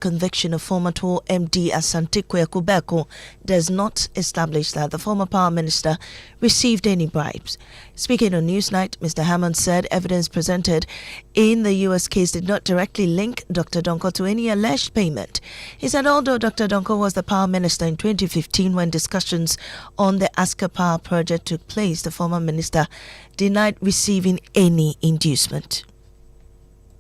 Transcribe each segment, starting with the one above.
conviction of former TOR MD Asante Berko does not establish that the former power minister received any bribes. Speaking on Newsnight, Mr. Hammond said evidence presented in the U.S. case did not directly link Dr. Donko to any alleged payment. He said although Dr. Donko was the power minister in 2015 when discussions on the Asker Power project took place, the former minister denied receiving any inducement.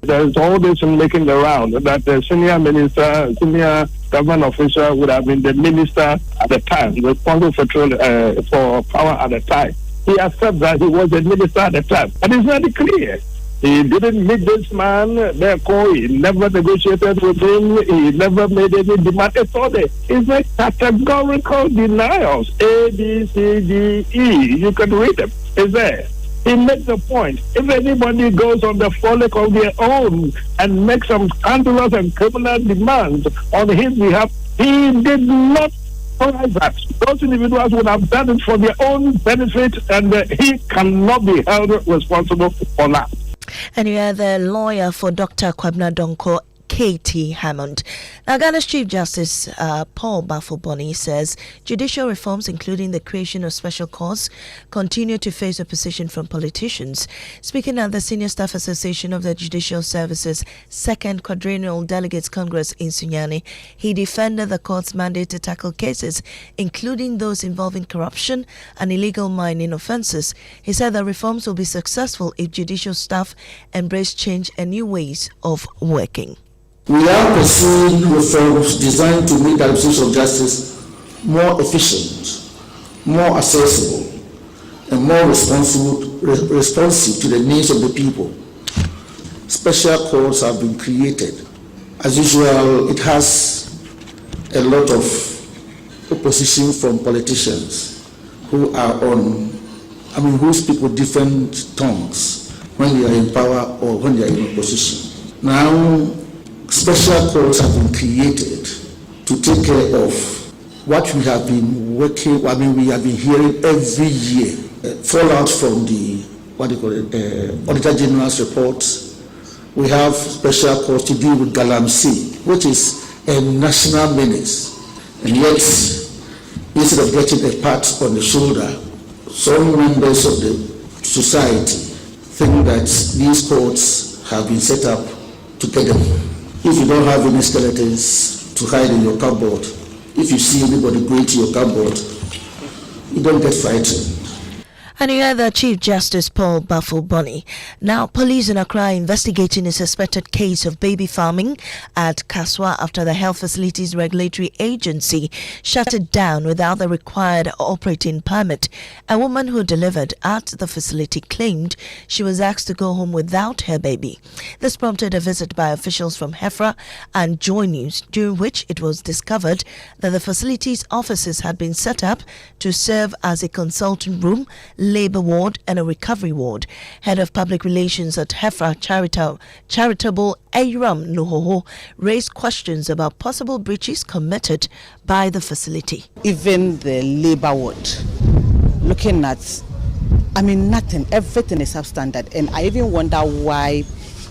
There's all this making the round that the senior minister, senior government official would have been the minister at the time, responsible for power at the time. He accepts that he was the minister at the time. And it's very clear. He didn't meet this man, therefore he never negotiated with him, he never made any demand. It's a categorical denials. A, B, C, D, E. You can read them. It's there. He makes a point. If anybody goes on the frolic of their own and makes some scandalous and criminal demands on his behalf, he did not authorize that. Those individuals would have done it for their own benefit, and he cannot be held responsible for that. And you are the lawyer for Dr. Kwabena Donko, K.T. Hammond. Now, Ghana's Chief Justice Paul Bafo-Boni says judicial reforms, including the creation of special courts, continue to face opposition from politicians. Speaking at the Senior Staff Association of the Judicial Services Second Quadrennial Delegates Congress in Sunyani, he defended the court's mandate to tackle cases, including those involving corruption and illegal mining offences. He said the reforms will be successful if judicial staff embrace change and new ways of working. We are pursuing reforms designed to make the administration of justice more efficient, more accessible, and more responsive to the needs of the people. Special courts have been created. As usual, it has a lot of opposition from politicians who are who speak with different tongues when they are in power or when they are in opposition. Now, special courts have been created to take care of what we have been we have been hearing every year. Fallout from the, Auditor General's report. We have special courts to deal with Galamsey, which is a national menace. And yet, instead of getting a pat on the shoulder, some members of the society think that these courts have been set up to get them. If you don't have any skeletons to hide in your cupboard, if you see anybody going to your cupboard, you don't get frightened. And you heard the Chief Justice Paul Bafo-Boni. Now, police in Accra are investigating a suspected case of baby farming at Kaswa after the Health Facilities Regulatory Agency shut it down without the required operating permit. A woman who delivered at the facility claimed she was asked to go home without her baby. This prompted a visit by officials from HEFRA and Joy News, during which it was discovered that the facility's offices had been set up to serve as a consulting room, labor ward and a recovery ward. Head of public relations at HEFRA Charitable Ayram Nuhoho raised questions about possible breaches committed by the facility. Even the labor ward, looking at, nothing, everything is substandard, and I even wonder why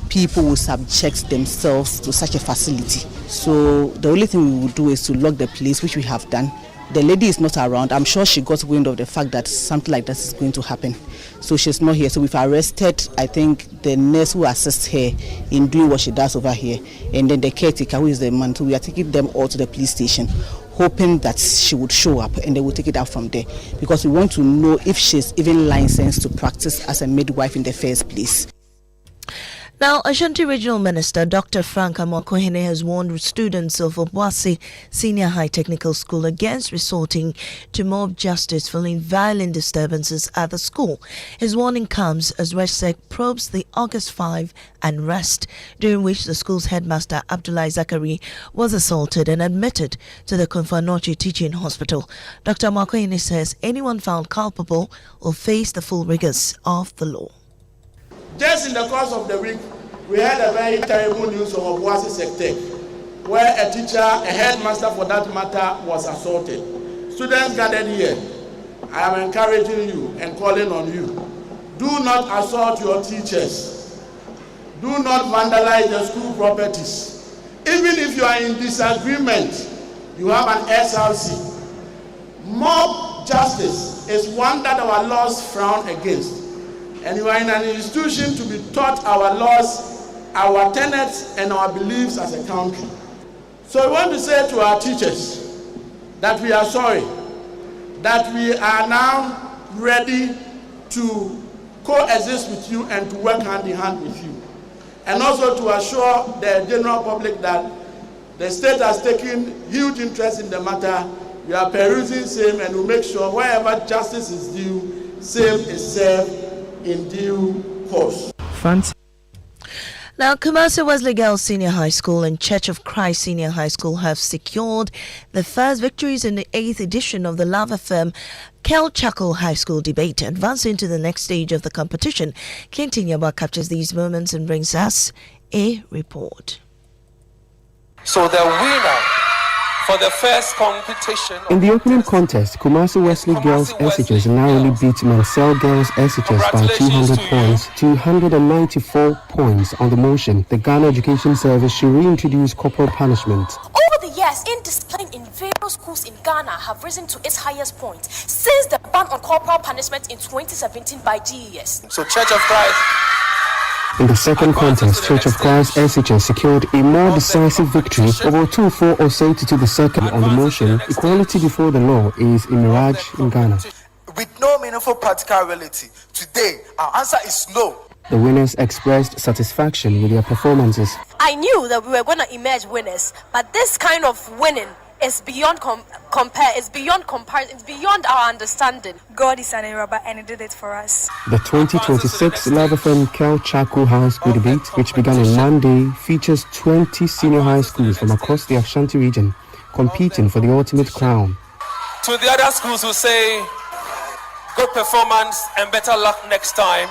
people will subject themselves to such a facility. So the only thing we will do is to lock the place, which we have done. The lady is not around. I'm sure she got wind of the fact that something like this is going to happen. So she's not here. So we've arrested, I think, the nurse who assists her in doing what she does over here. And then the caretaker, who is the man. So we are taking them all to the police station, hoping that she would show up and they will take it out from there. Because we want to know if she's even licensed to practice as a midwife in the first place. Now, Ashanti Regional Minister Dr. Frank Amoah has warned students of Obuasi Senior High Technical School against resorting to mob justice following violent disturbances at the school. His warning comes as RegSec probes the August 5 unrest, during which the school's headmaster Abdullahi Zakari was assaulted and admitted to the Konfanochi Teaching Hospital. Dr. Amoah says anyone found culpable will face the full rigors of the law. Just in the course of the week, we had a very terrible news from Obuasi Sector, where a teacher, a headmaster for that matter, was assaulted. Students gathered here. I am encouraging you and calling on you. Do not assault your teachers. Do not vandalize the school properties. Even if you are in disagreement, you have an SRC. Mob justice is one that our laws frown against. And you are in an institution to be taught our laws, our tenets, and our beliefs as a country. So we want to say to our teachers that we are sorry, that we are now ready to coexist with you and to work hand in hand with you. And also to assure the general public that the state has taken huge interest in the matter. We are perusing same and will make sure wherever justice is due, same is served in due course. Now, Kumasi Wesley Girls Senior High School and Church of Christ Senior High School have secured the first victories in the 8th edition of the Lava Firm Kelchako High School debate, advancing to the next stage of the competition. Clinton Yaba captures these moments and brings us a report. So the winner for the first competition. In the opening contest, Kumasi Wesley Girls SHS narrowly beat Mansell Girls SHS by 200 points to 194 points on the motion. The Ghana Education Service should reintroduce corporal punishment. Over the years, indiscipline in various schools in Ghana have risen to its highest point since the ban on corporal punishment in 2017 by GES. So Church of Christ. In the second contest, Church of Christ SHS secured a more decisive victory over 2-4 Osei to the second on the motion. Equality before the law is a mirage in Ghana. With no meaningful practical reality, today our answer is no. The winners expressed satisfaction with their performances. I knew that we were going to emerge winners, but this kind of winning is beyond it's beyond comparison, it's beyond our understanding. God is an Araba and he did it for us. The 2026 Lava Firm Kelchako High School debate, which began on Monday, features 20 senior high schools from across the Ashanti region competing for the ultimate crown. To the other schools who say, good performance and better luck next time.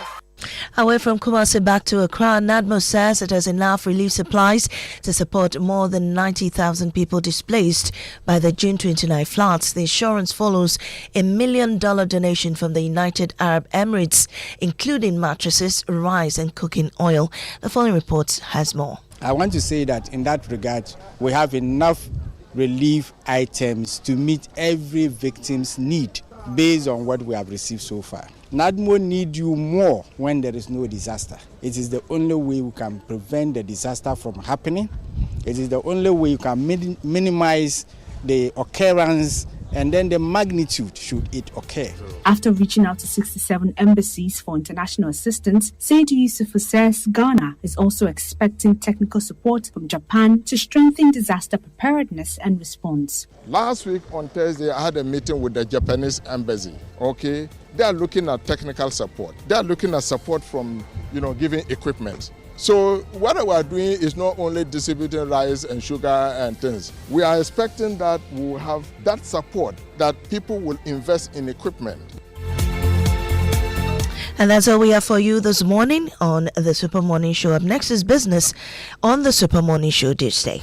Away from Kumasi back to Accra, NADMO says it has enough relief supplies to support more than 90,000 people displaced by the June 29 floods. The assurance follows a $1 million donation from the United Arab Emirates, including mattresses, rice and cooking oil. The following report has more. I want to say that in that regard, we have enough relief items to meet every victim's need based on what we have received so far. NADMO need you more when there is no disaster. It is the only way we can prevent the disaster from happening. It is the only way you can minimize the occurrence and then the magnitude should it occur. After reaching out to 67 embassies for international assistance, Seydou Yusufu says Ghana is also expecting technical support from Japan to strengthen disaster preparedness and response. Last week on Thursday, I had a meeting with the Japanese embassy. Okay, they are looking at technical support. They are looking at support from, giving equipment. So what we are doing is not only distributing rice and sugar and things. We are expecting that we will have that support, that people will invest in equipment. And that's all we have for you this morning on the Super Morning Show. Up next is business on the Super Morning Show this day.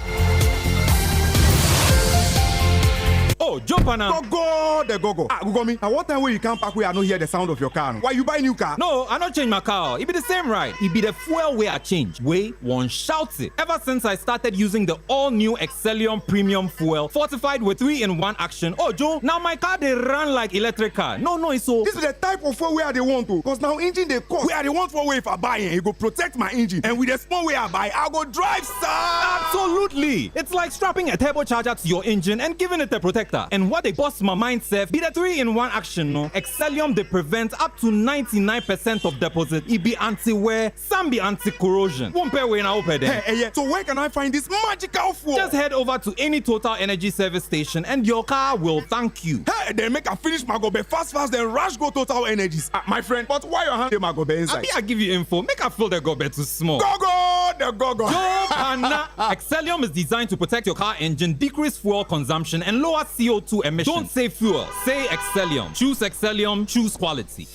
Oh, jump on now. Go. Gugomi, at what time will you come back where I don't hear the sound of your car? Why you buy new car? No, I don't change my car. It be the same right. It be the fuel where I change. Way one shouts it. Ever since I started using the all-new Excellium Premium Fuel, fortified with 3-in-1 action. Oh, Joe, now my car they run like electric car. No, it's so. This is the type of fuel where they want to. Because now engine they cost. Where they want for way if I buy it, go protect my engine. And with the small way I buy, I go drive, sir. Absolutely. It's like strapping a turbocharger to your engine and giving it a protector. And what they bust my mind, Seth, be the 3-in-1 action, no? Excellium, they prevent up to 99% of deposit. It be anti-wear, some be anti-corrosion. Won't pay when I open them. Hey, so where can I find this magical fuel? Just head over to any Total Energy service station and your car will thank you. Hey, then make a finish my gobe fast, then rush go Total Energies. My friend, but why your hand my gobe inside? I give you info. Make a fill the gobe too small. Go. Excellium is designed to protect your car engine, decrease fuel consumption, and lower CO2 emissions. Don't say fuel, say Excellium. Choose Excellium, choose quality.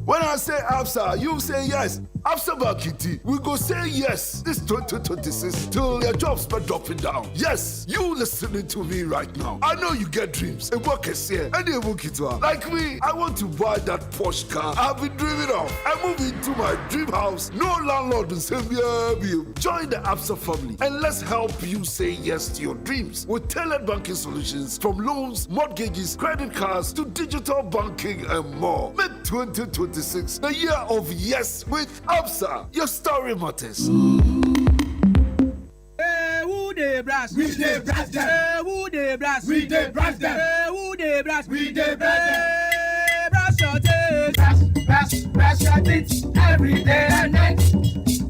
When I say Absa, you say yes. After Bakiti, we go say yes this 2026 till your jobs start dropping down. Yes, you listening to me right now. I know you get dreams. A work is here. And a book it like me, I want to buy that Porsche car I've been dreaming of. I move into my dream house. No landlord will say you. Join the Absa family and let's help you say yes to your dreams with tailored banking solutions from loans, mortgages, credit cards to digital banking and more. Make 2026 the year of yes with Absa. Your story matters. Who dey brass? We dey brass them. Who dey brass? We dey brass them. Who dey brass? We dey brass them. Brass your teeth. Brass your teeth every day and night.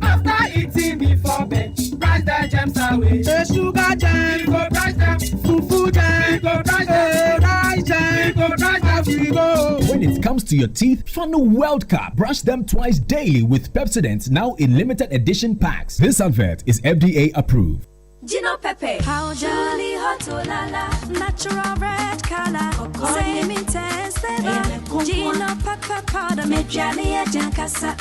After eating before bed, brass the gems away. The sugar jam, we go brass them. Fufu jam, we go brass them. Rice jam, we go brass them. We go. When it comes to your teeth, Funnel World Cup. Brush them twice daily with Pepsodent, now in limited edition packs. This advert is FDA approved. Gino Pepe, how jolly hot la natural red color, same intense flavor. Gino Pepe powder, me jolly a jankasa.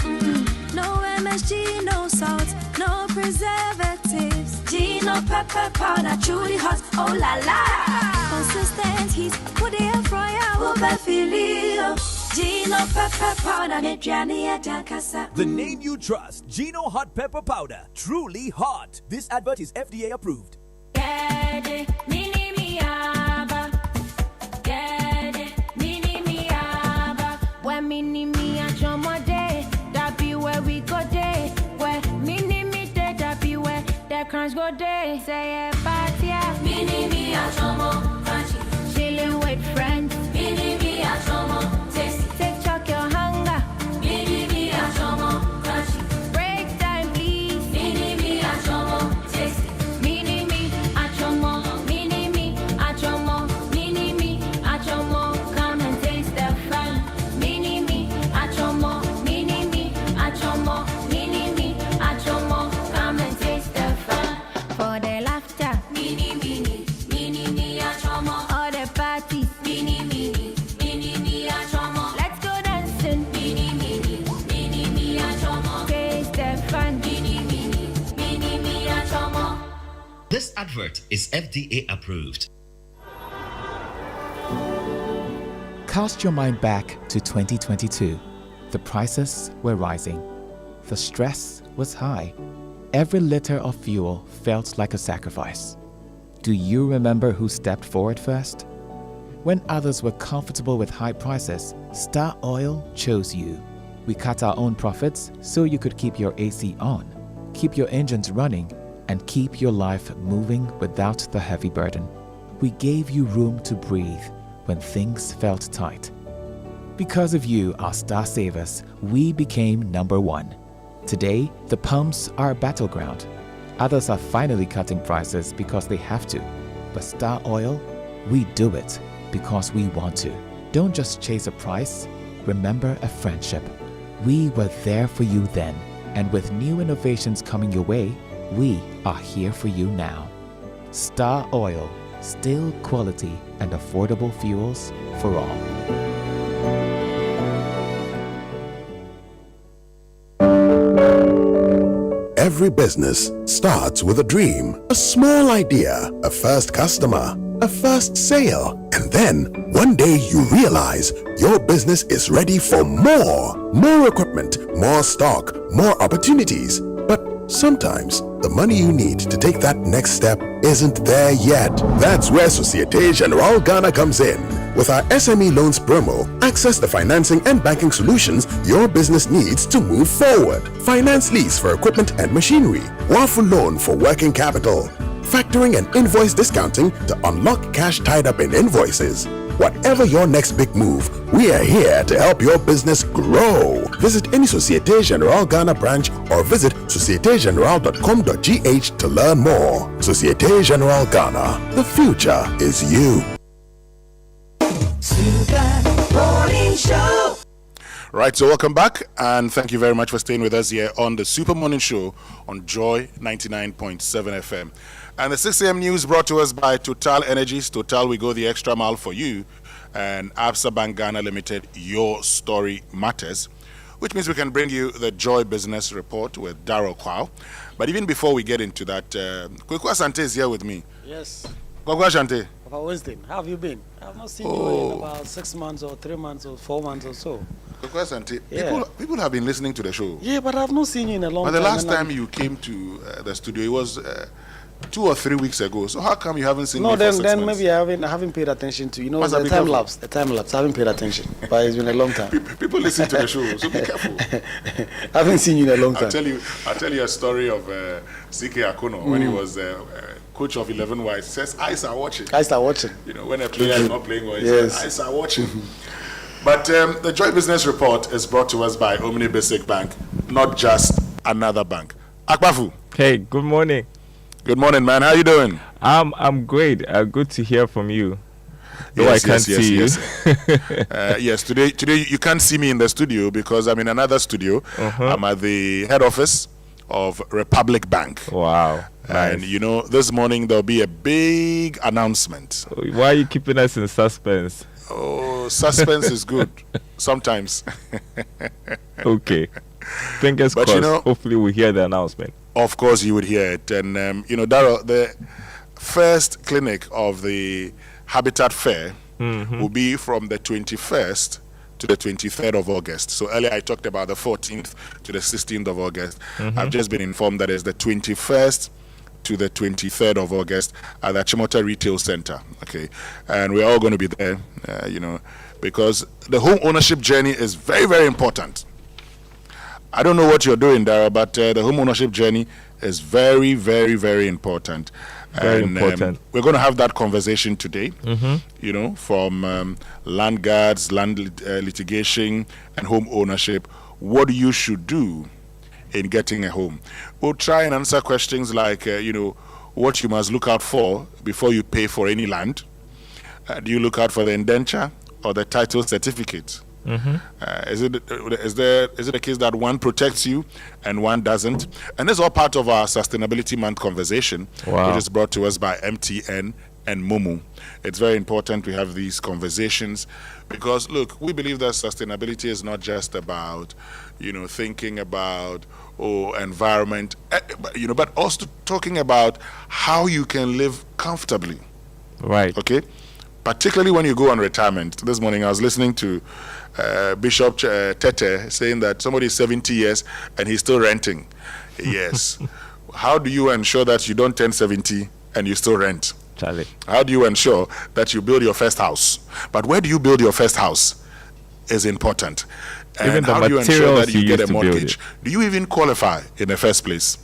No MSG, no salt, no preservatives. Gino Pepe powder, truly hot, oh la la. Consistent heat, put the air fryer, over filio. Gino Pepper powder, me jolly a jankasa. The name you trust, Gino Hot Pepper Powder, truly hot. This advert is FDA approved. Get it, mini miaba. Get it, mini miaba. Where mini mi a day, that be where we go day. Where mini mi day, that be where the crowns go day. Say a party, mini mi a crunchy. Chilling with friends, mini mi a take choke your hunger. Mini mi a crunchy. Break time, please. Mini mi a tasty. Mini me a chomo. Mini me a chomo. Mini me a chomo. Come and taste the fun. Mini me a chomo. Mini me a chomo. Mini me a chomo. Come and taste the fun. For the laughter. Mini me a chomo. All the parties. Mini me a chomo. Let's go dancing. Mini me a chomo. Taste the fun. Mini me a chomo. This advert is FDA approved. Cast your mind back to 2022. The prices were rising. The stress was high. Every liter of fuel felt like a sacrifice. Do you remember who stepped forward first? When others were comfortable with high prices, Star Oil chose you. We cut our own profits so you could keep your AC on, keep your engines running, and keep your life moving without the heavy burden. We gave you room to breathe when things felt tight. Because of you, our star savers, we became number one. Today, the pumps are a battleground. Others are finally cutting prices because they have to. But Star Oil, we do it because we want to. Don't just chase a price, remember a friendship. We were there for you then, and with new innovations coming your way, we are here for you now. Star Oil, still quality and affordable fuels for all. Every business starts with a dream, a small idea, a first customer, a first sale, and then one day you realize your business is ready for more equipment, more stock, more opportunities. But sometimes the money you need to take that next step isn't there yet. That's where Societe Generale Ghana comes in. With our SME loans promo, access the financing and banking solutions your business needs to move forward. Finance lease for equipment and machinery, Wafu loan for working capital, factoring and invoice discounting to unlock cash tied up in invoices. Whatever your next big move, we are here to help your business grow. Visit any Societe Generale Ghana branch or visit societegenerale.com.gh to learn more. Societe Generale Ghana, the future is you. Super Morning Show. Right, so welcome back, and thank you very much for staying with us here on the Super Morning Show on Joy 99.7 FM. And the 6 a.m. news brought to us by Total Energies. Total, we go the extra mile for you. And Absa Bank Ghana Limited, your story matters. which means we can bring you the Joy Business Report with Darrell Kwao. But even before we get into that, Kweku Asante is here with me. Yes. Kweku Asante. Papa Winston, how have you been? I've not seen you in about 6 months or 3 months or 4 months or so. Kweku Asante, people have been listening to the show. Yeah, but I've not seen you in a long time. But the last time you came to the studio, it was 2 or 3 weeks ago. So how come you haven't seen me for 6 months? Then maybe I haven't paid attention to, the time lapse. The time lapse. I haven't paid attention. But it's been a long time. People listen to the show, so be careful. I haven't seen you in a long time. I'll tell you a story of C.K. Akono when he was coach of 11 Wives. He says, eyes are watching. Eyes are watching. When a player is not playing well, he says, eyes are watching. But the Joy Business Report is brought to us by Omni Basic Bank, not just another bank. Akbafu. Hey, good morning. Good morning, man. How you doing? I'm great. Good to hear from you. Though I can't see you. Yes, today you can't see me in the studio because I'm in another studio. I'm at the head office of Republic Bank. Wow. And this morning there'll be a big announcement. Why are you keeping us in suspense? Oh, suspense is good sometimes. Okay. Fingers crossed. Hopefully we'll hear the announcement. Of course you would hear it. And, Darrell, the first clinic of the Habitat Fair will be from the 21st to the 23rd of August. So earlier I talked about the 14th to the 16th of August. I've just been informed that it's the 21st to the 23rd of August at the Chimota Retail Center. Okay. And we're all going to be there, because the home ownership journey is very, very important. I don't know what you're doing, Dara, but the home ownership journey is very, very, very important. Very important. We're going to have that conversation today, from land guards, land litigation, and home ownership. What you should do in getting a home. We'll try and answer questions like, what you must look out for before you pay for any land. Do you look out for the indenture or the title certificate? Is it a case that one protects you and one doesn't? And this is all part of our Sustainability Month conversation, which is brought to us by MTN and Momo. It's very important we have these conversations because, look, we believe that sustainability is not just about, thinking about environment, but also talking about how you can live comfortably. Right. Okay? Particularly when you go on retirement. This morning I was listening to Bishop Tete saying that somebody is 70 years and he's still renting. Yes. How do you ensure that you don't turn 70 and you still rent? Charlie. How do you ensure that you build your first house? But where do you build your first house is important. And even how do you ensure that you get a mortgage? Do you even qualify in the first place?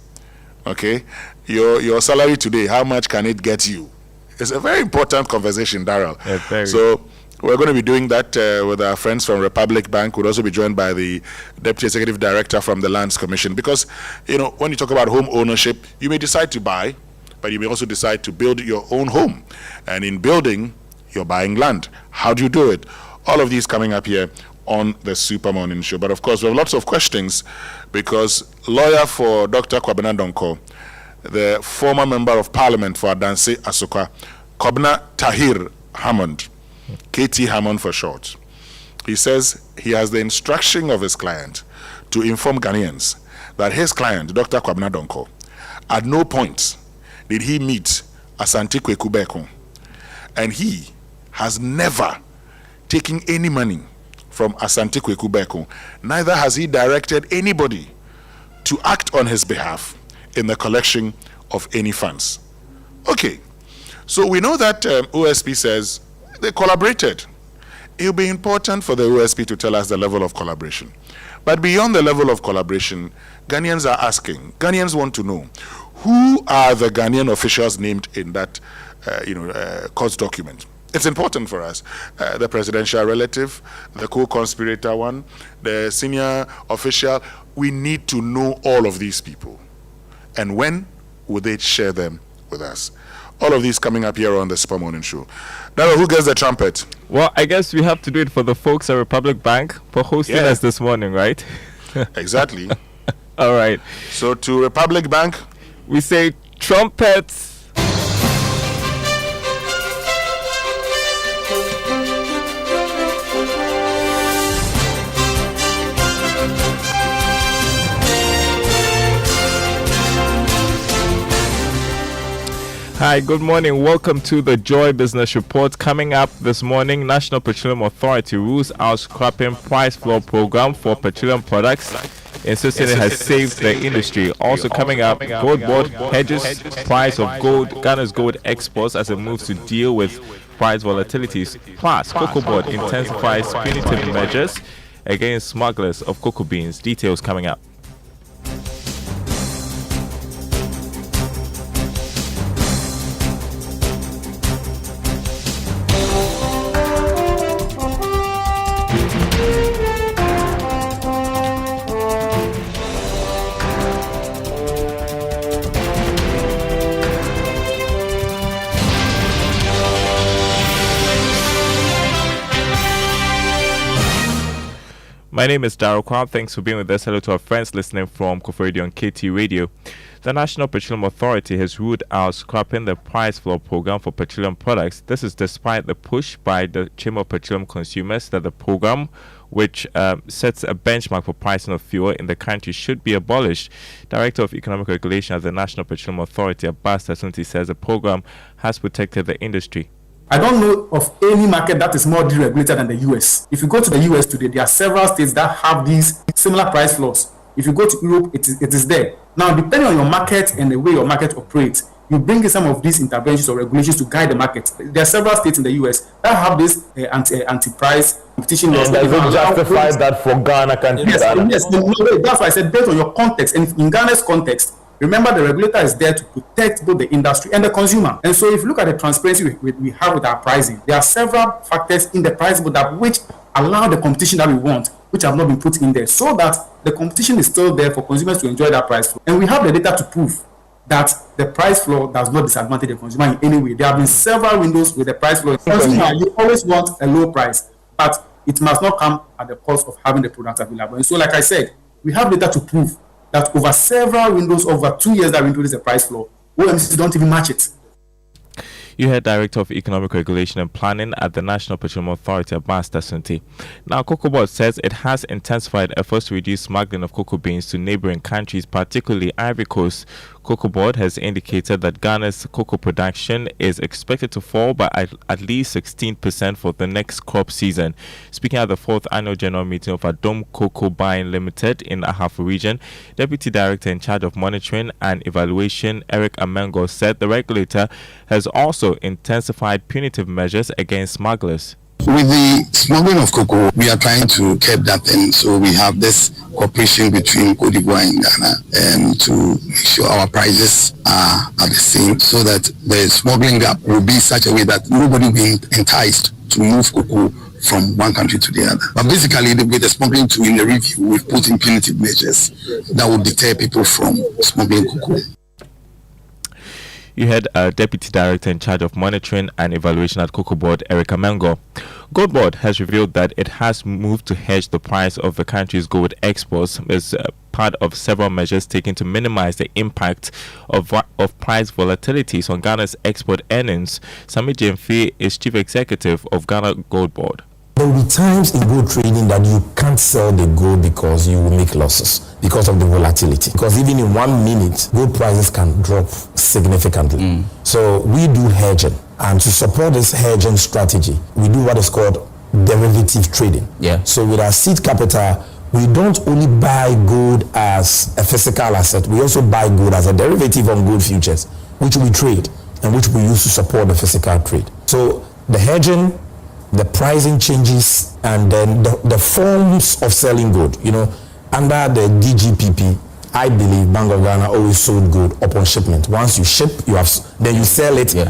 Okay? Your salary today, how much can it get you? It's a very important conversation, Darrell. So we're going to be doing that with our friends from Republic Bank. We'll also be joined by the Deputy Executive Director from the Lands Commission. Because, when you talk about home ownership, you may decide to buy, but you may also decide to build your own home. And in building, you're buying land. How do you do it? All of these coming up here on the Super Morning Show. But of course, we have lots of questions because lawyer for Dr. Kwabena Donko, the former member of parliament for Adanse Asuka, Kobna Tahir Hammond, KT Hammond for short. He says he has the instruction of his client to inform Ghanaians that his client, Dr. Kwabena Donko, at no point did he meet Asante Berko, and he has never taken any money from Asante Berko. Neither has he directed anybody to act on his behalf in the collection of any funds. Okay, so we know that OSP says they collaborated. It will be important for the OSP to tell us the level of collaboration. But beyond the level of collaboration, Ghanaians are asking, Ghanaians want to know, who are the Ghanaian officials named in that court document? It's important for us. The presidential relative, the co-conspirator one, the senior official. We need to know all of these people. And when will they share them with us? All of these coming up here on the Super Morning Show. Now, who gets the trumpet? Well, I guess we have to do it for the folks at Republic Bank for hosting us this morning, right? Exactly. All right. So to Republic Bank, we say trumpets. Hi, good morning. Welcome to the Joy Business Report. Coming up this morning, National Petroleum Authority rules out scrapping price floor program for petroleum products, insisting it has saved the industry. Also coming up, Gold Board hedges price of gold, Ghana's gold exports as it moves to deal with price volatilities. Plus, Cocoa Board intensifies punitive measures against smugglers of cocoa beans. Details coming up. My name is Darryl Kwam. Thanks for being with us. Hello to our friends listening from Kofor Radio and KT Radio. The National Petroleum Authority has ruled out scrapping the price floor program for petroleum products. This is despite the push by the Chamber of Petroleum Consumers that the program, which sets a benchmark for pricing of fuel in the country, should be abolished. Director of Economic Regulation at the National Petroleum Authority, Asante, says the program has protected the industry. I don't know of any market that is more deregulated than the US. If you go to the US today, there are several states that have these similar price floors. If you go to Europe, it is there. Now, depending on your market and the way your market operates, you bring in some of these interventions or regulations to guide the market. There are several states in the US that have this anti-price competition laws. Does it justify that for Ghana? Yes. That's why I said based on your context. And in Ghana's context, remember, the regulator is there to protect both the industry and the consumer. And so if you look at the transparency we have with our pricing, there are several factors in the pricing that which allow the competition that we want, which have not been put in there, so that the competition is still there for consumers to enjoy that price floor. And we have the data to prove that the price floor does not disadvantage the consumer in any way. There have been several windows with the price floor. Consumer, you always want a low price, but it must not come at the cost of having the product available. And so, like I said, we have data to prove that over several windows, over 2 years that we introduced the price floor, OMCs don't even match it. You heard Director of Economic Regulation and Planning at the National Petroleum Authority, Asante. Now, Cocoa Board says it has intensified efforts to reduce smuggling of cocoa beans to neighboring countries, particularly Ivory Coast. Cocoa Board has indicated that Ghana's cocoa production is expected to fall by at least 16% for the next crop season. Speaking at the 4th Annual General Meeting of Adom Cocoa Buying Limited in Ahafo Region, Deputy Director in charge of Monitoring and Evaluation, Eric Amengo, said the regulator has also intensified punitive measures against smugglers. With the smuggling of cocoa, we are trying to curb that thing. So we have this cooperation between Cote d'Ivoire and Ghana to make sure our prices are the same, so that the smuggling gap will be such a way that nobody will be enticed to move cocoa from one country to the other. But basically, with the smuggling tool in the review, we've put in punitive measures that will deter people from smuggling cocoa. You had a Deputy Director in charge of Monitoring and Evaluation at Cocoa Board, Eric Amengo. Gold Board has revealed that it has moved to hedge the price of the country's gold exports as part of several measures taken to minimize the impact of price volatilities on Ghana's export earnings. Sami Jemfi is Chief Executive of Ghana Gold Board. There will be times in gold trading that you can't sell the gold because you will make losses because of the volatility. Because even in 1 minute, gold prices can drop significantly. So we do hedging. And to support this hedging strategy, we do what is called derivative trading. So with our seed capital, we don't only buy gold as a physical asset, we also buy gold as a derivative on gold futures, which we trade and which we use to support the physical trade. So the hedging, the pricing changes, and then the forms of selling gold. You know, under the DGPP, I believe Bank of Ghana always sold gold upon shipment. Once you ship, then you sell it with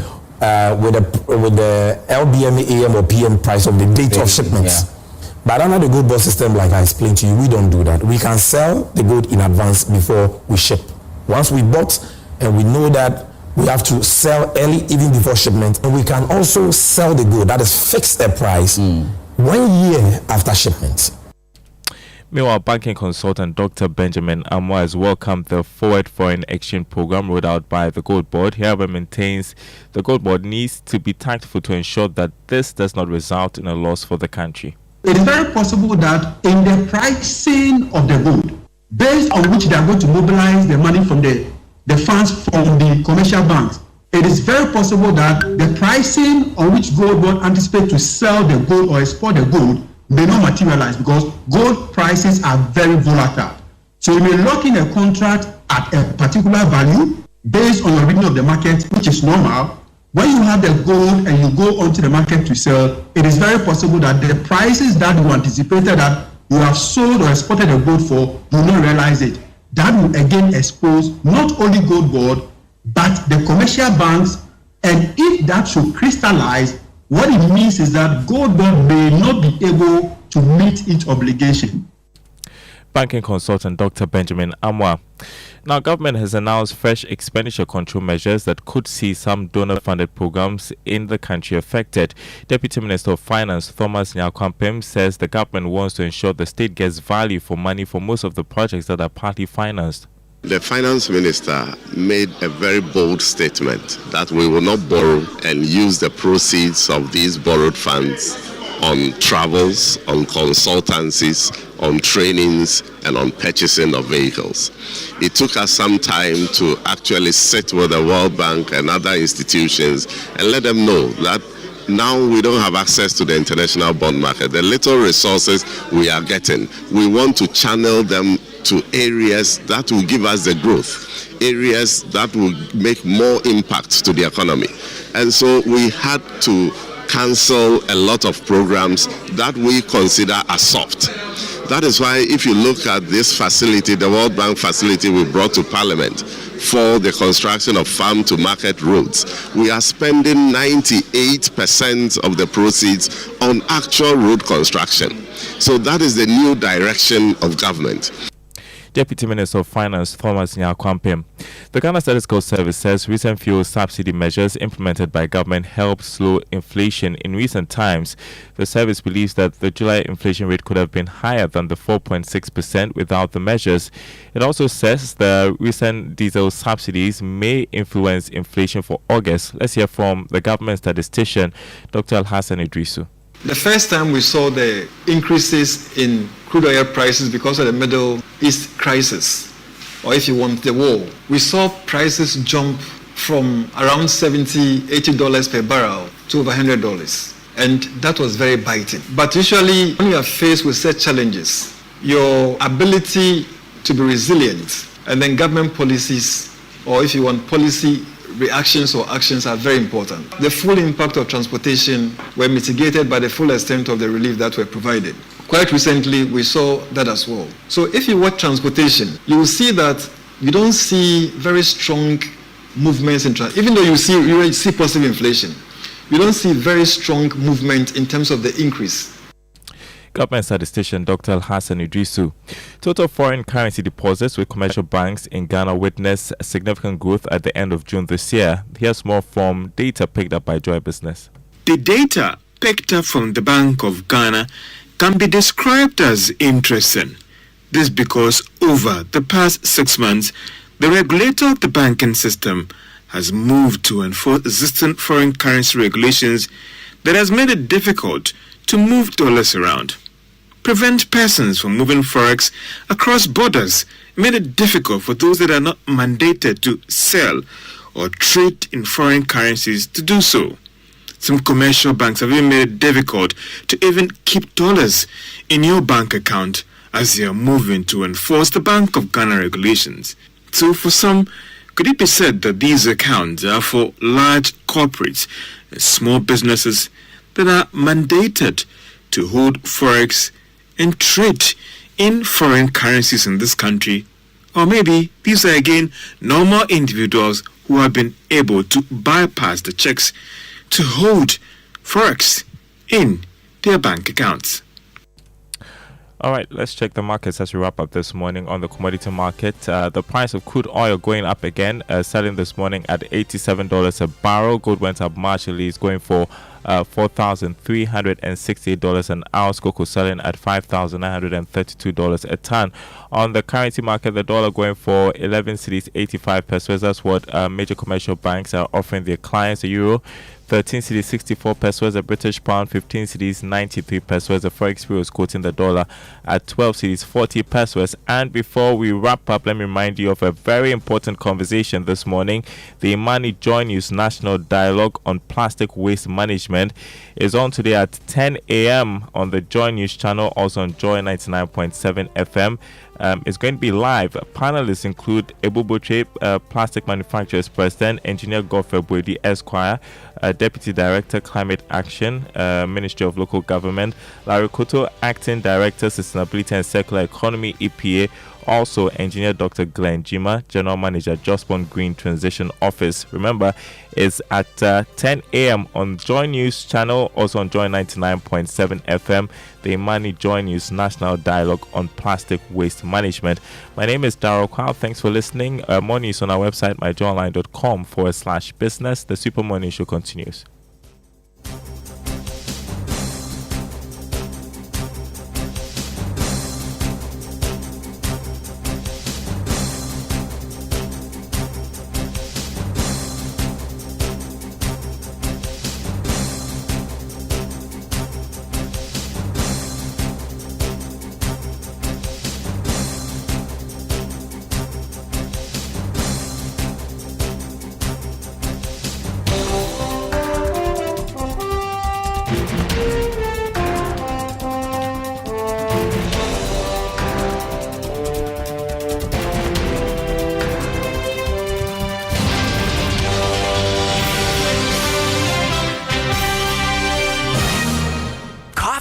the LBM, AM, or PM price of the date of shipments. But under the gold board system, like I explained to you, we don't do that. We can sell the gold in advance before we ship. Once we bought and we know that we have to sell early, even before shipment. And we can also sell the gold that is fixed at price 1 year after shipment. Meanwhile, banking consultant Dr. Benjamin Amoah has welcomed the Forward Foreign Exchange Program rolled out by the Gold Board. He, however, maintains the Gold Board needs to be tactful to ensure that this does not result in a loss for the country. It is very possible that in the pricing of the gold, based on which they are going to mobilize the money from the funds from the commercial banks, it is very possible that the pricing on which gold board anticipate to sell the gold or export the gold may not materialize because gold prices are very volatile. So you may lock in a contract at a particular value based on your reading of the market, which is normal. When you have the gold and you go onto the market to sell, it is very possible that the prices that you anticipated that you have sold or exported the gold for, you will not realize it. That will again expose not only gold board, but the commercial banks. And if that should crystallize, what it means is that gold board may not be able to meet its obligation. Banking consultant Dr. Benjamin Amoah. Now, government has announced fresh expenditure control measures that could see some donor-funded programs in the country affected. Deputy Minister of Finance Thomas Nyakwampem says the government wants to ensure the state gets value for money for most of the projects that are partly financed. The finance minister made a very bold statement that we will not borrow and use the proceeds of these borrowed funds on travels, on consultancies, on trainings, and on purchasing of vehicles. It took us some time to actually sit with the World Bank and other institutions and let them know that now we don't have access to the international bond market. The little resources we are getting, we want to channel them to areas that will give us the growth, areas that will make more impact to the economy. And so we had to cancel a lot of programs that we consider as soft. That is why if you look at this facility, the World Bank facility we brought to Parliament for the construction of farm to market roads, we are spending 98% of the proceeds on actual road construction. So that is the new direction of government. Deputy Minister of Finance Thomas Nyakwampem. The Ghana Statistical Service says recent fuel subsidy measures implemented by government helped slow inflation in recent times. The service believes that the July inflation rate could have been higher than the 4.6% without the measures. It also says the recent diesel subsidies may influence inflation for August. Let's hear from the government statistician, Dr. Alhassan Idrisu. The first time we saw the increases in crude oil prices because of the Middle East crisis, or if you want, the war, we saw prices jump from around $70, $80 per barrel to over $100. And that was very biting. But usually, when you are faced with such challenges, your ability to be resilient and then government policies, or if you want, policy reactions or actions are very important. The full impact of transportation were mitigated by the full extent of the relief that were provided. Quite recently, we saw that as well. So if you watch transportation, you will see that you don't see very strong movements in even though you see positive inflation, you don't see very strong movement in terms of the increase. Government statistician Dr. Alhassan Idrisu. Total foreign currency deposits with commercial banks in Ghana witnessed significant growth at the end of June this year. Here's more from data picked up by Joy Business. The data picked up from the Bank of Ghana can be described as interesting. This because over the past 6 months, the regulator of the banking system has moved to enforce existing foreign currency regulations that has made it difficult to move dollars around. Prevent persons from moving forex across borders, made it difficult for those that are not mandated to sell or trade in foreign currencies to do so. Some commercial banks have even made it difficult to even keep dollars in your bank account as they are moving to enforce the Bank of Ghana regulations. So for some, could it be said that these accounts are for large corporates and small businesses that are mandated to hold forex and trade in foreign currencies in this country? Or maybe these are again normal individuals who have been able to bypass the checks to hold forex in their bank accounts. All right, let's check the markets as we wrap up this morning on the commodity market. The price of crude oil going up again, selling this morning at $87 a barrel. Gold went up marginally, it's going for $4,368 an ounce. Cocoa selling at $5,932 a ton. On the currency market, the dollar going for 11 cedis 85 pesos. That's what major commercial banks are offering their clients. The euro 13 cedis 64 pesos a British pound, 15 cedis 93 pesos. The Forex Bureau is quoting the dollar at 12 cedis 40 pesos. And before we wrap up, let me remind you of a very important conversation this morning. The Imani Joy News National Dialogue on Plastic Waste Management is on today at 10 a.m. on the Joy News channel, also on Joy 99.7 FM. It's going to be live. Panelists include Ebu Boche, Plastic Manufacturers President, Engineer Godfrey Bwedi Esquire, Deputy Director Climate Action, Ministry of Local Government, Larry Koto, Acting Director Sustainability and Circular Economy, EPA. Also, Engineer Dr. Glenn Jima, General Manager, Jospon Green Transition Office. Remember, it's at 10 a.m. on Joy News channel, also on Joy 99.7 FM, the Imani Joy News National Dialogue on Plastic Waste Management. My name is Darryl Kwao. Thanks for listening. More news on our website, myjoyonline.com/business. The Super Morning Show continues.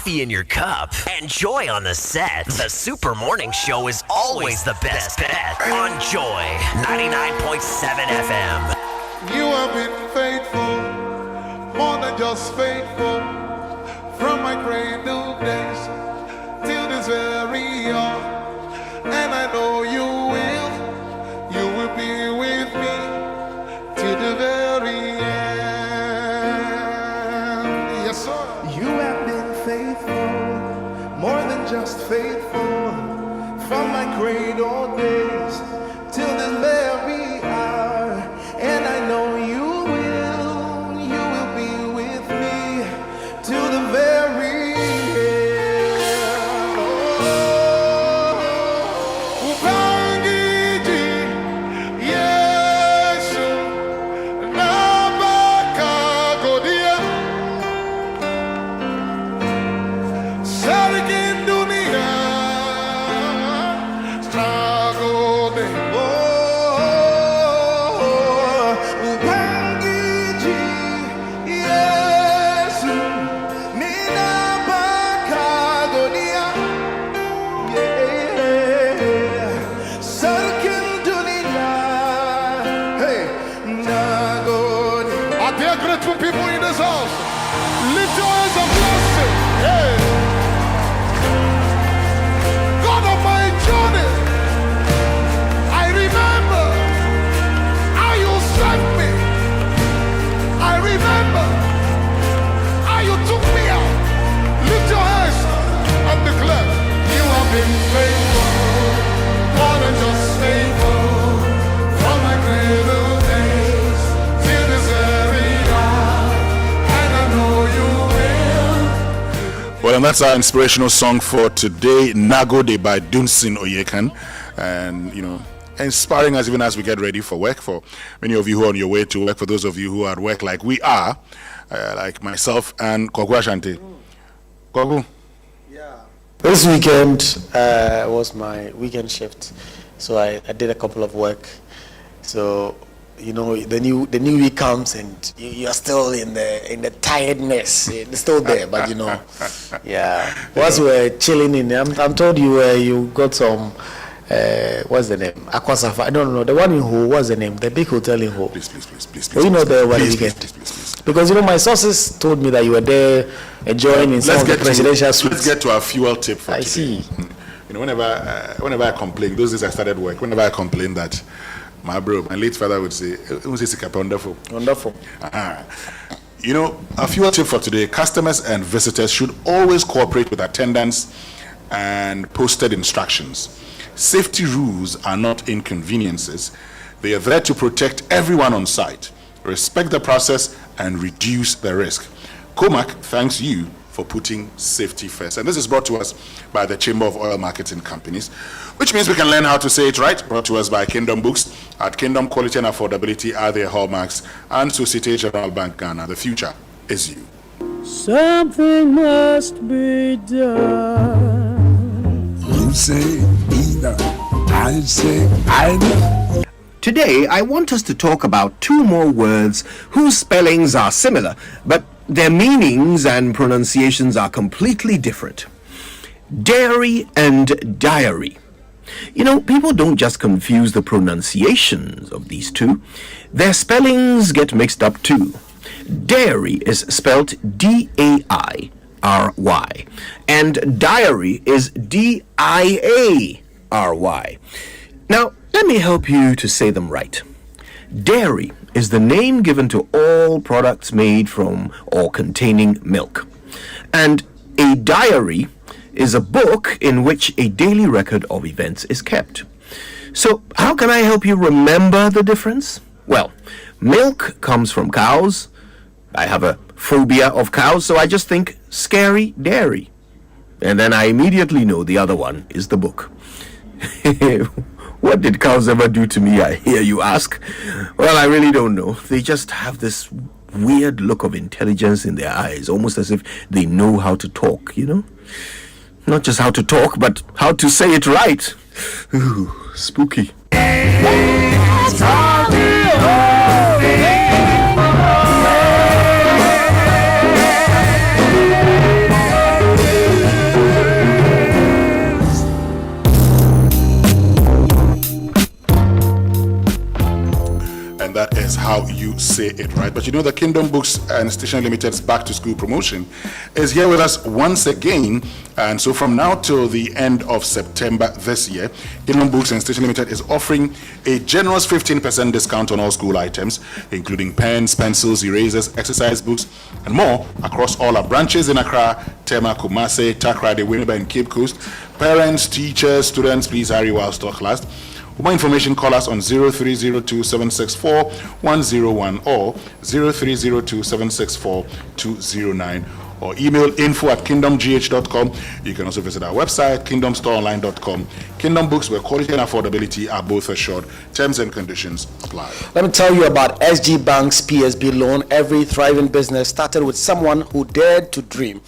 In your cup and Joy on the set. The Super Morning Show is always the best bet on Joy 99.7 FM. You have been faithful, more than just faithful, from my cradle days till this very hour. And I know you will be with me till the very end. Yes, sir. You have been faithful, more than just faithful, from my cradle days till this very hour. And I know you will be with me till the very end. Ubangiji, Yesu, nabakagodia. Sarkin dunia, struggle day. Ubangiji, Yesu, ninapakagonia. Yeah, sarkin dunia, hey, nagoni. Are there grateful people in this house? Lift your hands and bless him. Hey. God of my journey, I remember how you saved me. I remember how you took me out. Lift your hands and declare, you have been faithful, more than just faithful, from my cradle days till this very hour. And I know you will. Well, and that's our inspirational song for today, Nagode by Dunsin Oyekan. And, inspiring us even as we get ready for work. For many of you who are on your way to work, for those of you who are at work like we are, like myself and Kogu Asante. Kogu? This weekend was my weekend shift, so I did a couple of work. So the new week comes and you are still in the tiredness. It's still there, but yeah. Once we're chilling in, I'm told you got some. What's the name? Aquasafa. I don't know. The one in Ho, what's the name? The big hotel in Ho. Please. You know the one weekend. Please. Because my sources told me that you were there enjoying in some of the presidential suites. Let's get to our fuel tip for today. I see. Whenever I complain, those days I started work, whenever I complain that my late father would say, wonderful. Wonderful. A fuel tip for today: customers and visitors should always cooperate with attendants and posted instructions. Safety rules are not inconveniences. They are there to protect everyone on site. respect the process, and reduce the risk. COMAC thanks you for putting safety first. And this is brought to us by the Chamber of Oil Marketing Companies, which means we can learn how to say it right. Brought to us by Kingdom Books. At Kingdom, quality and affordability are their hallmarks. And Societe Generale Bank Ghana, the future is you. Something must be done. You say either, I say either. Today, I want us to talk about two more words whose spellings are similar, but their meanings and pronunciations are completely different. Dairy and diary. You know, people don't just confuse the pronunciations of these two. Their spellings get mixed up too. Dairy is spelled D-A-I-R-Y, and diary is D-I-A-R-Y. Now, let me help you to say them right. Dairy is the name given to all products made from or containing milk. And a diary is a book in which a daily record of events is kept. So, how can I help you remember the difference? Well, milk comes from cows. I have a phobia of cows, so I just think scary dairy. And then I immediately know the other one is the book. What did cows ever do to me, I hear you ask? Well, I really don't know. They just have this weird look of intelligence in their eyes, almost as if they know how to talk, you know? Not just how to talk, but how to say it right. Ooh, spooky. That is how you say it, right? But you know, the Kingdom Books and Station Limited's Back to School promotion is here with us once again. And so from now till the end of September this year, Kingdom Books and Station Limited is offering a generous 15% discount on all school items, including pens, pencils, erasers, exercise books, and more across all our branches in Accra, Tema, Kumasi, Takrady, Winneba, and Cape Coast. Parents, teachers, students, please hurry while stock lasts. For more information, call us on 0302-764-101 or 0302-764-209 or email info@kingdomgh.com. You can also visit our website, kingdomstoreonline.com. Kingdom Books, where quality and affordability are both assured. Terms and conditions apply. Let me tell you about SG Bank's PSB loan. Every thriving business started with someone who dared to dream.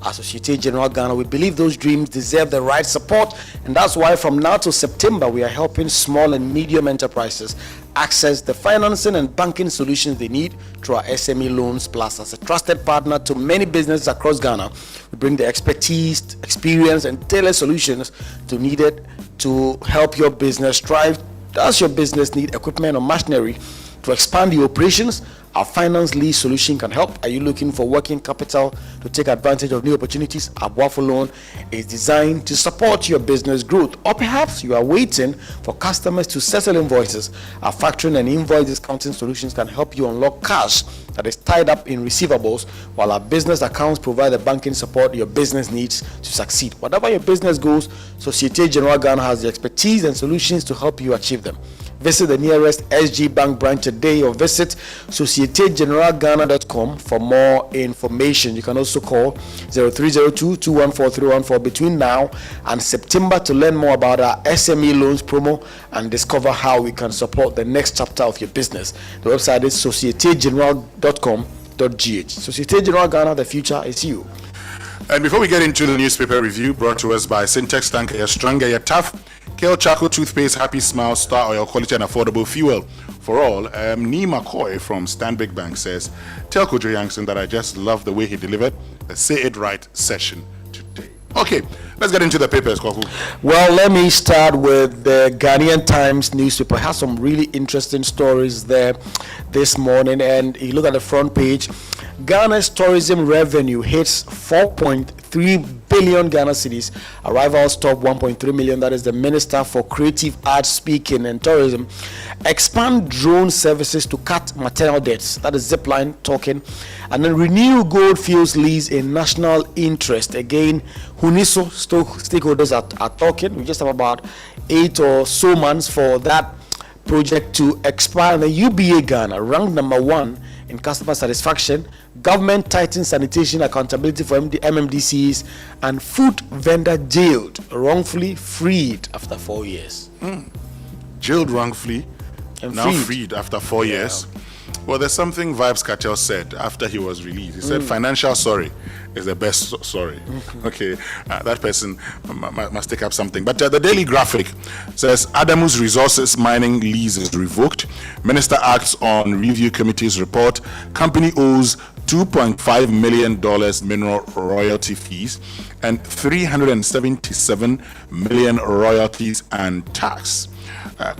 As Societe Generale Ghana, we believe those dreams deserve the right support, and that's why from now to September, we are helping small and medium enterprises access the financing and banking solutions they need through our SME loans. Plus, as a trusted partner to many businesses across Ghana, we bring the expertise, experience, and tailored solutions needed to help your business thrive. Does your business need equipment or machinery to expand the operations? Our finance lease solution can help. Are you looking for working capital to take advantage of new opportunities? Our Waffle loan is designed to support your business growth. Or perhaps you are waiting for customers to settle invoices. Our factoring and invoice discounting solutions can help you unlock cash that is tied up in receivables, while our business accounts provide the banking support your business needs to succeed. Whatever your business goes, Societe Generale Ghana has the expertise and solutions to help you achieve them. Visit the nearest SG Bank branch today or visit societegeneralghana.com for more information. You can also call 0302-214-314 between now and September to learn more about our SME loans promo and discover how we can support the next chapter of your business. The website is societegeneral.com.gh. Societe Generale Ghana, the future is you. And before we get into the newspaper review brought to us by Syntex Tank, you're stronger, you're tough. Kale Charcoal Toothpaste, Happy Smile, Star Oil, quality and affordable fuel for all. Nee McCoy from Stanbic Bank says, tell Kojo Youngson that I just love the way he delivered the Say It Right session today. Okay, let's get into the papers, Kwaku. Well, let me start with the Ghanaian Times newspaper. It has some really interesting stories there this morning, and you look at the front page. Ghana's tourism revenue hits 4.3 billion Ghana cedis. Arrivals top 1.3 million. That is the Minister for Creative Arts, Speaking and Tourism. Expand drone services to cut maternal deaths. That is Zipline talking. And then renew gold fields lease in national interest. Again, Huniso stakeholders are talking. We just have about 8 or so months for that project to expire. And the UBA Ghana ranked number 1 in customer satisfaction. Government tightens sanitation accountability for MMDCs, and food vendor jailed, wrongfully freed after 4 years. Jailed wrongfully, and now freed after 4 years. Well, there's something Vibes Cartel said after he was released. He said, financial sorry is the best sorry. Okay, that person must take up something. But the Daily Graphic says, Adamu's Resources mining lease is revoked. Minister acts on review committee's report. Company owes $2.5 million mineral royalty fees and $377 million royalties and tax.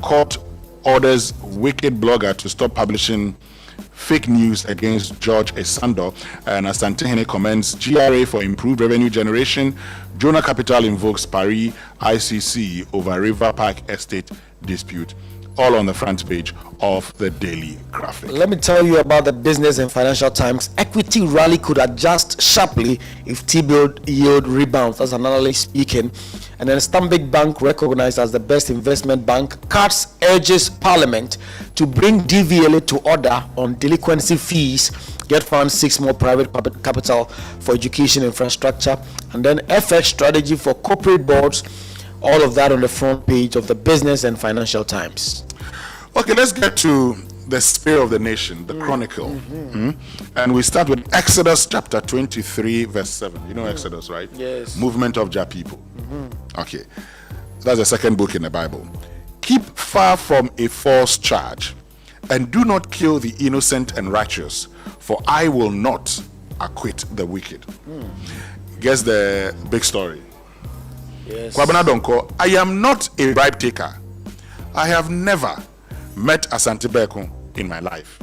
Court orders wicked blogger to stop publishing fake news against George Esando, and Asante commends GRA for improved revenue generation. Jonah Capital invokes Paris ICC over River Park Estate dispute. All on the front page of the Daily Graphic. Let me tell you about the Business and Financial Times. Equity rally could adjust sharply if T-bill yield rebounds. That's an analyst speaking. And then Stanbic Bank, recognized as the best investment bank, CARTS urges Parliament to bring DVLA to order on delinquency fees. Get funds 6 more private capital for education infrastructure. And then FX strategy for corporate boards. All of that on the front page of the Business and Financial Times. Okay, let's get to the Spear of the Nation, the Chronicle. And we start with Exodus chapter 23, verse 7. You know Exodus, right? Yes. Movement of Jah people. Okay, that's the second book in the Bible. Keep far from a false charge, and do not kill the innocent and righteous, for I will not acquit the wicked. Guess the big story. Yes. Kwabena Donko, I am not a bribe taker. I have never met Asante Berko in my life.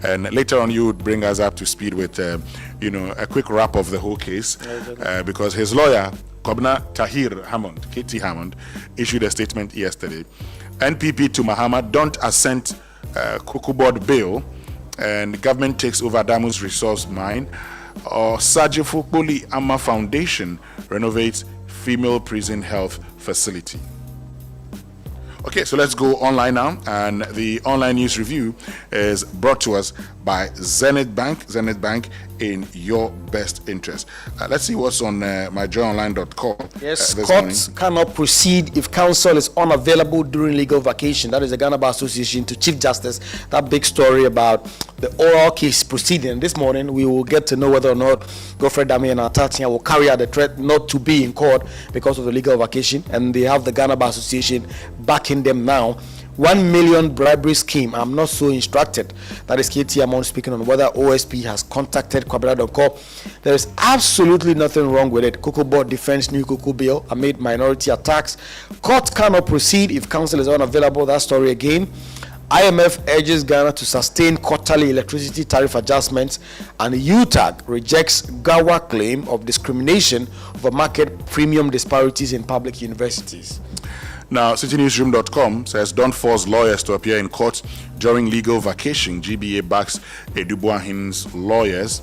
And later on, you would bring us up to speed with, a quick wrap of the whole case, because his lawyer, Kwabena Tahir Hammond, KT Hammond, issued a statement yesterday. NPP to Mahama don't assent Cocoa Board bill, and government takes over Damu's resource mine, or Sajifo Poli Amma Foundation renovates female prison health facility. Okay, so let's go online now, and the online news review is brought to us by Zenith Bank. Zenith Bank, in your best interest. Let's see what's on myjoyonline.com. Yes, courts cannot proceed if counsel is unavailable during legal vacation. That is the Ghana Bar Association to Chief Justice. That big story about the oral case proceeding. This morning, we will get to know whether or not Godfrey Dami and Atatia will carry out the threat not to be in court because of the legal vacation, and they have the Ghana Bar Association backing them now. 1 million bribery scheme. I'm not so instructed. That is KT Amon speaking on whether OSP has contacted Kwabena Donko. There is absolutely nothing wrong with it. Cocoa Board defends new cocoa bill amid minority attacks. Court cannot proceed if counsel is unavailable. That story again. IMF urges Ghana to sustain quarterly electricity tariff adjustments, and UTAG rejects Gawa claim of discrimination over market premium disparities in public universities. Now, citynewsroom.com says, don't force lawyers to appear in court during legal vacation. GBA backs Edubuahin's lawyers.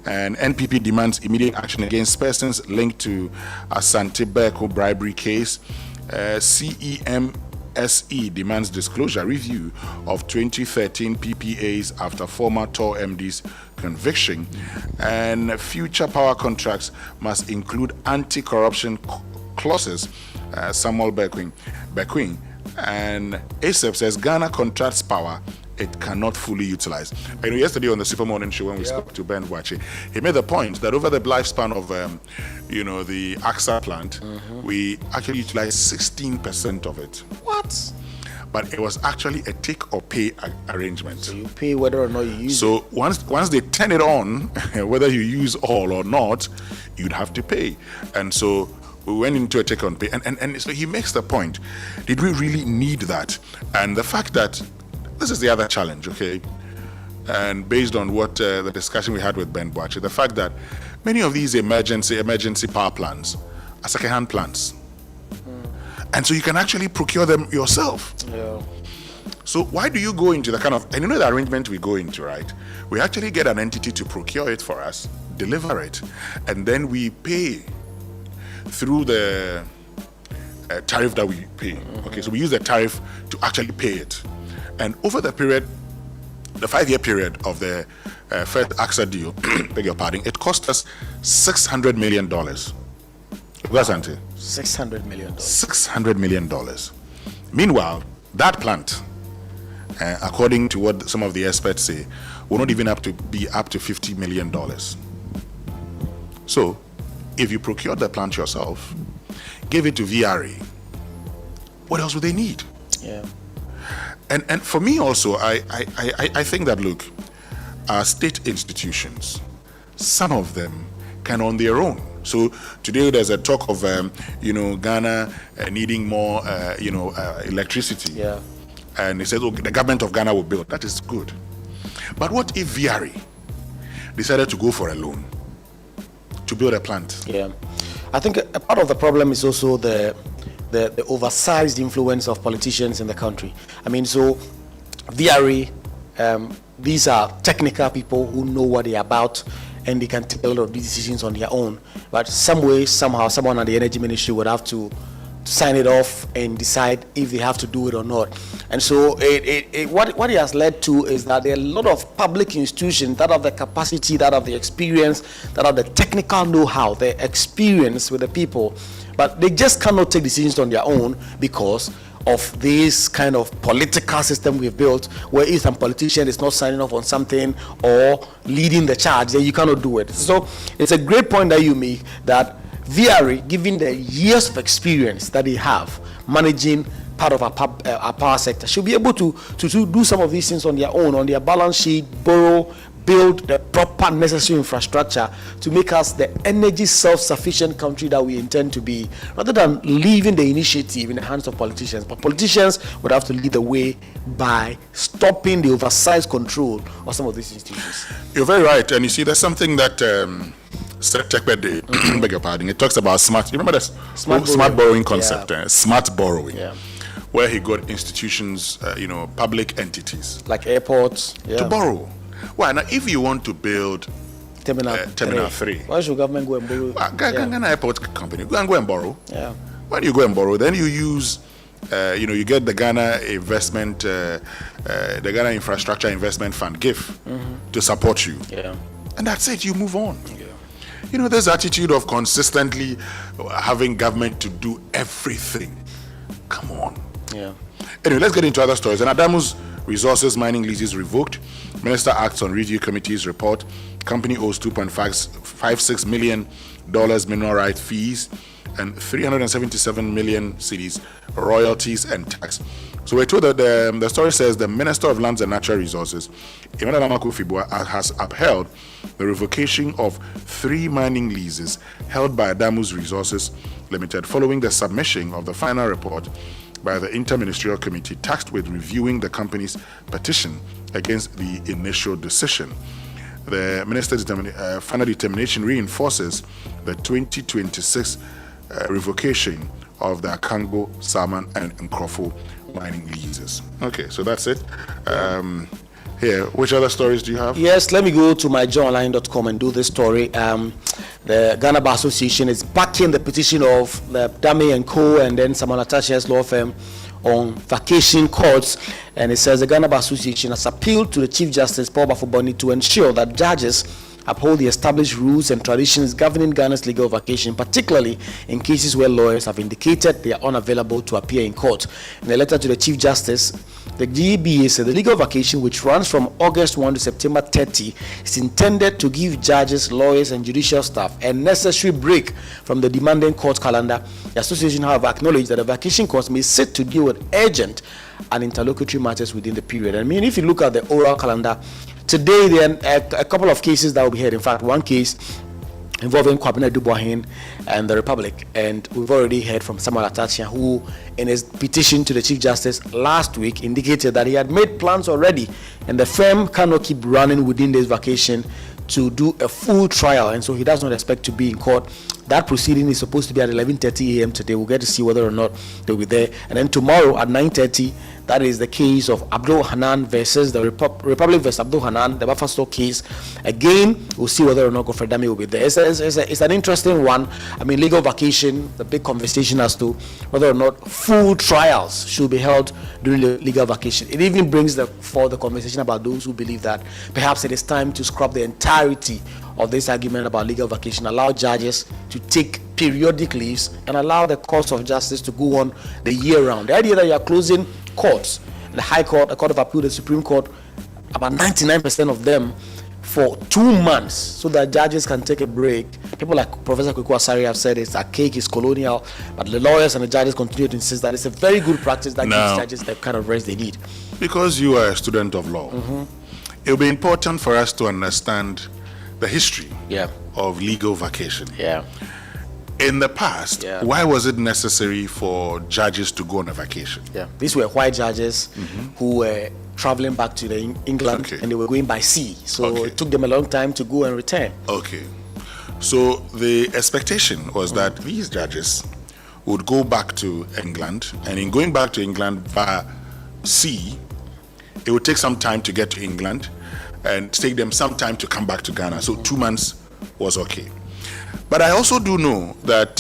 And NPP demands immediate action against persons linked to Asante Berko bribery case. CEMSE demands disclosure review of 2013 PPAs after former TOR MD's conviction. And future power contracts must include anti-corruption clauses. Samuel Bequin. And ASEP says Ghana contracts power it cannot fully utilize. I know yesterday on the Super Morning Show when we spoke to Ben Wache, he made the point that over the lifespan of the AXA plant, we actually utilized 16% of it. What? But it was actually a take or pay arrangement. So you pay whether or not you use it. So once they turn it on, whether you use all or not, you'd have to pay. And so we went into a take on pay, and so he makes the point, did we really need that? And the fact that, this is the other challenge, okay? And based on what the discussion we had with Ben Boache, the fact that many of these emergency power plants are second-hand plants. And so you can actually procure them yourself. Yeah. So why do you go into the kind of, and you know the arrangement we go into, right? We actually get an entity to procure it for us, deliver it, and then we pay through the tariff that we pay. Okay, so we use the tariff to actually pay it. And over the period, the 5-year period of the first AXA deal, beg your pardon, it cost us $600 million. Asante? $600 million. $600 million. Meanwhile, that plant, according to what some of the experts say, will not even be up to $50 million. So, if you procure the plant yourself, give it to VRE, what else would they need? Yeah. And for me also, I think that, look, our state institutions, some of them can on their own. So today there's a talk of, Ghana needing more, electricity. Yeah. And it says, the government of Ghana will build. That is good. But what if VRE decided to go for a loan to build a plant? Yeah. I think a part of the problem is also the oversized influence of politicians in the country. I mean, so VRE, these are technical people who know what they're about, and they can take a lot of these decisions on their own. But somehow, someone at the energy ministry would have to sign it off and decide if they have to do it or not. And so what it has led to is that there are a lot of public institutions that have the capacity, that have the experience, that have the technical know-how, the experience with the people, but they just cannot take decisions on their own because of this kind of political system we've built, where if some politician is not signing off on something or leading the charge, then you cannot do it. So it's a great point that you make, that VRE, given the years of experience that they have managing part of our power sector, should be able to do some of these things on their own, on their balance sheet, borrow, build the proper necessary infrastructure to make us the energy self-sufficient country that we intend to be, rather than leaving the initiative in the hands of politicians. But politicians would have to lead the way by stopping the oversized control of some of these institutions. You're very right. And you see, there's something that beg your pardon, it talks about smart. You remember the smart borrowing concept? Yeah. Smart borrowing. Yeah. Where he got institutions, public entities like airports to borrow. Well, now if you want to build Terminal 3, why should government go and borrow? Ghana Airport Company, go and borrow. Yeah. When you go and borrow, then you use, you get the Ghana Investment, the Ghana Infrastructure Investment Fund, GIF, to support you. Yeah. And that's it. You move on. Yeah. This attitude of consistently having government to do everything. Come on. Yeah. Anyway, let's get into other stories. And Adamu's resources mining leases revoked. Minister acts on review committee's report. Company owes $2.56 million mineral right fees and 377 million cedis royalties and tax. So we're told that the story says the Minister of Lands and Natural Resources, Emmanuel Amakufibua, has upheld the revocation of 3 mining leases held by Adamu's Resources Limited following the submission of the final report by the Interministerial Committee tasked with reviewing the company's petition against the initial decision. The minister's final determination reinforces the 2026 revocation of the Akango, Salmon, and Nkrofo mining leases. Okay, so that's it. Here, which other stories do you have? Yes, let me go to myjoyonline.com and do this story. The Ghana Bar Association is backing the petition of the Dame & Co. and then Samuel Atachia's law firm on vacation courts, and it says the Ghana Bar Association has appealed to the Chief Justice Paul Bafuboni to ensure that judges uphold the established rules and traditions governing Ghana's legal vacation, particularly in cases where lawyers have indicated they are unavailable to appear in court. In a letter to the Chief Justice, the GBA said the legal vacation, which runs from August 1 to September 30, is intended to give judges, lawyers, and judicial staff a necessary break from the demanding court calendar. The association, however, acknowledged that the vacation courts may sit to deal with urgent and interlocutory matters within the period. I mean, if you look at the oral calendar, today there are a couple of cases that will be heard. In fact, one case involving Kwabena Dubois and the Republic, and we've already heard from Samuel Atachia, who in his petition to the Chief Justice last week indicated that he had made plans already and the firm cannot keep running within this vacation to do a full trial, and so he does not expect to be in court. That proceeding is supposed to be at 11:30 a.m. today. We'll get to see whether or not they'll be there, and then tomorrow at 9:30 That is the case of Abdul Hanan versus the Republic versus Abdul Hanan, the Baffa case. Again, we'll see whether or not Godfrey Dame will be there. It's an interesting one. I mean, legal vacation, the big conversation as to whether or not full trials should be held during the legal vacation. It even brings for the conversation about those who believe that perhaps it is time to scrap the entirety of this argument about legal vacation, allow judges to take periodic leaves and allow the course of justice to go on the year round. The idea that you are closing courts, the High Court, the Court of Appeal, the Supreme Court, about 99% of them for 2 months so that judges can take a break. People like Professor Kweku Asari have said it's archaic, it's colonial, but the lawyers and the judges continue to insist that it's a very good practice that gives judges the kind of rest they need. Because you are a student of law, it will be important for us to understand the history of legal vacation. In the past, why was it necessary for judges to go on a vacation? These were white judges who were traveling back to England, and they were going by sea. So it took them a long time to go and return. So the expectation was that these judges would go back to England, and in going back to England via sea, it would take some time to get to England and take them some time to come back to Ghana. So 2 months was okay. But I also do know that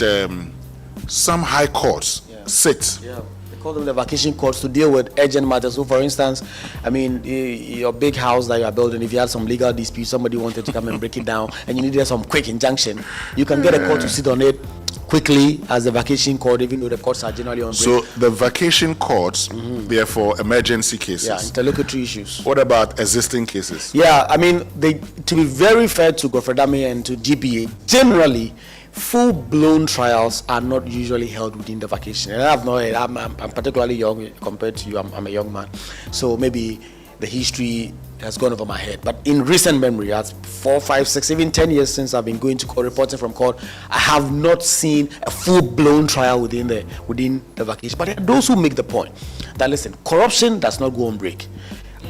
some high courts sit. They call them the vacation courts to deal with urgent matters. So for instance, I mean, your big house that you are building, if you had some legal dispute, somebody wanted to come and break it down and you needed some quick injunction, you can get a court to sit on it quickly as the vacation court, even though the courts are generally on break. So the vacation courts, therefore, emergency cases. Interlocutory issues. What about existing cases? I mean, to be very fair to Godfrey Dame and to GPA, generally, full-blown trials are not usually held within the vacation. And I'm particularly young compared to you. I'm a young man, so maybe the history has gone over my head. But in recent memory, as 4, 5, 6, even 10 years since I've been going to court, reporting from court, I have not seen a full-blown trial within the vacation. But there are those who make the point that, listen, corruption does not go on break.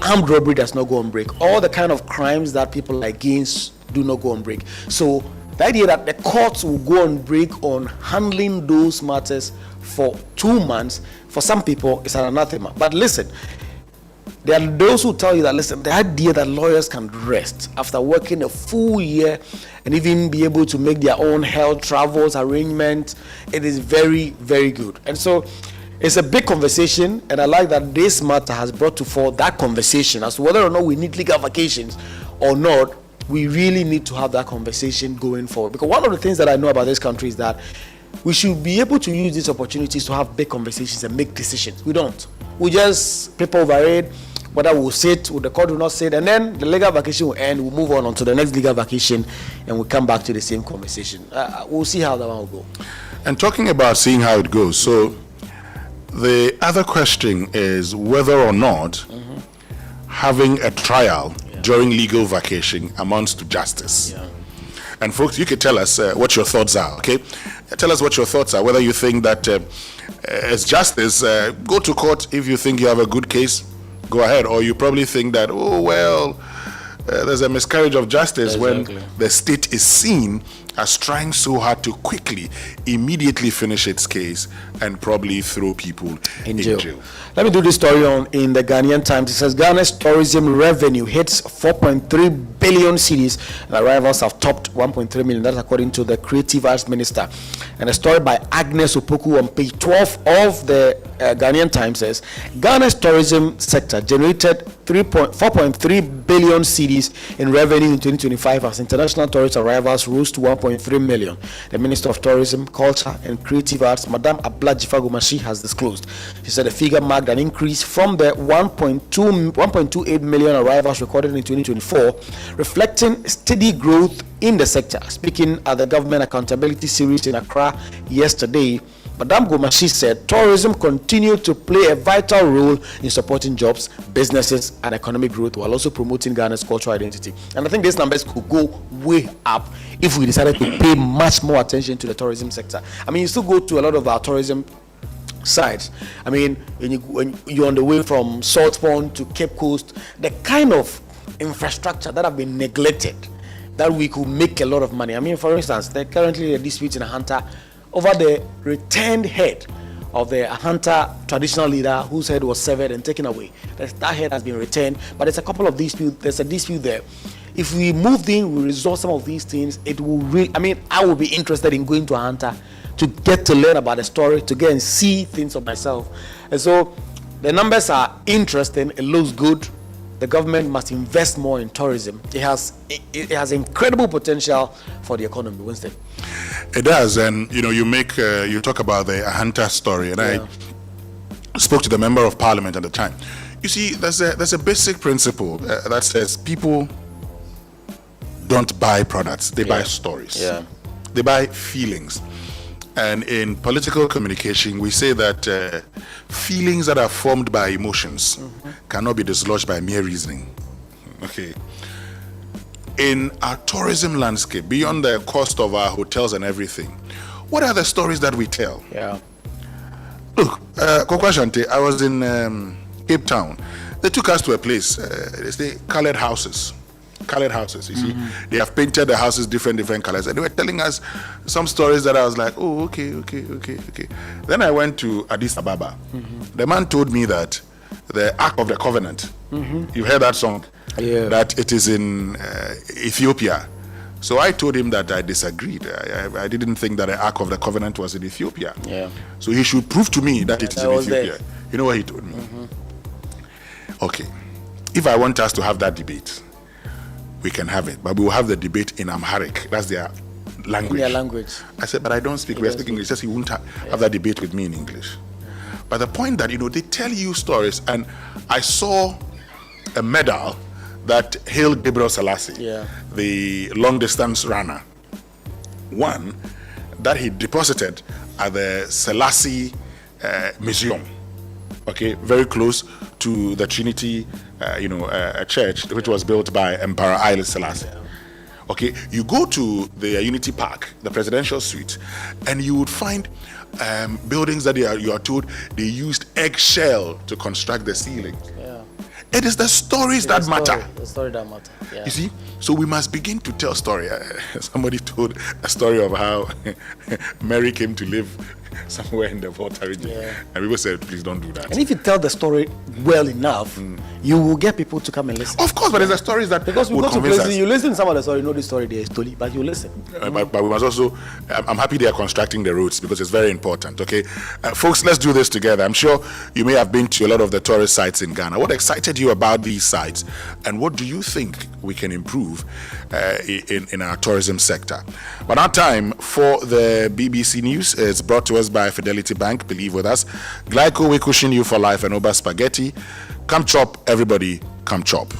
Armed robbery does not go on break. All the kind of crimes that people are against do not go on break. So the idea that the courts will go on break on handling those matters for 2 months, for some people, is an anathema. But listen, there are those who tell you that, listen, the idea that lawyers can rest after working a full year and even be able to make their own health travels arrangements, it is very, very good. And so it's a big conversation, and I like that this matter has brought to fore that conversation as to whether or not we need legal vacations or not. We really need to have that conversation going forward, because one of the things that I know about this country is that we should be able to use these opportunities to have big conversations and make decisions. We don't. We just paper over it, whether we'll sit, or the court will not sit, and then the legal vacation will end, we'll move on to the next legal vacation, and we'll come back to the same conversation. We'll see how that one will go. And talking about seeing how it goes, so the other question is whether or not having a trial during legal vacation amounts to justice. And folks, you can tell us what your thoughts are, okay? Tell us what your thoughts are, whether you think that as justice, go to court if you think you have a good case, go ahead. Or you probably think that, there's a miscarriage of justice when the state is seen as trying so hard to quickly, immediately finish its case and probably throw people in jail. Let me do this story in the Ghanaian Times. It says Ghana's tourism revenue hits 4.3 billion cedis and arrivals have topped 1.3 million. That's according to the Creative Arts Minister. And a story by Agnes Opoku on page 12 of the Ghanaian Times says Ghana's tourism sector generated 4.3 billion cedis in revenue in 2025 as international tourist arrivals rose to 1.3 million. The Minister of Tourism, Culture and Creative Arts, Madame Abla Jifagomashi, has disclosed. She said the figure marked an increase from the 1.28 million arrivals recorded in 2024, reflecting steady growth in the sector. Speaking at the Government Accountability Series in Accra yesterday, Madame Gomashi said tourism continued to play a vital role in supporting jobs, businesses, and economic growth while also promoting Ghana's cultural identity. And I think these numbers could go way up if we decided to pay much more attention to the tourism sector. I mean, you still go to a lot of our tourism sites. I mean, when you're on the way from Salt Pond to Cape Coast, the kind of infrastructure that have been neglected, that we could make a lot of money. I mean, for instance, there's currently a dispute in Hunter over the returned head of the Ahanta traditional leader whose head was severed and taken away. That head has been retained, but there's a couple of disputes. There's a dispute there. If we moved in, we resolve some of these things, it will really, I would be interested in going to Ahanta to get to learn about the story, to get and see things of myself. And so the numbers are interesting, it looks good. The government must invest more in tourism. It has incredible potential for the economy, Winston. It does, and you talk about the Ahanta story, and I spoke to the member of parliament at the time. You see, there's a basic principle that says people don't buy products, they buy stories. They buy feelings. And in political communication, we say that feelings that are formed by emotions cannot be dislodged by mere reasoning. Okay. In our tourism landscape, beyond the cost of our hotels and everything, what are the stories that we tell? Look, Koko Asante, I was in Cape Town. They took us to a place, they say colored houses. Colored houses, you see. They have painted the houses different colors, and they were telling us some stories that I was like, oh, okay. Then I went to Addis Ababa. The man told me that the Ark of the Covenant, you heard that song? That it is in Ethiopia. So I told him that I disagreed. I didn't think that the Ark of the Covenant was in Ethiopia. So he should prove to me that it is in Ethiopia. You know what he told me? Okay, if I want us to have that debate, we can have it, but we will have the debate in Amharic. That's their language. I said, but I don't speak. We are speaking English. He says he won't have that debate with me in English. But the point that, they tell you stories, and I saw a medal that hailed Gabriel Selassie, the long-distance runner, one that he deposited at the Selassie Museum, okay, very close to the Trinity, a church which was built by Emperor Haile Selassie. Okay, you go to the Unity Park, the presidential suite, and you would find buildings that you are told they used eggshell to construct the ceiling. It is the stories that matter. The story that matter. You see, so we must begin to tell story. Somebody told a story of how Mary came to live somewhere in the Volta region, and people said, please don't do that. And if you tell the story well enough, you will get people to come and listen. Of course, but there's the stories that because we go to places, you listen to some of the story, you know the story there is totally, but you listen. But we must also, I'm happy they are constructing the roads because it's very important. Okay, folks, let's do this together. I'm sure you may have been to a lot of the tourist sites in Ghana. What excited you about these sites, and what do you think we can improve in our tourism sector? But our time for the BBC News is brought to us by Fidelity Bank. Believe with us. Glyco, we cushion you for life, and Oba Spaghetti. Come chop, everybody, come chop.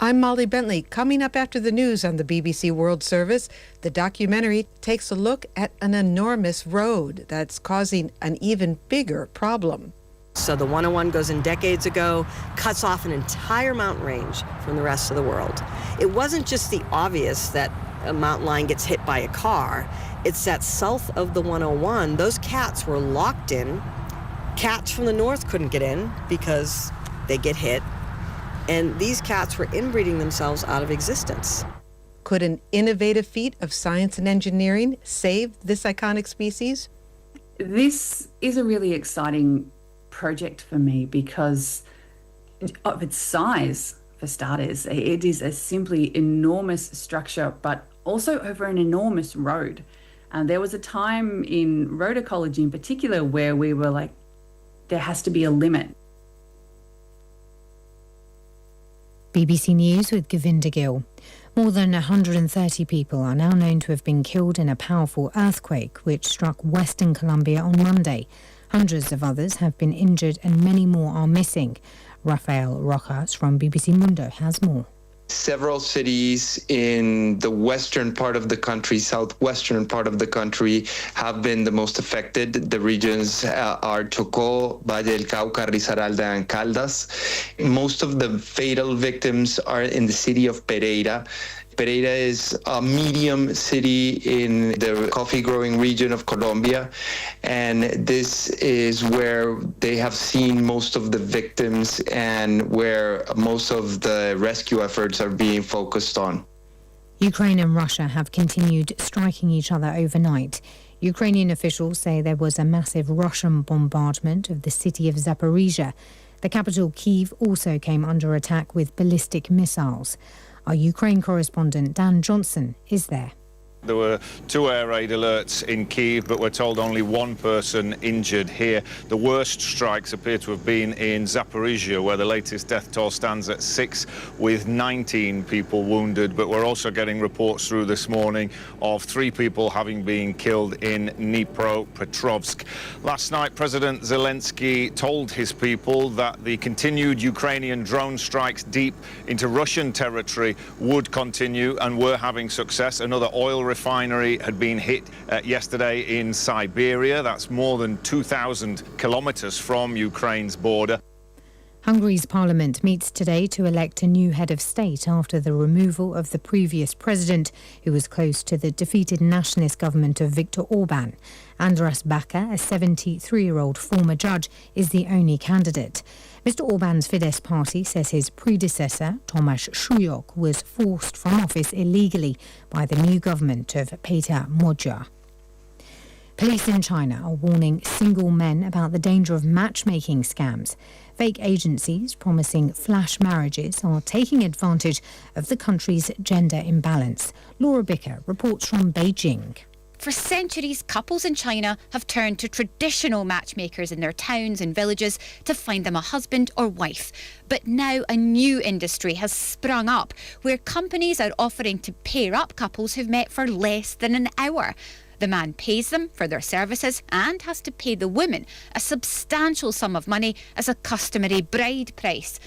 I'm Molly Bentley. Coming up after the news on the BBC World Service, the documentary takes a look at an enormous road that's causing an even bigger problem. So the 101 goes in decades ago, cuts off an entire mountain range from the rest of the world. It wasn't just the obvious that a mountain lion gets hit by a car. It's that south of the 101, those cats were locked in. Cats from the north couldn't get in because they get hit. And these cats were inbreeding themselves out of existence. Could an innovative feat of science and engineering save this iconic species? This is a really exciting project for me because of its size, for starters. It is a simply enormous structure, but also over an enormous road. And there was a time in road ecology in particular where we were like, there has to be a limit. BBC News with Govinda Gill. More than 130 people are now known to have been killed in a powerful earthquake which struck Western Colombia on Monday. Hundreds of others have been injured and many more are missing. Rafael Rojas from BBC Mundo has more. Several cities in the western part of the country, southwestern part of the country, have been the most affected. The regions are Chocó, Valle del Cauca, Risaralda, and Caldas. Most of the fatal victims are in the city of Pereira. Pereira is a medium city in the coffee-growing region of Colombia, and this is where they have seen most of the victims and where most of the rescue efforts are being focused on. Ukraine and Russia have continued striking each other overnight. Ukrainian officials say there was a massive Russian bombardment of the city of Zaporizhia. The capital, Kyiv, also came under attack with ballistic missiles. Our Ukraine correspondent Dan Johnson is there. There were 2 air raid alerts in Kyiv, but we're told only 1 person injured here. The worst strikes appear to have been in Zaporizhia, where the latest death toll stands at 6, with 19 people wounded. But we're also getting reports through this morning of 3 people having been killed in Dnipropetrovsk. Last night, President Zelensky told his people that the continued Ukrainian drone strikes deep into Russian territory would continue and were having success. Another oil refinery had been hit yesterday in Siberia. That's more than 2,000 kilometers from Ukraine's border. Hungary's parliament meets today to elect a new head of state after the removal of the previous president, who was close to the defeated nationalist government of Viktor Orban. Andras Baka, a 73-year-old former judge, is the only candidate. Mr. Orban's Fidesz party says his predecessor, Tomasz Sujok, was forced from office illegally by the new government of Peter Magyar. Police in China are warning single men about the danger of matchmaking scams. Fake agencies promising flash marriages are taking advantage of the country's gender imbalance. Laura Bicker reports from Beijing. For centuries, couples in China have turned to traditional matchmakers in their towns and villages to find them a husband or wife. But now a new industry has sprung up where companies are offering to pair up couples who've met for less than an hour. The man pays them for their services and has to pay the woman a substantial sum of money as a customary bride price.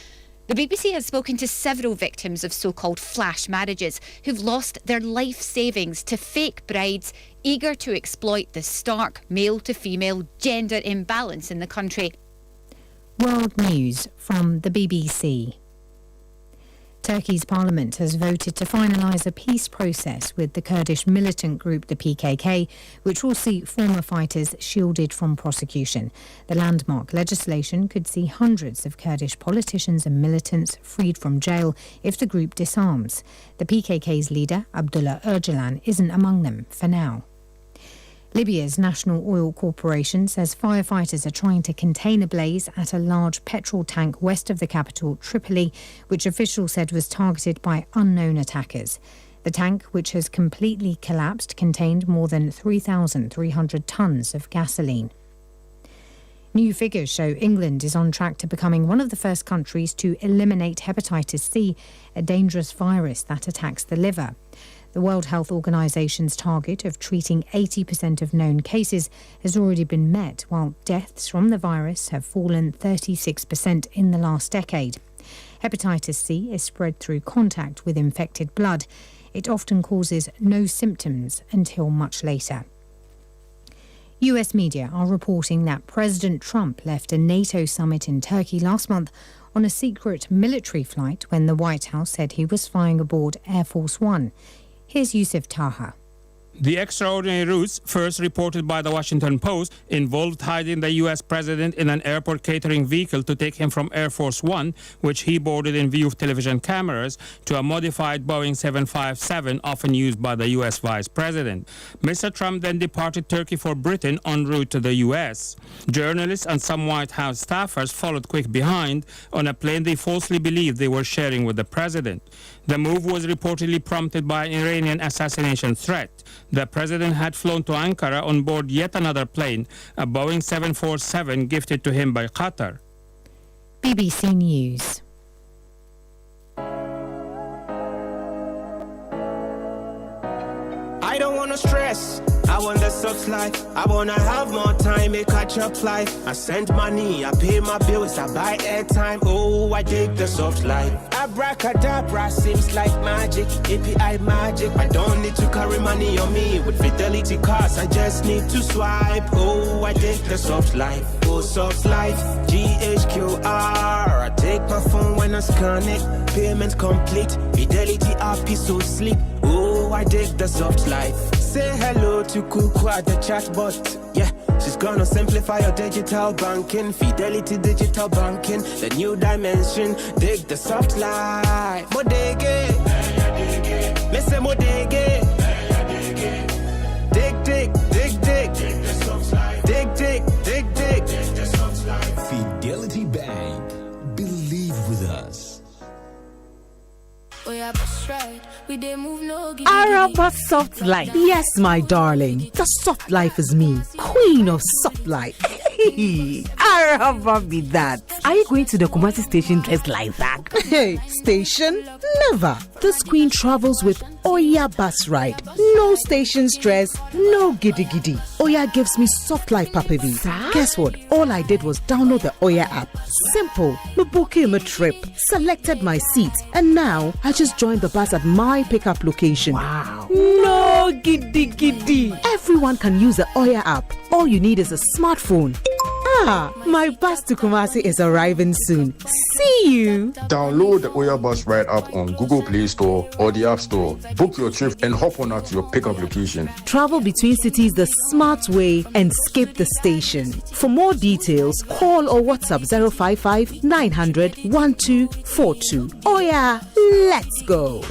The BBC has spoken to several victims of so-called flash marriages who've lost their life savings to fake brides eager to exploit the stark male-to-female gender imbalance in the country. World News from the BBC. Turkey's parliament has voted to finalise a peace process with the Kurdish militant group the PKK, which will see former fighters shielded from prosecution. The landmark legislation could see hundreds of Kurdish politicians and militants freed from jail if the group disarms. The PKK's leader, Abdullah Öcalan, isn't among them for now. Libya's National Oil Corporation says firefighters are trying to contain a blaze at a large petrol tank west of the capital, Tripoli, which officials said was targeted by unknown attackers. The tank, which has completely collapsed, contained more than 3,300 tonnes of gasoline. New figures show England is on track to becoming one of the first countries to eliminate hepatitis C, a dangerous virus that attacks the liver. The World Health Organization's target of treating 80% of known cases has already been met, while deaths from the virus have fallen 36% in the last decade. Hepatitis C is spread through contact with infected blood. It often causes no symptoms until much later. US media are reporting that President Trump left a NATO summit in Turkey last month on a secret military flight when the White House said he was flying aboard Air Force One. Here's Yusuf Taha. The extraordinary routes, first reported by the Washington Post, involved hiding the U.S. president in an airport catering vehicle to take him from Air Force One, which he boarded in view of television cameras, to a modified Boeing 757 often used by the U.S. vice president. Mr. Trump then departed Turkey for Britain en route to the U.S. Journalists and some White House staffers followed quick behind on a plane they falsely believed they were sharing with the president. The move was reportedly prompted by an Iranian assassination threat. The president had flown to Ankara on board yet another plane, a Boeing 747 gifted to him by Qatar. BBC News. I don't want to stress. I want the soft life. I wanna have more time, make catch up life. I send money, I pay my bills, I buy airtime. Oh, I dig the soft life. Abracadabra seems like magic, API magic. I don't need to carry money on me. With Fidelity cards, I just need to swipe. Oh, I dig the soft life. Oh, soft life, GHQR. I take my phone when I scan it. Payment complete, Fidelity app is so sleek. Oh, I dig the soft life. Say hello to Kuku at the chatbot. Yeah, she's gonna simplify your digital banking. Fidelity digital banking, the new dimension. Dig the soft life. Modege, listen modege. Dig, dig, dig, dig. Dig, dig, dig, dig. Fidelity Bank. Believe with us. Oh yeah, that's right. We didn't move no. Araba Soft Life. Yes, my darling. The soft life is me, queen of soft life. Araba be that. Are you going to the Kumasi station dressed like that? Hey, station? Never. This queen travels with Oya bus ride. No station stress, no giddy giddy. Oya gives me soft life, Papavi. Guess what? All I did was download the Oya app. Simple. Me booked him a trip, selected my seat, and now I just joined the bus at my pickup location. Wow. No giddy giddy. Everyone can use the Oya app. All you need is a smartphone. Ah, my bus to Kumasi is arriving soon. See you. Download the Oya Bus Ride app on Google Play Store or the App Store. Book your trip and hop on at your pickup location. Travel between cities the smart way and skip the station. For more details, call or WhatsApp 055 900 1242. Oya, let's go.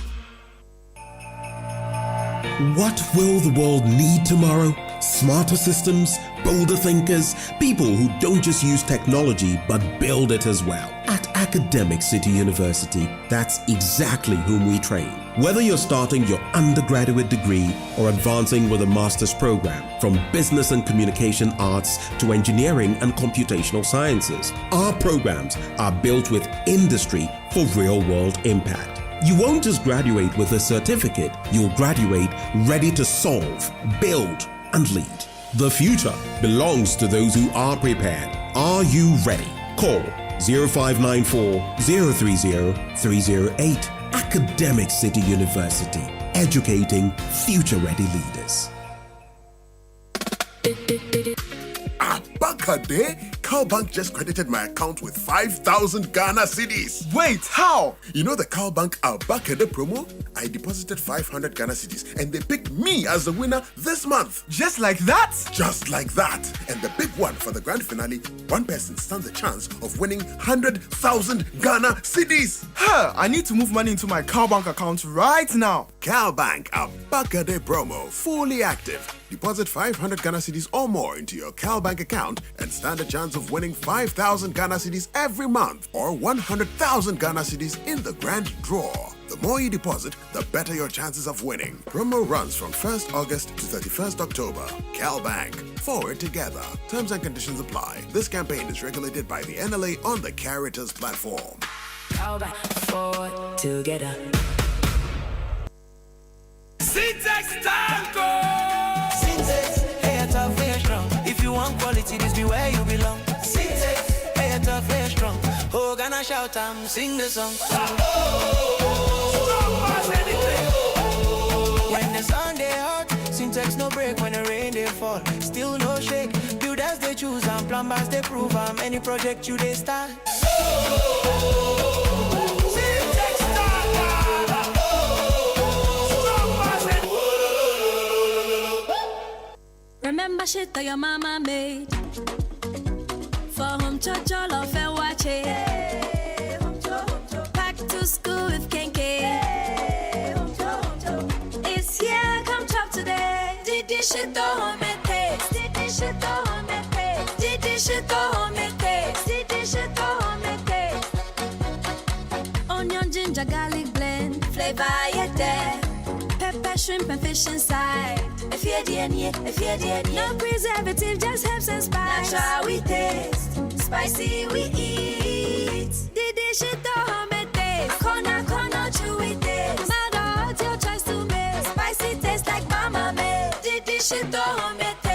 What will the world need tomorrow? Smarter systems, bolder thinkers, people who don't just use technology but build it as well. At Academic City University, that's exactly whom we train. Whether you're starting your undergraduate degree or advancing with a master's program, from business and communication arts to engineering and computational sciences, our programs are built with industry for real-world impact. You won't just graduate with a certificate, you'll graduate ready to solve, build, and lead. The future belongs to those who are prepared. Are you ready? Call 0594 030 308. Academic City University, educating future-ready leaders. Abakade, CalBank just credited my account with 5,000 Ghana cedis. Wait, how? You know the CalBank Abakade promo? I deposited 500 Ghana cedis and they picked me as the winner this month. Just like that? Just like that. And the big one for the grand finale, one person stands a chance of winning 100,000 Ghana cedis. I need to move money into my CalBank account right now. CalBank Abakade promo, fully active. Deposit 500 Ghana cedis or more into your CalBank account and stand a chance of winning 5,000 Ghana cedis every month or 100,000 Ghana cedis in the grand draw. The more you deposit, the better your chances of winning. Promo runs from 1st August to 31st October. CalBank, forward together. Terms and conditions apply. This campaign is regulated by the NLA on the Caritas platform. CalBank, forward together. Syntax Tango! Syntax, hey, you're tough, hey, you're strong. If you want quality, this be where you belong. Syntax, hey, you're tough, hey, you're strong. Oh, gonna shout, sing the song. When the sun they hot, Syntax no break. When the rain they fall, still no shake. Builders they choose and plumbers they prove. Any project you they start. Remember shit that your mama made. For home church all of and watch it. Back to school with Kenke. It's here, come chop today. Did this shit go home and taste? Did this shit go home and taste? Did this shit go home and taste? Did this shit go home and taste? Onion, ginger, garlic blend. Flavor you there. Pepper, shrimp, and fish inside. If you're the no preservative, just herbs and spice. Natural we taste, spicy we eat. Did this shit to home and taste? Corner, chewy taste. Mad out your choice to make. Spicy taste like mama made. Did this shit to home and taste?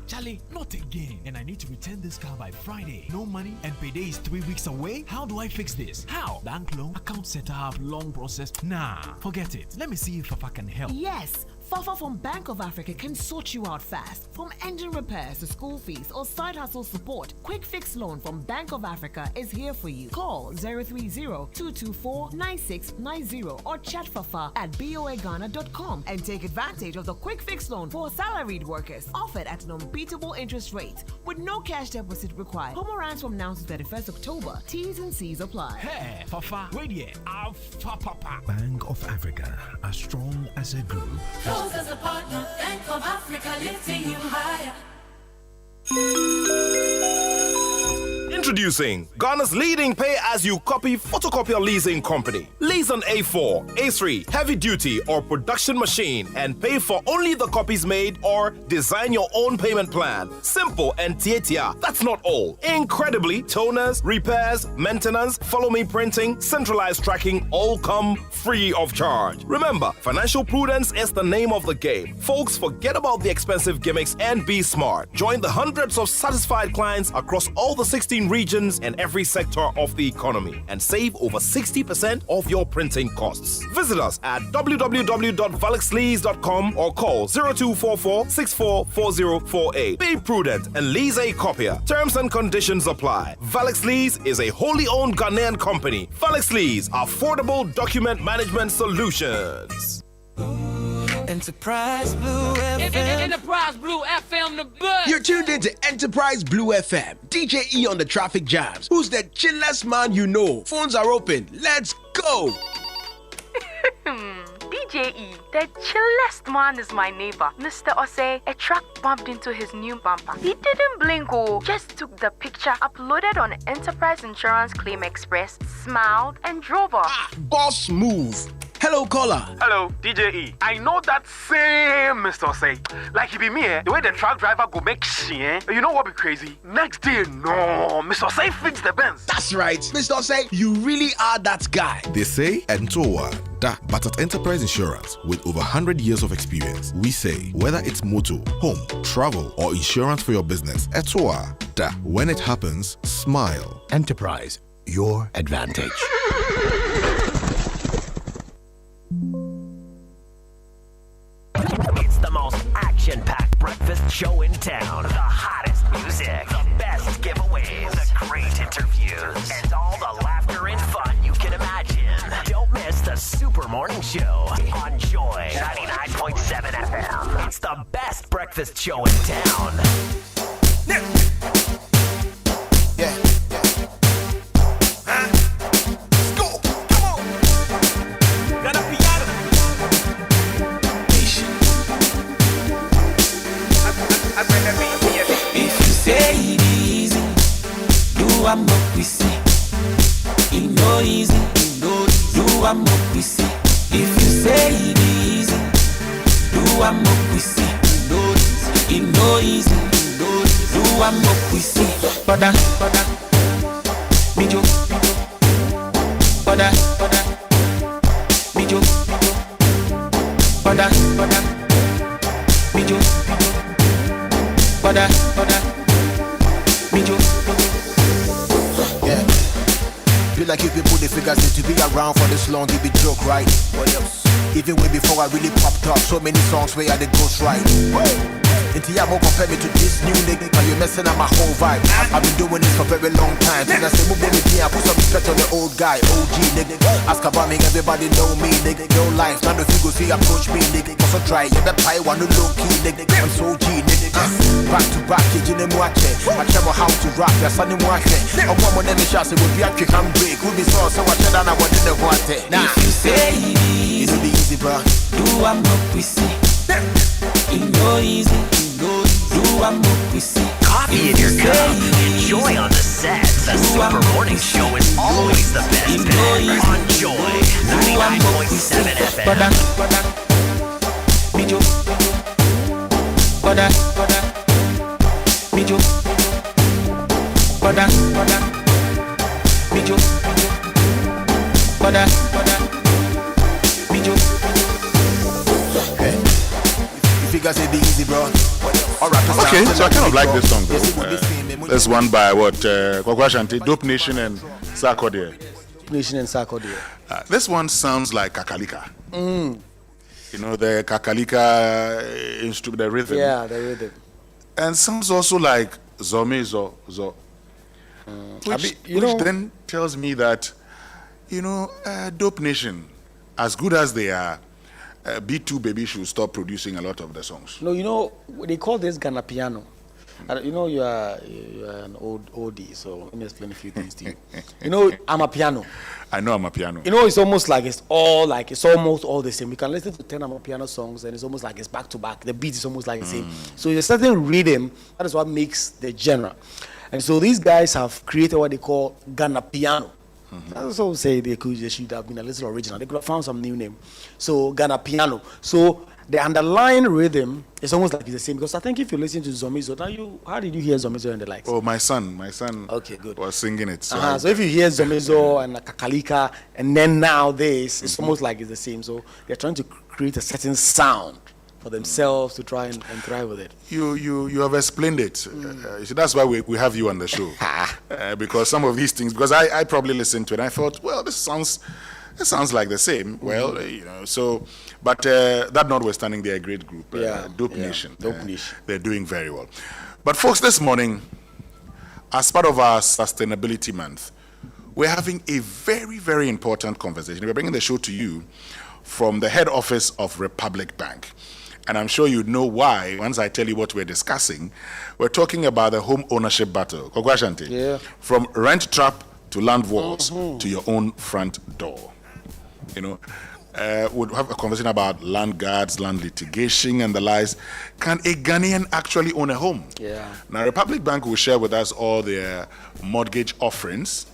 Charlie, not again. And I need to return this car by Friday. No money and payday is 3 weeks away? How do I fix this? How? Bank loan, account setup, long process. Nah, forget it. Let me see if Fafa can help. Yes. Fafa from Bank of Africa can sort you out fast. From engine repairs to school fees or side hustle support, Quick Fix Loan from Bank of Africa is here for you. Call 030-224-9690 or chat Fafa at boaghana.com and take advantage of the Quick Fix Loan for salaried workers, offered at an unbeatable interest rate with no cash deposit required. Home runs from now to 31st October. T's and C's apply. Hey, Fafa, wait here. Papa. Bank of Africa, as strong as a group. Close as a partner, Bank of Africa lifting you higher. Introducing Ghana's leading pay-as-you-copy photocopier leasing company. Lease an A4, A3, heavy-duty or production machine and pay for only the copies made or design your own payment plan. Simple and tietia. That's not all. Incredibly, toners, repairs, maintenance, follow-me printing, centralized tracking all come free of charge. Remember, financial prudence is the name of the game. Folks, forget about the expensive gimmicks and be smart. Join the hundreds of satisfied clients across all the 16 regions and every sector of the economy and save over 60% of your printing costs. Visit us at www.valexlease.com or call 0244-644048. Be prudent and lease a copier. Terms and conditions apply. Valex Lease is a wholly owned Ghanaian company. Valex Lease, affordable document management solutions. Enterprise Blue FM. Enterprise Blue FM, the best. You're tuned into Enterprise Blue FM. DJ E on the traffic jams. Who's the chillest man you know? Phones are open. Let's go. DJ E, the chillest man is my neighbor. Mr. Osei, a truck bumped into his new bumper. He didn't blink, just took the picture, uploaded on Enterprise Insurance Claim Express, smiled, and drove off. Boss move. Hello, caller. Hello, DJ E. I know that same Mr. Say. Like he be me, the way the truck driver go make shit, you know what be crazy? Next day, no, Mr. Say fix the Benz. That's right. Mr. Say, you really are that guy. They say Entoa, but at Enterprise Insurance, with over 100 years of experience, we say whether it's motor, home, travel, or insurance for your business, Entoa, when it happens, smile. Enterprise, your advantage. It's the most action-packed breakfast show in town. The hottest music, the best giveaways, the great interviews, and all the laughter and fun you can imagine. Don't miss the Super Morning Show on Joy 99.7 FM. It's the best breakfast show in town. If you say it easy, do what we see. It no easy, do what we see. If you say it easy, do what we see. It no easy, do what we see. Pada, mijo. Pada, mijo. Pada, mijo. Pada, mijo. Yeah. Feel like you people the figures need to be around for this long, it be joke, right? What else? Even way before I really popped up, so many songs where I did ghost right. Into ya more compare me to this new nigga, cause you're messing up my whole vibe. I've been doing this for a very long time. Then I say, move with me, I put some respect on the old guy, OG nigga. Ask about me, everybody know me, nigga. No life, none of you go see approach me, nigga. Cause I try, you better pie one low key, nigga. I'm so G, nigga. Back to back, you know what I tell how to rap, you're sunny watch. I want one of the shots, it would be a kick and break. We'll be so I said I wanted to want it. If you say it easy, it'll be easy, bro. Do what we see. It no easy. Do what we see. Coffee in your cup. Enjoy on the set. The Super Morning Show is always the best bet on Joy 99.7 FM. Mijo. Pada, mijo. Pada, Bijo. Bada. Bijo. You figure say be easy, bro. Okay, so I kind of like this song though. This one by what? Kwakwa Ashanti, Dope Nation and Sarkodie. Nation and Sarkodie. This one sounds like Kakalika. You know, the Kakalika instrument, the rhythm. Yeah, the rhythm. And sounds also like Zome Zo. Which then tells me that, Dope Nation, as good as they are, B2 Baby should stop producing a lot of the songs. No, they call this Ghana piano. You are an old oldie, so let me explain a few things to you. I'm a piano. I know I'm a piano. It's almost like it's almost all the same. You can listen to 10 I'm a piano songs and it's almost like it's back to back. The beat is almost like the same. So there's a certain rhythm, that is what makes the genre. And so these guys have created what they call Ghana piano. I also say they should have been a little original. They could have found some new name. So Ghana piano. So the underlying rhythm is almost like it's the same. Because I think if you listen to Zomizo, how did you hear Zomizo and the likes? Oh, my son. Okay, good. Was singing it. So, so if you hear Zomizo and Kakalika, and then now this, it's almost like it's the same. So they're trying to create a certain sound for themselves to try and thrive with it. You have explained it. You see, that's why we have you on the show. Because some of these things, because I probably listened to it and I thought, well, this sounds like the same. Well, but that notwithstanding, they're a great group. Dope Nation. Dope Nation. They're doing very well. But folks, this morning, as part of our Sustainability Month, we're having a very, very important conversation. We're bringing the show to you from the head office of Republic Bank. And I'm sure you know why. Once I tell you what we're discussing, we're talking about the home ownership battle. Kwakwa Ashanti. Yeah. From rent trap to land walls to your own front door. We'll have a conversation about land guards, land litigation, and the lies. Can a Ghanaian actually own a home? Yeah. Now, Republic Bank will share with us all their mortgage offerings.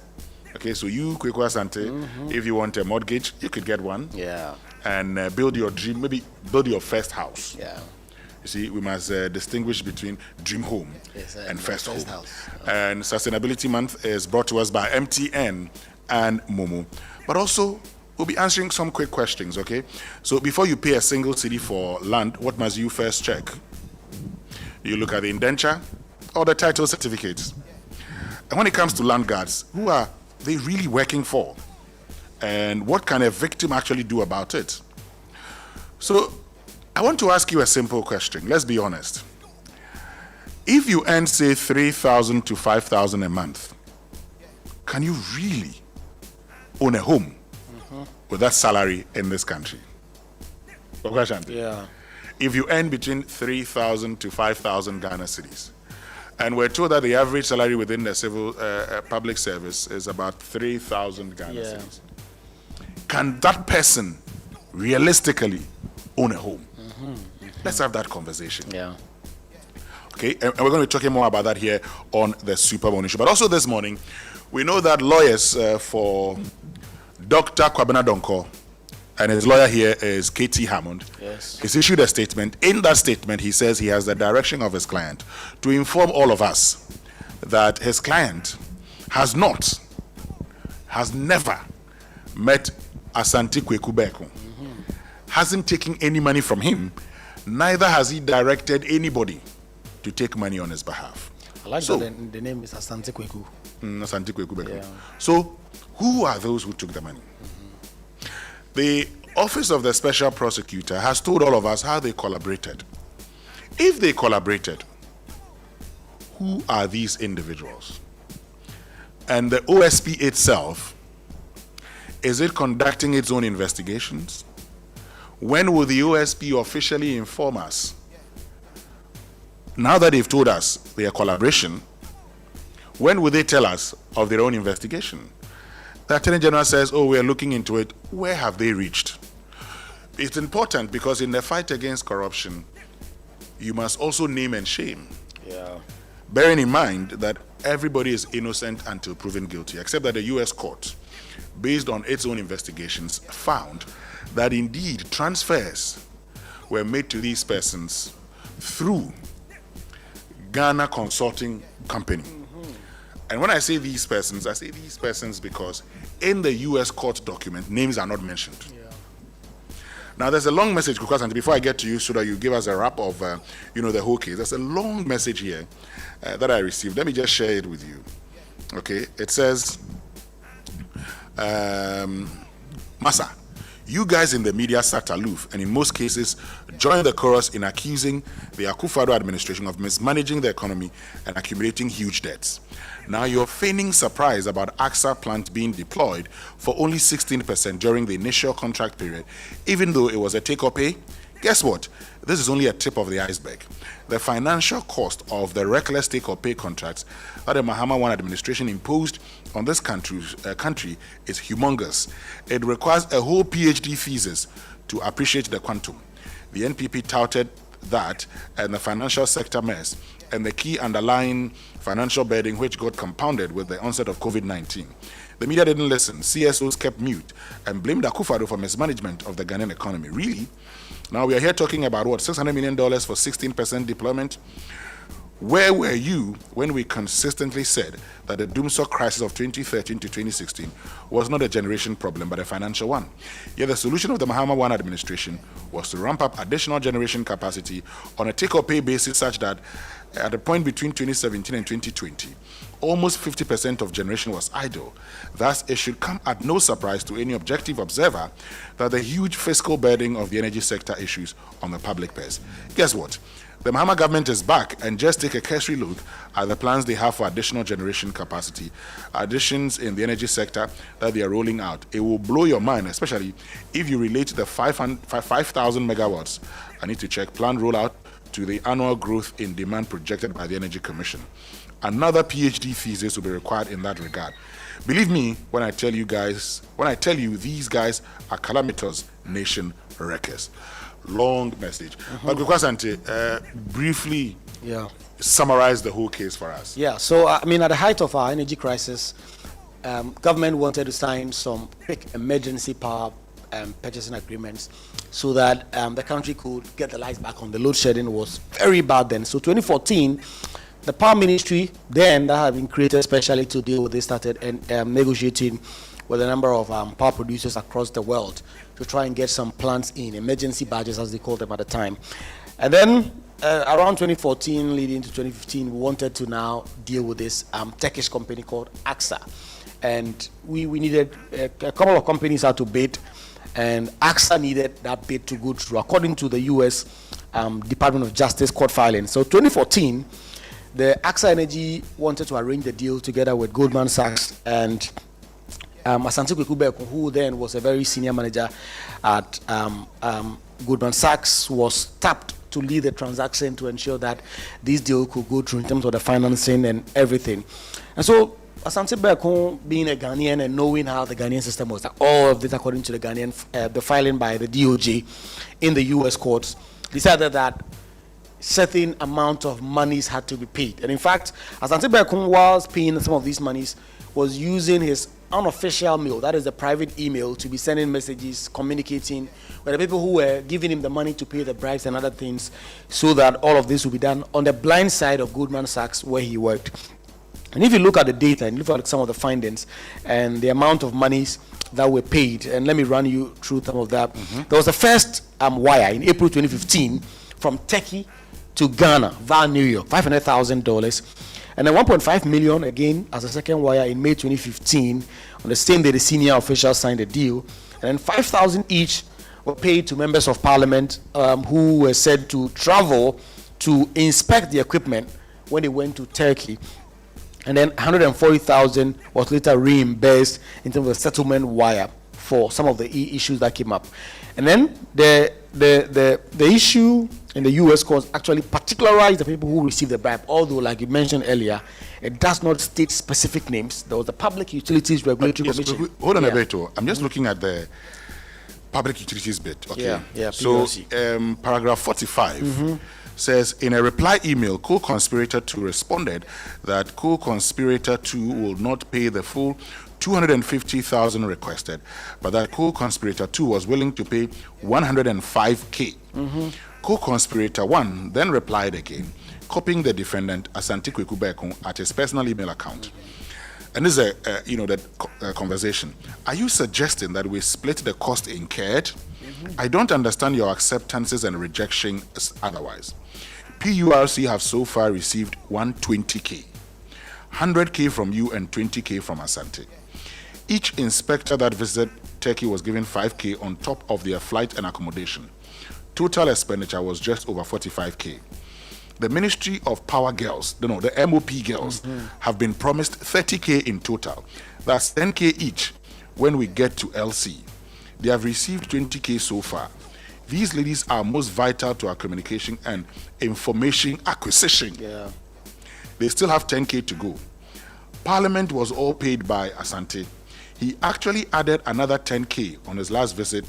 Okay, so you, Kwakwa Ashanti, if you want a mortgage, you could get one. Yeah. And build your dream, maybe build your first house. Yeah. You see, we must distinguish between dream home and first home. House. And Sustainability Month is brought to us by MTN and Momo. But also, we'll be answering some quick questions, okay? So before you pay a single cedi for land, what must you first check? You look at the indenture or the title certificates. And when it comes to land guards, who are they really working for? And what can a victim actually do about it? So I want to ask you a simple question. Let's be honest. If you earn, say, 3,000 to 5,000 a month, can you really own a home with that salary in this country? Yeah. If you earn between 3,000 to 5,000 Ghana cedis, and we're told that the average salary within the civil public service is about 3,000 Ghana cedis. Can that person realistically own a home? Let's have that conversation. Yeah. Okay, and we're going to be talking more about that here on the Super Morning Show. But also this morning, we know that lawyers for Dr. Kwabena Donko and his lawyer here is KT Hammond. Yes. He's issued a statement. In that statement, he says he has the direction of his client to inform all of us that his client has never met Asante Berko, hasn't taken any money from him, neither has he directed anybody to take money on his behalf. I like that the name is Asante Berko. Asante Berko. Yeah. So, who are those who took the money? The Office of the Special Prosecutor has told all of us how they collaborated. If they collaborated, who are these individuals? And the OSP itself, is it conducting its own investigations? When will the OSP officially inform us? Now that they've told us their collaboration, when will they tell us of their own investigation? The Attorney General says, we're looking into it. Where have they reached? It's important because in the fight against corruption, you must also name and shame. Yeah. Bearing in mind that everybody is innocent until proven guilty, except that the U.S. court, based on its own investigations, found that indeed transfers were made to these persons through Ghana Consulting Company. And when I say these persons because in the U.S. court document, names are not mentioned. Now, there's a long message, because and before I get to you, so that you give us a wrap of, the whole case, there's a long message here that I received. Let me just share it with you. Okay, it says, Massa, you guys in the media sat aloof and in most cases joined the chorus in accusing the Akufo-Addo administration of mismanaging the economy and accumulating huge debts. Now you're feigning surprise about AXA plant being deployed for only 16% during the initial contract period, even though it was a take-or-pay. Guess what? This is only a tip of the iceberg. The financial cost of the reckless take-or-pay contracts that the Mahama One administration imposed on this country is humongous. It requires a whole PhD thesis to appreciate the quantum. The NPP touted that and the financial sector mess and the key underlying financial burden which got compounded with the onset of COVID-19. The media didn't listen. CSOs kept mute and blamed Akufo-Addo for mismanagement of the Ghanaian economy. Really? Now we are here talking about what, $600 million for 16% deployment? Where were you when we consistently said that the doomsday crisis of 2013 to 2016 was not a generation problem but a financial one? Yet the solution of the Mahama One administration was to ramp up additional generation capacity on a take-or-pay basis such that at the point between 2017 and 2020, almost 50% of generation was idle. Thus, it should come at no surprise to any objective observer that the huge fiscal burden of the energy sector issues on the public purse. Guess what? The Mahama government is back, and just take a cursory look at the plans they have for additional generation capacity, additions in the energy sector that they are rolling out. It will blow your mind, especially if you relate the 5,000 megawatts, I need to check, planned rollout to the annual growth in demand projected by the Energy Commission. Another PhD thesis will be required in that regard. Believe me when I tell you these guys are calamitous nation wreckers. Long message. But Asante, briefly summarize the whole case for us. Yeah, so at the height of our energy crisis, government wanted to sign some quick emergency power purchasing agreements so that the country could get the lights back on. The load shedding was very bad then. So 2014, the power ministry then that had been created especially to deal with this started negotiating with a number of power producers across the world to try and get some plants in, emergency badges as they called them at the time. And then around 2014 leading to 2015, we wanted to now deal with this Turkish company called AXA. And we needed a couple of companies had to bid, and AXA needed that bid to go through according to the U.S. Department of Justice court filing. So 2014, the AXA Energy wanted to arrange the deal together with Goldman Sachs and Asante Berko, who then was a very senior manager at Goldman Sachs, was tapped to lead the transaction to ensure that this deal could go through in terms of the financing and everything. And so Asante Berko, being a Ghanaian and knowing how the Ghanaian system was, all of this according to the Ghanaian, the filing by the DOJ in the U.S. courts, decided that certain amount of monies had to be paid. And in fact, Asante Berko, whilst paying some of these monies, was using his unofficial mail, that is the private email, to be sending messages, communicating with the people who were giving him the money to pay the bribes and other things, so that all of this would be done on the blind side of Goldman Sachs where he worked. And if you look at the data and look at some of the findings and the amount of monies that were paid, and let me run you through some of that. There was the first wire in April 2015 from Turkey to Ghana via New York, $500,000. And then 1.5 million again as a second wire in May 2015. On the same day, the senior officials signed a deal. And then 5,000 each were paid to members of parliament who were said to travel to inspect the equipment when they went to Turkey. And then 140,000 was later reimbursed in terms of the settlement wire for some of the issues that came up. And then the issue in the U.S. courts actually particularized the people who received the bribe, although, like you mentioned earlier, it does not state specific names. There was the Public Utilities Regulatory Commission. Hold on a bit. I'm just looking at the Public Utilities bit. Okay. So, paragraph 45 says, in a reply email, co-conspirator 2 responded that co-conspirator 2 will not pay the full $250,000 requested, but that co-conspirator 2 was willing to pay $105K. Co-conspirator 1 then replied again, copying the defendant Asante Berko at his personal email account. and this is the conversation. Are you suggesting that we split the cost incurred? I don't understand your acceptances and rejections otherwise. PURC have so far received 120K, 100K from you and 20K from Asante. Each inspector that visited Turkey was given 5K on top of their flight and accommodation. Total expenditure was just over 45K. The Ministry of Power girls, the MOP girls, have been promised 30K in total. That's 10K each when we get to LC. They have received 20K so far. These ladies are most vital to our communication and information acquisition. Yeah. They still have 10K to go. Parliament was all paid by Asante. He actually added another 10K on his last visit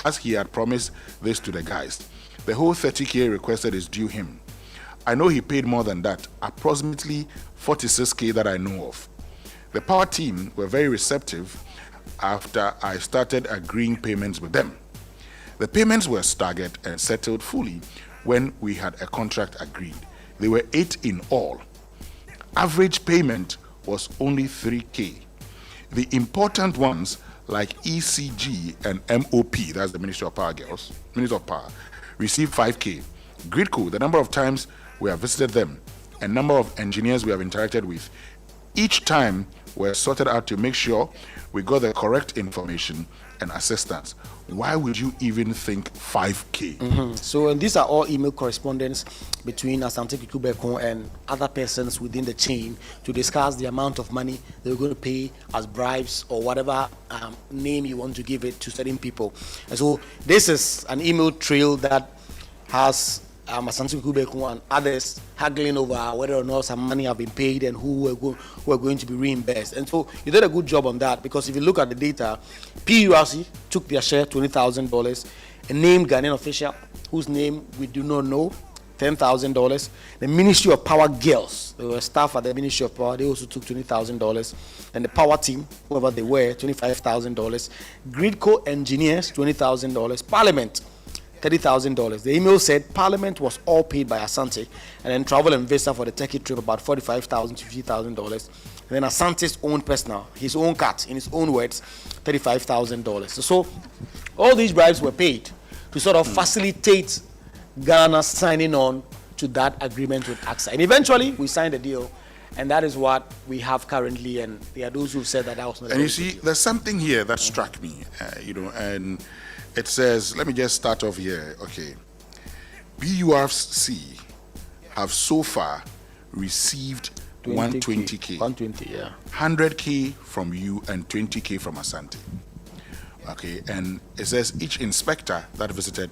as he had promised this to the guys. The whole 30K requested is due him. I know he paid more than that, approximately 46K that I know of. The power team were very receptive after I started agreeing payments with them. The payments were staggered and settled fully when we had a contract agreed. They were 8 in all. Average payment was only 3K. The important ones like ECG and MOP, that's the Ministry of Power girls, Ministry of Power, received 5K. Gridco, the number of times we have visited them and number of engineers we have interacted with, each time were sorted out to make sure we got the correct information and assistance. Why would you even think 5K? So, and these are all email correspondence between Asante Berko and other persons within the chain to discuss the amount of money they're going to pay as bribes or whatever name you want to give it to certain people. And so, this is an email trail that has Asante Berko and others haggling over whether or not some money have been paid and who are going to be reimbursed. And so you did a good job on that, because if you look at the data, PURC took their share, $20,000. A named Ghanaian official whose name we do not know, $10,000. The Ministry of Power girls, they were staff at the Ministry of Power, they also took $20,000. And the power team, whoever they were, $25,000. Gridco engineers, $20,000. Parliament, $30,000. The email said Parliament was all paid by Asante, and then travel and visa for the Turkey trip about $45,000 to $50,000. And then Asante's own personal, his own cut, in his own words, $35,000. So all these bribes were paid to sort of facilitate Ghana signing on to that agreement with AXA. And eventually we signed a deal, and that is what we have currently. And there are those who said that was not. And you see, there's something here that struck me, and it says, let me just start off here. Okay. PURC have so far received 120K. 120, yeah. 100K from you and 20K from Asante. Okay. And it says each inspector that visited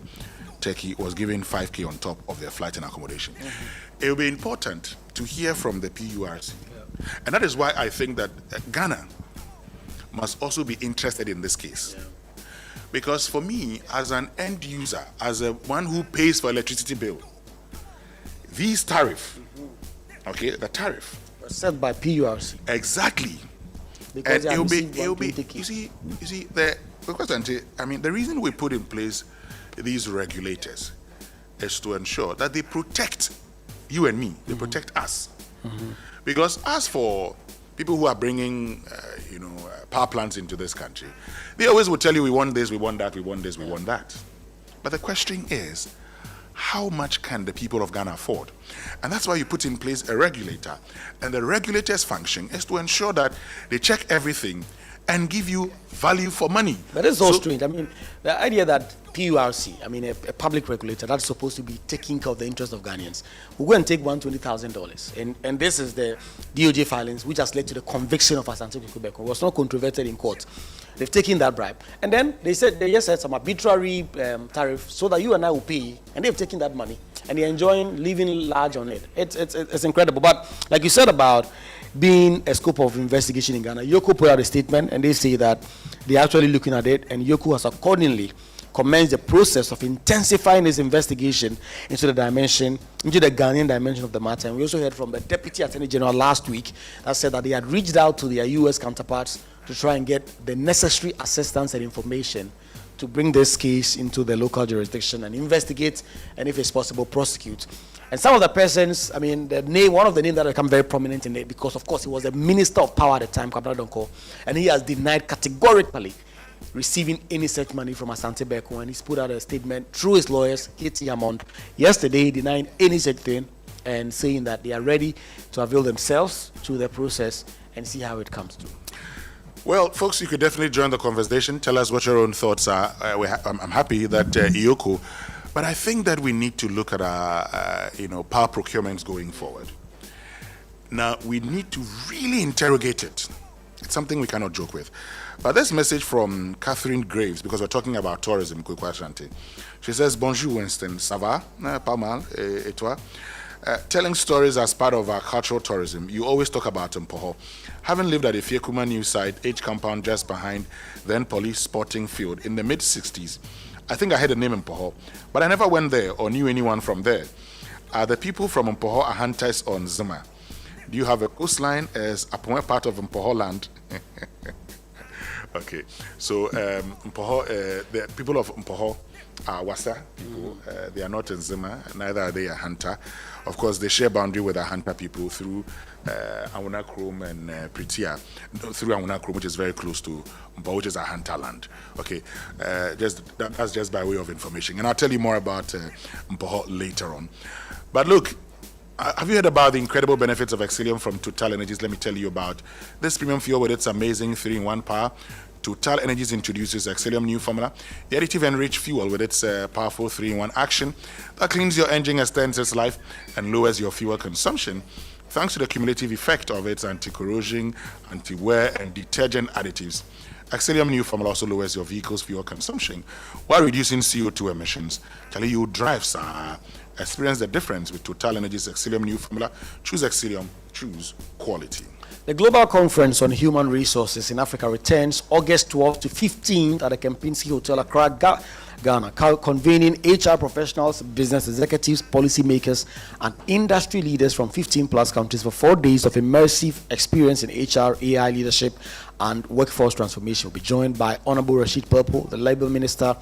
Turkey was given 5K on top of their flight and accommodation. It will be important to hear from the PURC. Yeah. And that is why I think that Ghana must also be interested in this case. Yeah. Because for me, as an end user, as a one who pays for electricity bill, these tariff, okay, the tariff set by PURC. Exactly. Because and it'll be you see the question, I mean, the reason we put in place these regulators is to ensure that they protect you and me, they protect us. Because as for people who are bringing, power plants into this country, they always will tell you, we want this, we want that, we want this, we want that. But the question is, how much can the people of Ghana afford? And that's why you put in place a regulator. And the regulator's function is to ensure that they check everything and give you value for money. But it's so strange. I mean, the idea that PURC, I mean, a public regulator that's supposed to be taking care of the interest of Ghanaians, will go and take $120,000. And this is the DOJ filings, which has led to the conviction of Asante Berko. It was not controverted in court. They've taken that bribe. And then they just said some arbitrary tariff so that you and I will pay. And they've taken that money. And they're enjoying living large on it. It's incredible. But like you said about being a scope of investigation in Ghana, Yoko put out a statement and they say that they're actually looking at it, and Yoko has accordingly commenced the process of intensifying his investigation into the Ghanaian dimension of the matter. And we also heard from the Deputy Attorney General last week that said that they had reached out to their US counterparts to try and get the necessary assistance and information to bring this case into the local jurisdiction and investigate, and if it's possible, prosecute And some of the persons, I mean, one of the names that become very prominent in it, because of course he was the Minister of Power at the time, Kwabena Donko, and he has denied categorically receiving any such money from Asante Berko, and he's put out a statement through his lawyers, Katie Hammond, yesterday denying any such thing and saying that they are ready to avail themselves to the process and see how it comes through. Well, folks, you could definitely join the conversation. Tell us what your own thoughts are. I'm happy that Iyoko, but I think that we need to look at our, power procurements going forward. Now, we need to really interrogate it. It's something we cannot joke with. But this message from Catherine Graves, because we're talking about tourism, Kwekwa Asante. She says, Bonjour, Winston. Ça va? Pas mal. Et toi? Telling stories as part of our cultural tourism. You always talk about Mpoho. Having lived at the Fiekuma New Site, H compound just behind then police sporting field in the mid-60s, I think I heard the name Mpoho, but I never went there or knew anyone from there. Are the people from Mpoho hunters on Zuma? Do you have a coastline as a part of Mpoho land? Okay, so Mpoho, the people of Mpoho are Wasa people. They are not in Zima, neither are they a hunter. Of course, they share boundary with the hunter people through Awuna Krom and Pritia, through Awuna Krom, which is very close to Mpoho, which is a hunter land. Okay, that's just by way of information. And I'll tell you more about Mpoho later on. But look, have you heard about the incredible benefits of Exilium from Total Energies? Let me tell you about this premium fuel with its amazing 3-in-1 power. Total Energies introduces Exilium new formula, the additive enriched fuel with its powerful 3-in-1 action that cleans your engine, extends its life, and lowers your fuel consumption thanks to the cumulative effect of its anti-corrosion, anti-wear, and detergent additives. Exilium new formula also lowers your vehicle's fuel consumption while reducing CO2 emissions. Tell you drive, sir. Experience the difference with Total Energies Exilium new formula. Choose Exilium, choose quality. The Global Conference on Human Resources in Africa returns August 12th to 15th at the Kempinski Hotel, Accra, Ghana, convening HR professionals, business executives, policymakers, and industry leaders from 15 plus countries for 4 days of immersive experience in HR, AI leadership, and workforce transformation. We'll be joined by Honorable Rashid Purple, the Labour Minister,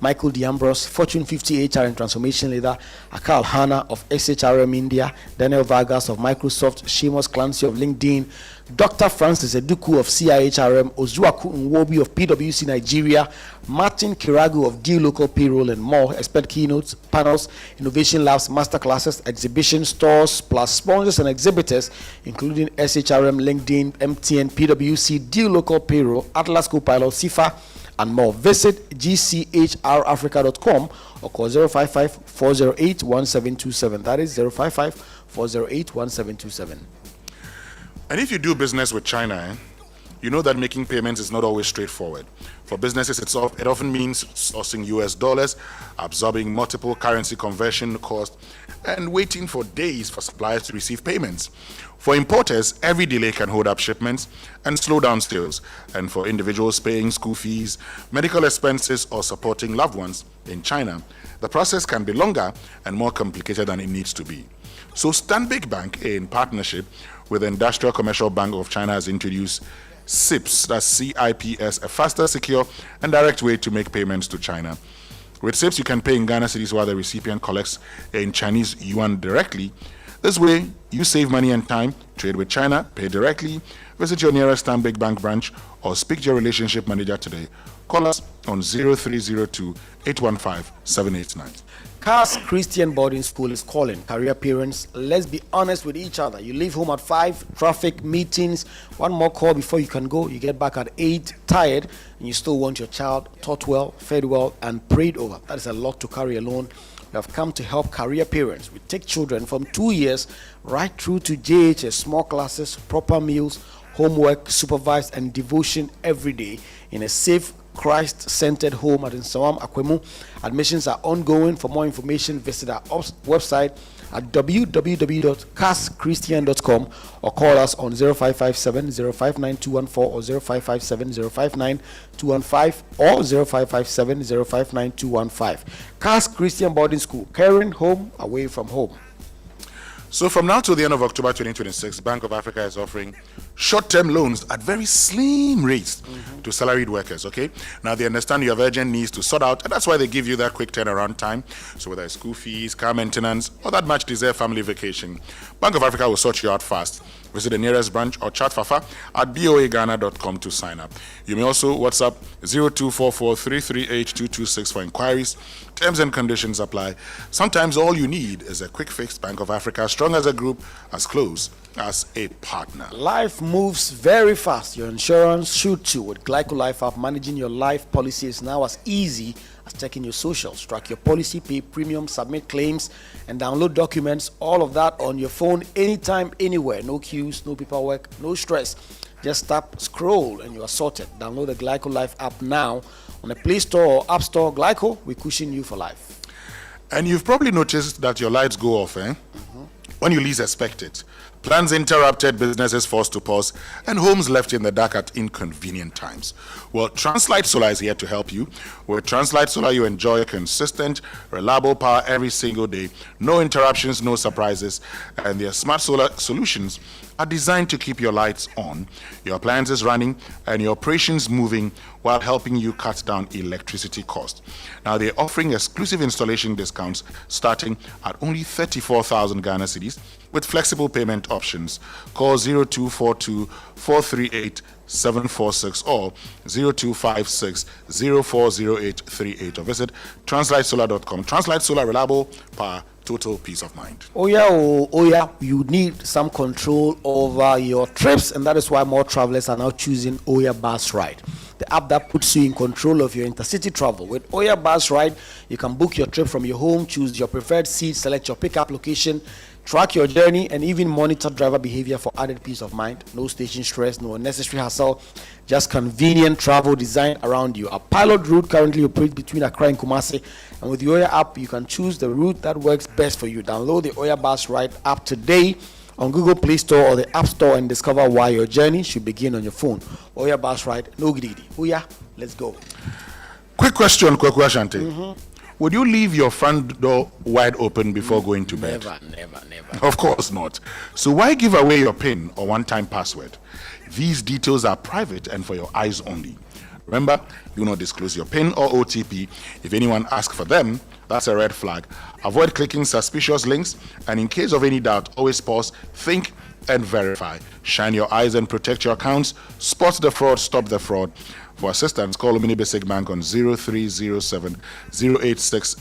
Michael D'Ambros, Fortune 50 HR and Transformation Leader, Akal Hanna of SHRM India, Daniel Vargas of Microsoft, Seamus Clancy of LinkedIn, Dr. Francis Eduku of CIHRM, Ozuaku Nwobi of PwC Nigeria, Martin Kiragu of Deal Local Payroll, and more. Expert keynotes, panels, innovation labs, masterclasses, exhibition stores, plus sponsors and exhibitors, including SHRM, LinkedIn, MTN, PwC, Deal Local Payroll, Atlas Copilot, CIFA, and more. Visit gchrafrica.com or call 055-408-1727. That is 055-408-1727. And if you do business with China, you know that making payments is not always straightforward. For businesses, it often means sourcing US dollars, absorbing multiple currency conversion costs, and waiting for days for suppliers to receive payments. For importers, every delay can hold up shipments and slow down sales. And for individuals paying school fees, medical expenses, or supporting loved ones in China, the process can be longer and more complicated than it needs to be. So Stanbic Bank, in partnership with the Industrial Commercial Bank of China, has introduced CIPS, that's CIPS, a faster, secure, and direct way to make payments to China. With CIPS, you can pay in Ghana cedis while the recipient collects in Chinese yuan directly. This way, you save money and time, trade with China, pay directly, visit your nearest Stanbic Bank branch, or speak to your relationship manager today. Call us on 0302-815-789. CAS Christian Boarding School is calling career parents. Let's be honest with each other. You leave home at 5, traffic, meetings, one more call before you can go. You get back at 8, tired, and you still want your child taught well, fed well, and prayed over. That is a lot to carry alone. We have come to help career parents. We take children from 2 years right through to JHS, small classes, proper meals, homework, supervised, and devotion every day in a safe, Christ-centered home at Nsawam, Akwemu. Admissions are ongoing. For more information, visit our website at www.caschristian.com or call us on 0557-059-214 or 0557-059-215 or 0557-059-215. CAS Christian Boarding School, caring home away from home. So from now to the end of October 2026, Bank of Africa is offering short-term loans at very slim rates to salaried workers, okay? Now, they understand you have urgent needs to sort out, and that's why they give you that quick turnaround time. So whether it's school fees, car maintenance, or that much-deserved family vacation, Bank of Africa will sort you out fast. Visit the nearest branch or chat Fafa at boaghana.com to sign up. You may also WhatsApp 0244-338-226 for inquiries. Terms and conditions apply. Sometimes all you need is a quick fix. Bank of Africa, strong as a group, as close as a partner. Life moves very fast. Your insurance should too. With Glyco Life app, managing your life policy is now as easy as checking your socials. Track your policy, pay premium, submit claims, and download documents. All of that on your phone, anytime, anywhere. No queues, no paperwork, no stress. Just tap, scroll, and you are sorted. Download the Glyco Life app now on the Play Store or App Store. Glyco, we cushion you for life. And you've probably noticed that your lights go off, when you least expect it. Plans interrupted, businesses forced to pause, and homes left in the dark at inconvenient times. Well, Translight Solar is here to help you. With Translight Solar, you enjoy consistent, reliable power every single day. No interruptions, no surprises, and their smart solar solutions are designed to keep your lights on, your appliances running, and your operations moving while helping you cut down electricity costs. Now, they're offering exclusive installation discounts starting at only 34,000 Ghana cedis with flexible payment options. Call 0242 438 746 or 0256 040838 or visit translightsolar.com. Translight Solar, reliable power, total peace of mind. Oh yeah, you need some control over your trips, and that is why more travelers are now choosing Oya Bus Ride, the app that puts you in control of your intercity travel. With Oya Bus Ride, you can book your trip from your home, choose your preferred seat, select your pickup location, track your journey, and even monitor driver behavior for added peace of mind. No station stress, no unnecessary hassle, just convenient travel designed around you. A pilot route currently operates between Accra and Kumasi, and with the Oya app, you can choose the route that works best for you. Download the Oya Bus Ride app today on Google Play Store or the App Store and discover why your journey should begin on your phone. Oya Bus Ride, no giddy. Oya, let's go. Quick question, Asante. Would you leave your front door wide open before going to bed? Never. Of course not. So why give away your PIN or one-time password? These details are private and for your eyes only. Remember, do not disclose your PIN or OTP. If anyone asks for them, that's a red flag. Avoid clicking suspicious links, and in case of any doubt, always pause, think, and verify. Shine your eyes and protect your accounts. Spot the fraud, stop the fraud. For assistance, call Omni Basic Bank on 0307 086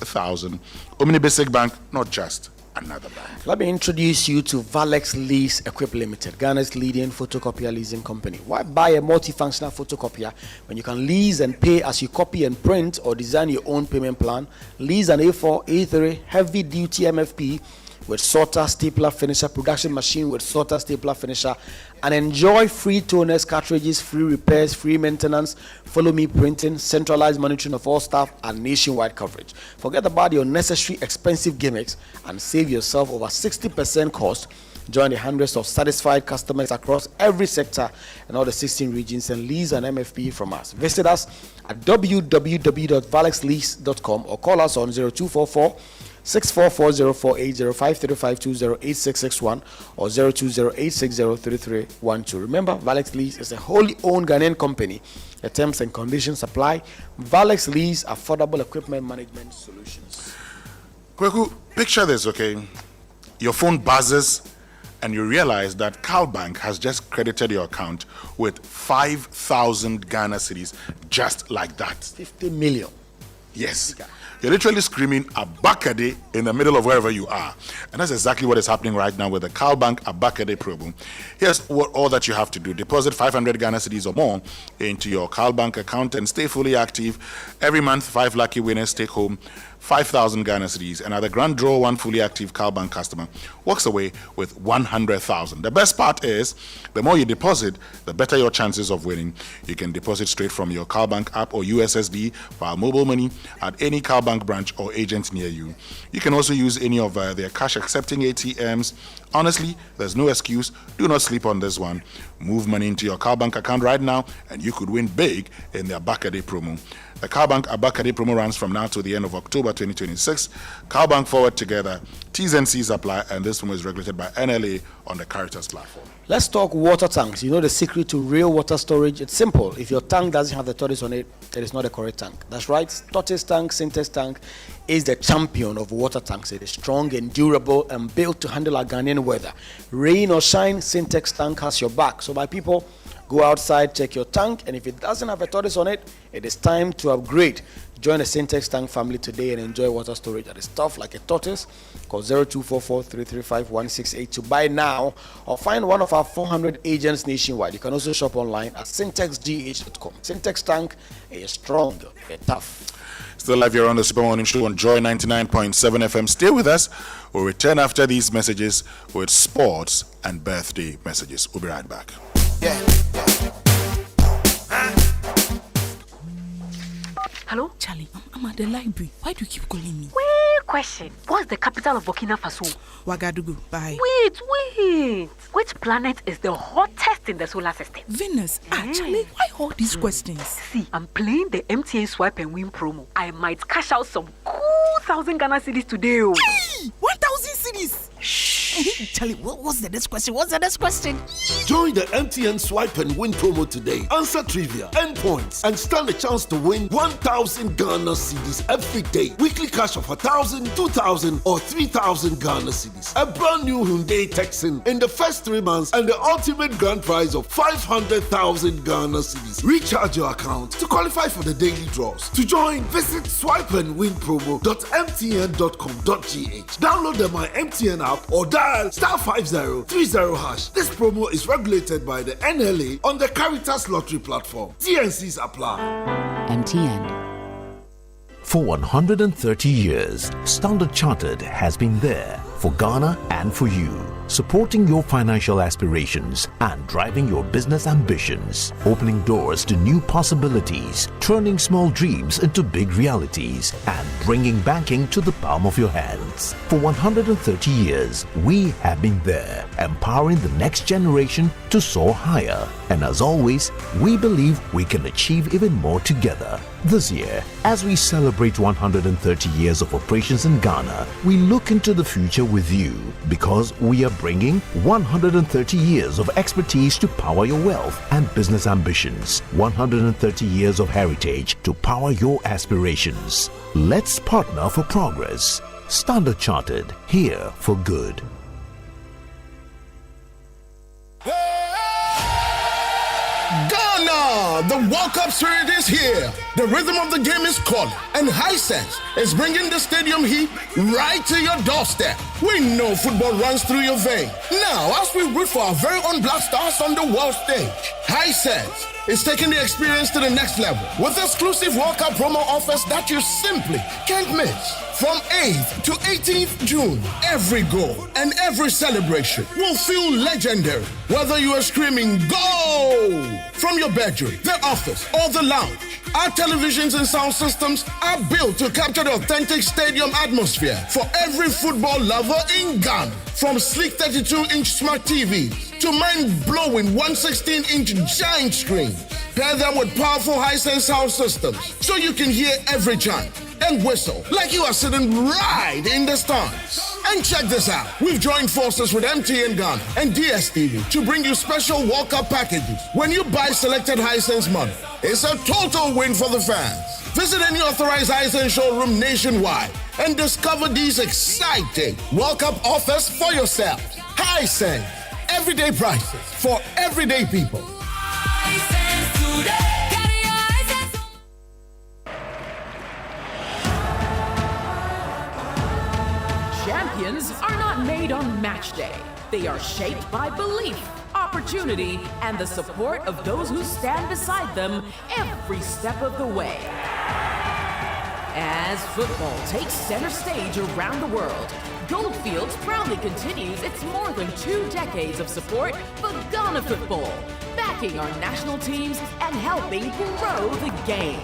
Omni Basic Bank, not just another bank. Let me introduce you to Valex Lease Equip Limited, Ghana's leading photocopier leasing company. Why buy a multifunctional photocopier when you can lease and pay as you copy and print, or design your own payment plan? Lease an A4, A3 heavy-duty MFP with sorter, stapler, finisher, production machine with sorter, stapler, finisher, and enjoy free toners, cartridges, free repairs, free maintenance, follow me printing, centralized monitoring of all staff, and nationwide coverage. Forget about your unnecessary expensive gimmicks and save yourself over 60% cost. Join the hundreds of satisfied customers across every sector and all the 16 regions and lease an MFP from us. Visit us at www.valexlease.com or call us on 0244 644-048-0535-208661 or 020-860-3312. Remember, Valex Lease is a wholly owned Ghanaian company. The terms and conditions apply. Valex Lease, affordable equipment management solutions. Kweku, picture this, okay? Your phone buzzes and you realize that CalBank has just credited your account with 5,000 Ghana cedis just like that. 50 million. Yes. You're literally screaming Abakade in the middle of wherever you are. And that's exactly what is happening right now with the CalBank Abakade program. Here's all that you have to do. Deposit 500 Ghana cedis or more into your CalBank account and stay fully active. Every month, 5 lucky winners take home 5,000 Ghana cedis, and at the grand draw, one fully active CalBank customer walks away with 100,000. The best part is, the more you deposit, the better your chances of winning. You can deposit straight from your CalBank app or USSD via mobile money at any CalBank branch or agent near you. You can also use any of their cash accepting ATMs Honestly, there's no excuse. Do not sleep on this one. Move money into your CalBank account right now and you could win big in the Abakade promo. The CalBank Abakade promo runs from now to the end of October 2026. CalBank Forward Together. T's and C's apply, and this promo is regulated by NLA on the Caritas platform. Let's talk water tanks. You know the secret to real water storage? It's simple. If your tank doesn't have the tortoise on it, it is not a correct tank. That's right. Tortoise tank, Syntex tank is the champion of water tanks. It is strong and durable and built to handle our Ghanaian weather. Rain or shine, Syntex tank has your back. So my people, go outside, check your tank, and if it doesn't have a tortoise on it, it is time to upgrade. Join the Syntex tank family today and enjoy water storage that is tough like a tortoise. Call 0244-335-168 to buy now, or find one of our 400 agents nationwide. You can also shop online at syntexgh.com. Syntex tank is strong and tough. Still live here on the Super Morning Show on Joy 99.7 FM. Stay with us. We'll return after these messages with sports and birthday messages. We'll be right back. Hello? Charlie, I'm at the library. Why do you keep calling me? Wait, question. What's the capital of Burkina Faso? Ouagadougou. Bye. Wait. Which planet is the hottest in the solar system? Venus. Charlie, why all these questions? See, I'm playing the MTN Swipe and Win promo. I might cash out some cool 1,000 Ghana cedis today. 1,000 cedis? Shh. Charlie, what's the next question? Join the MTN Swipe and Win promo today. Answer trivia, earn points, and stand a chance to win 1,000 Ghana cedis every day. Weekly cash of 1,000, 2,000, or 3,000 Ghana cedis. A brand new Hyundai Texan in the first 3 months, and the ultimate grand prize of 500,000 Ghana cedis. Recharge your account to qualify for the daily draws. To join, visit swipeandwinpromo.mtn.com.gh. Download the My MTN app or dial *5030#. This promo is regulated by the NLA on the Caritas Lottery platform. TNCs apply. MTN. For 130 years, Standard Chartered has been there for Ghana and for you, supporting your financial aspirations and driving your business ambitions, opening doors to new possibilities, turning small dreams into big realities, and bringing banking to the palm of your hands. For 130 years, we have been there, empowering the next generation to soar higher. And as always, we believe we can achieve even more together. This year, as we celebrate 130 years of operations in Ghana, we look into the future with you, because we are bringing 130 years of expertise to power your wealth and business ambitions, 130 years of heritage to power your aspirations. Let's partner for progress. Standard Chartered, here for good. Ghana! The World Cup spirit is here. The rhythm of the game is calling, and Hisense is bringing the stadium heat right to your doorstep. We know football runs through your veins. Now, as we root for our very own Black Stars on the world stage, Hisense is taking the experience to the next level with exclusive World Cup promo offers that you simply can't miss. From 8th to 18th June, every goal and every celebration will feel legendary. Whether you are screaming "Goal!" from your bedroom, the office, or the lounge, our televisions and sound systems are built to capture the authentic stadium atmosphere for every football lover in Ghana. From sleek 32-inch smart TVs to mind-blowing 116-inch giant screens, pair them with powerful Hisense sound systems so you can hear every chant and whistle like you are sitting right in the stands. And check this out. We've joined forces with MTN Ghana and DSTV to bring you special World Cup packages. When you buy selected Hisense models, it's a total win for the fans. Visit any authorized Hisense showroom nationwide and discover these exciting World Cup offers for yourself. Hisense, everyday prices for everyday people. Champions are not made on match day. They are shaped by belief, opportunity, and the support of those who stand beside them every step of the way. As football takes center stage around the world, Goldfields proudly continues its more than 2 decades of support for Ghana football, backing our national teams and helping grow the game.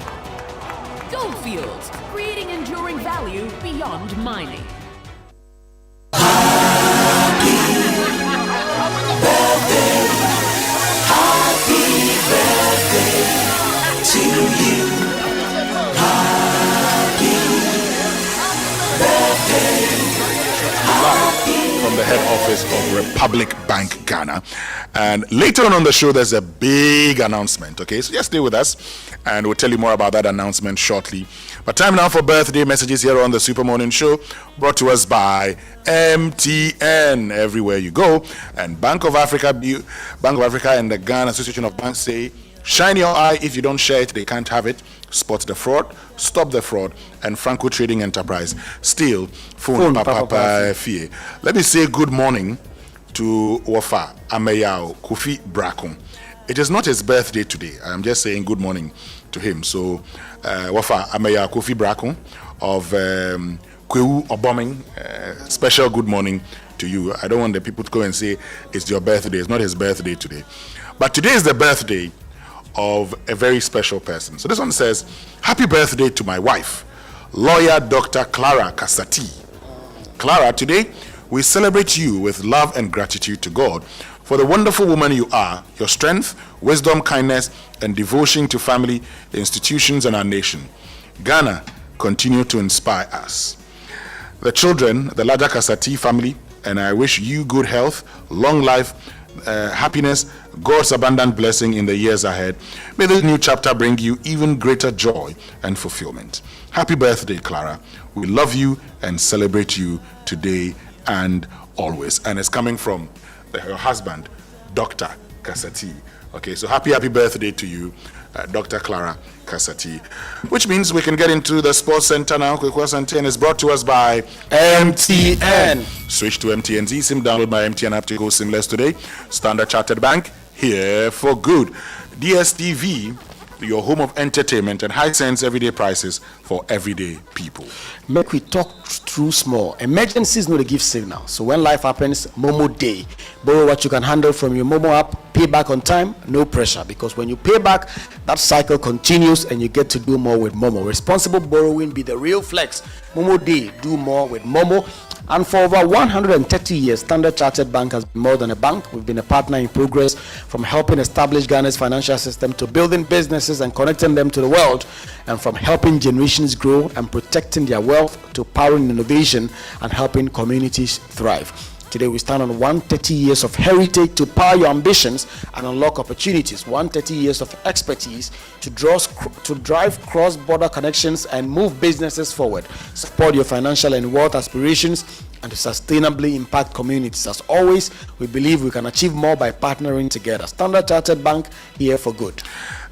Goldfields, creating enduring value beyond mining. head office of Republic Bank Ghana. And later on the show, there's a big announcement. Okay, so just stay with us and we'll tell you more about that announcement shortly. But time now for birthday messages here on the Super Morning Show, brought to us by MTN. Everywhere you go, and Bank of Africa and the Ghana Association of Banks say, shine your eye. If you don't share it, they can't have it. Spot the fraud, stop the fraud, and Franco Trading Enterprise still phone Papa Fie. Let me say good morning to Wafa Ameyao Kofi Brako. It is not his birthday today. I am just saying good morning to him. So Wafa Ameyao Kofi Brako of Kwewu Oboming, special good morning to you. I don't want the people to go and say it's your birthday. It's not his birthday today. But today is the birthday of a very special person. So this one says, happy birthday to my wife, lawyer Dr. Clara Kasati. Clara, today we celebrate you with love and gratitude to God for the wonderful woman you are, your strength, wisdom, kindness, and devotion to family, institutions, and our nation. Ghana, continue to inspire us. The children, the larger Kasati family, and I wish you good health, long life, happiness, God's abundant blessing in the years ahead. May this new chapter bring you even greater joy and fulfillment. Happy birthday, Clara. We love you and celebrate you today and always. And it's coming from her husband, Dr. Kasati. Okay, so happy birthday to you, Dr. Clara Kasati. Which means we can get into the sports center now. And is brought to us by MTN. Switch to MTN's eSIM. Download my MTN app to go seamless today. Standard Chartered Bank, here for good. DSTV, your home of entertainment and high sense everyday prices for everyday people. Make we talk through small. Emergencies know they give signal. So when life happens, Momo Day. Borrow what you can handle from your Momo app. Pay back on time, no pressure. Because when you pay back, that cycle continues and you get to do more with Momo. Responsible borrowing be the real flex. Momo Day, do more with Momo. And for over 130 years, Standard Chartered Bank has been more than a bank. We've been a partner in progress, from helping establish Ghana's financial system to building businesses and connecting them to the world, and from helping generations grow and protecting their wealth to powering innovation and helping communities thrive. Today we stand on 130 years of heritage to power your ambitions and unlock opportunities. 130 years of expertise to drive cross-border connections and move businesses forward. Support your financial and wealth aspirations and to sustainably impact communities. As always, we believe we can achieve more by partnering together. Standard Chartered Bank, here for good.